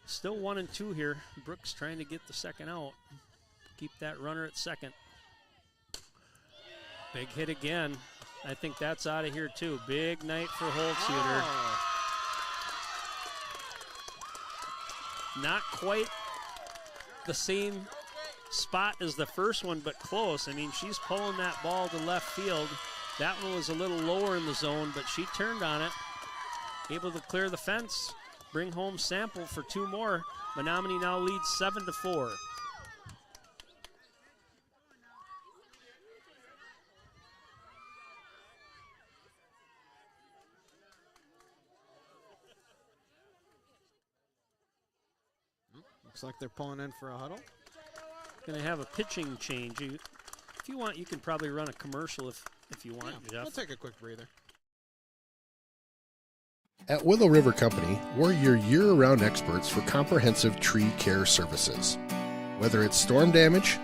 Still 1-2 here. Brooks trying to get the second out. Keep that runner at second. Big hit again. I think that's out of here too. Big night for Holzhuter. Oh. Not quite the same spot as the first one, but close. I mean, she's pulling that ball to left field. That one was a little lower in the zone, but she turned on it. Able to clear the fence, bring home Sample for 2 more. Menomonie now leads 7-4. Looks like they're pulling in for a huddle. Going to have a pitching change. If you want, you can probably run a commercial if you want, Yeah, Jeff. we'll take a quick breather. At Willow River Company, we're your year-round experts for comprehensive tree care services. Whether it's storm damage,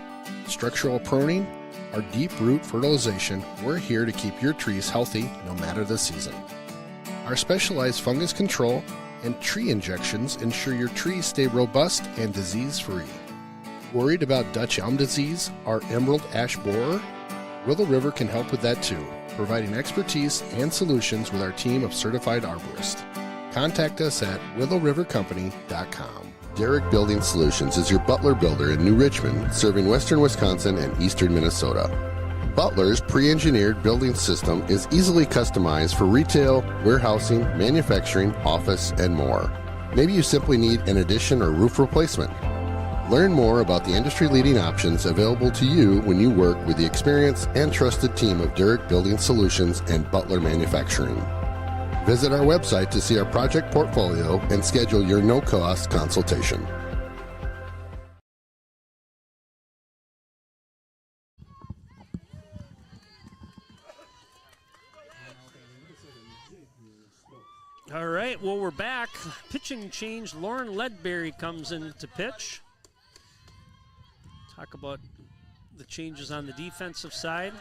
structural pruning, or deep root fertilization, we're here to keep your trees healthy no matter the season. Our specialized fungus control and tree injections ensure your trees stay robust and disease-free. Worried about Dutch elm disease or emerald ash borer? Willow River can help with that too, providing expertise and solutions with our team of certified arborists. Contact us at willowrivercompany.com. Derrick Building Solutions is your Butler builder in New Richmond, serving western Wisconsin and eastern Minnesota. Butler's pre-engineered building system is easily customized for retail, warehousing, manufacturing, office, and more. Maybe you simply need an addition or roof replacement. Learn more about the industry-leading options available to you when you work with the experienced and trusted team of Derrick Building Solutions and Butler Manufacturing. Visit our website to see our project portfolio and schedule your no-cost consultation. All right, well, we're back. Pitching change. Lauren Ledberry comes in to pitch. Talk about the changes on the defensive side.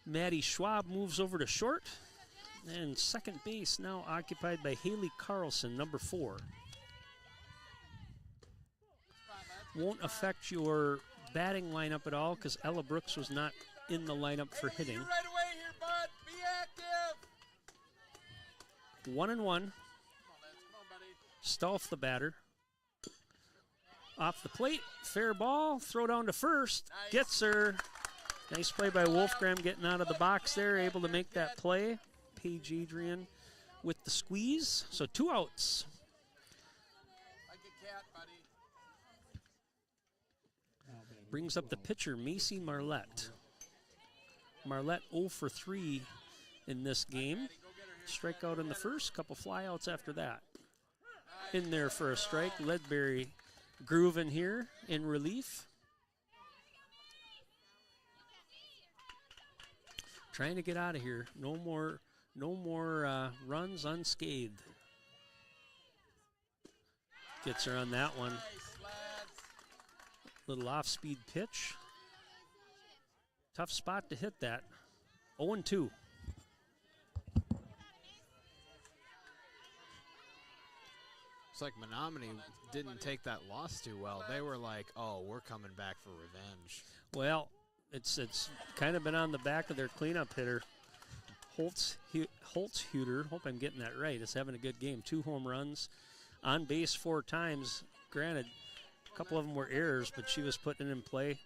Maddie Schwab moves over to short. And second base now occupied by Haley Carlson, number 4. Won't affect your batting lineup at all because Ella Brooks was not in the lineup for hitting. Right away here, bud. Be active. 1-1. Come on, buddy. Stolf the batter. Off the plate, fair ball, throw down to first, Nice. Gets her. Nice play by Wolfgram getting out of the box there, able to make that play. Paige Adrian with the squeeze, so 2 outs. Like a cat, buddy. Brings up the pitcher, Macy Marlette. Marlette 0 for 3 in this game. Strikeout in the first, couple flyouts after that. in there for a strike. Ledbury grooving here in relief. Trying to get out of here. No more runs unscathed. Gets her on that one. Little off-speed pitch. Tough spot to hit that. 0-2. It's like Menomonie didn't take that loss too well. They were like, oh, we're coming back for revenge. Well, it's kind of been on the back of their cleanup hitter. Holtzhuter, hope I'm getting that right, is having a good game. 2 home runs, on base 4 times. Granted, a couple of them were errors, but she was putting it in play.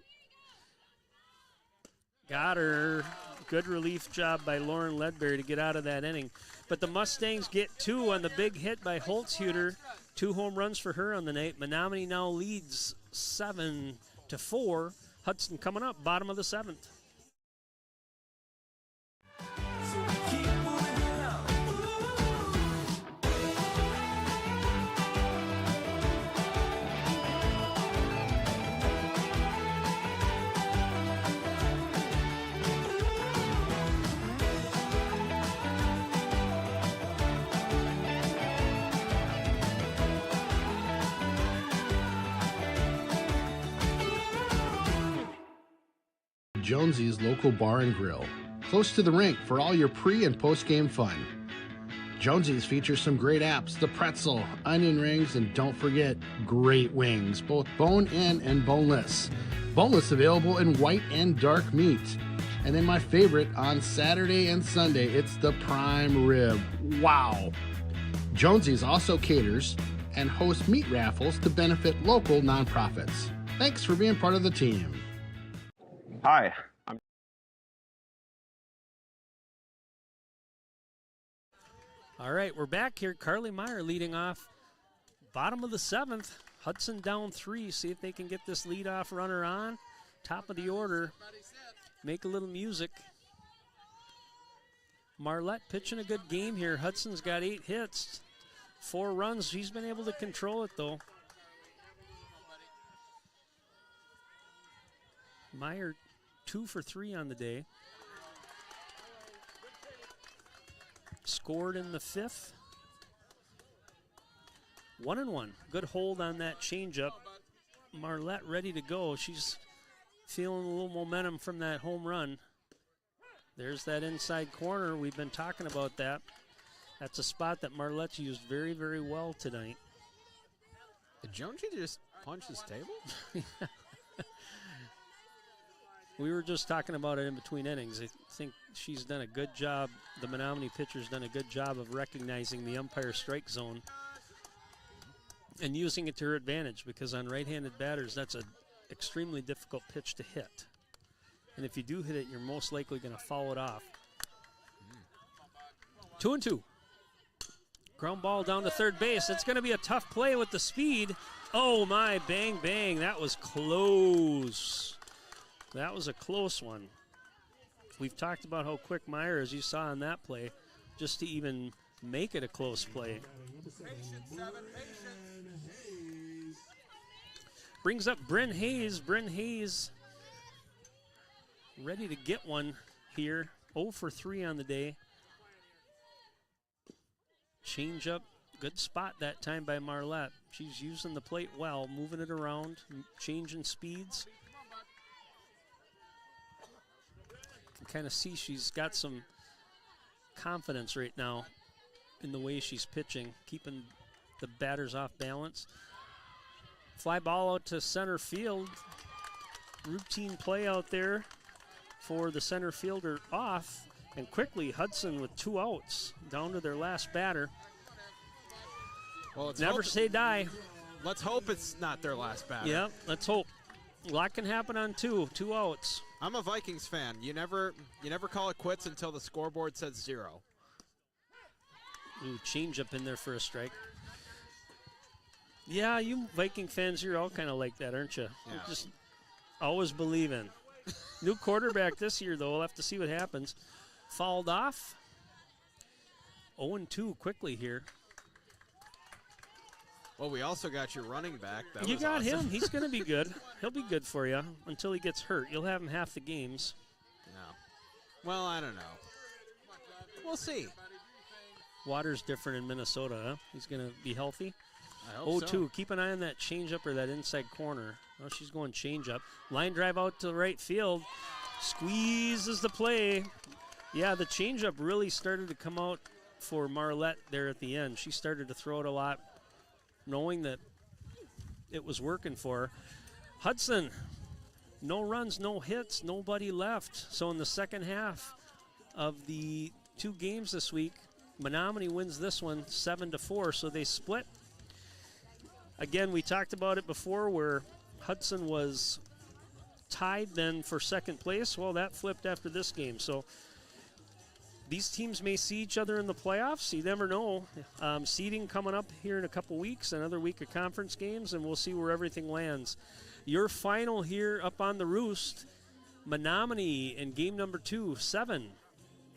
Got her. Good relief job by Lauren Ledbury to get out of that inning. But the Mustangs get 2 on the big hit by Holtzhuter. 2 home runs for her on the night. Menomonie now leads 7-4. Hudson coming up, bottom of the 7th. Jonesy's local bar and grill, close to the rink for all your pre and post game fun. Jonesy's features some great apps, the pretzel, onion rings, and don't forget, great wings, both bone-in and boneless. Boneless available in white and dark meat. And then my favorite, on Saturday and Sunday, it's the prime rib. Wow! Jonesy's also caters and hosts meat raffles to benefit local nonprofits. Thanks for being part of the team. Hi, All right, we're back here. Carly Meyer leading off. Bottom of the 7th. Hudson down 3. See if they can get this leadoff runner on. Top of the order. Make a little music. Marlette pitching a good game here. Hudson's got 8 hits, 4 runs. She's been able to control it, though. Meyer 2 for 3 on the day. Scored in the 5th. 1-1. Good hold on that changeup. Marlette ready to go. She's feeling a little momentum from that home run. There's that inside corner. We've been talking about that. That's a spot that Marlette's used very, very well tonight. Did Jonesy just punch his table? We were just talking about it in between innings. I think she's done a good job. The Menomonie pitcher's done a good job of recognizing the umpire strike zone and using it to her advantage, because on right-handed batters, that's an extremely difficult pitch to hit. And if you do hit it, you're most likely going to foul it off. 2-2. Ground ball down to third base. It's going to be a tough play with the speed. Oh, my, bang, bang. That was close. That was a close one. We've talked about how quick Meyer, as you saw on that play, just to even make it a close play. Brings up Bryn Hayes. Bryn Hayes ready to get one here. 0 for 3 on the day. Change up. Good spot that time by Marlette. She's using the plate well, moving it around, changing speeds. You can kind of see she's got some confidence right now in the way she's pitching, keeping the batters off balance. Fly ball out to center field. Routine play out there for the center fielder off. And quickly, Hudson with 2 outs down to their last batter. Well, never say die. Let's hope it's not their last batter. Yeah, let's hope. A lot can happen on 2 outs. I'm a Vikings fan. You never call it quits until the scoreboard says 0. Ooh, change up in there for a strike. Yeah, you Viking fans, you're all kind of like that, aren't you? Yeah. You're just always believing. New quarterback this year, though. We'll have to see what happens. Fouled off. 0-2 quickly here. Well, we also got your running back. That You was got awesome. him. He's going to be good. He'll be good for you until he gets hurt. You'll have him half the games. No. Well, I don't know. We'll see. Water's different in Minnesota, huh? He's going to be healthy. I hope so. 0-2. Keep an eye on that changeup or that inside corner. Oh, she's going changeup. Line drive out to the right field. Squeezes the play. Yeah, the changeup really started to come out for Marlette there at the end. She started to throw it a lot, knowing that it was working for her. Hudson, no runs, no hits, nobody left. So in the second half of the 2 games this week, Menomonie wins this one 7-4, so they split. Again, we talked about it before where Hudson was tied then for second place. Well, that flipped after this game. So these teams may see each other in the playoffs. You never know. Seeding coming up here in a couple weeks, another week of conference games, and we'll see where everything lands. Your final here up on the roost, Menomonie in game number 2, 7.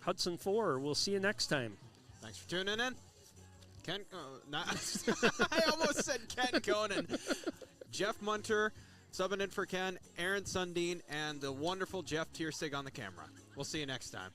Hudson 4. We'll see you next time. Thanks for tuning in. Ken, I almost said Ken Conan. Jeff Munter subbing in for Ken, Aaron Sundin, and the wonderful Jeff Tiersig on the camera. We'll see you next time.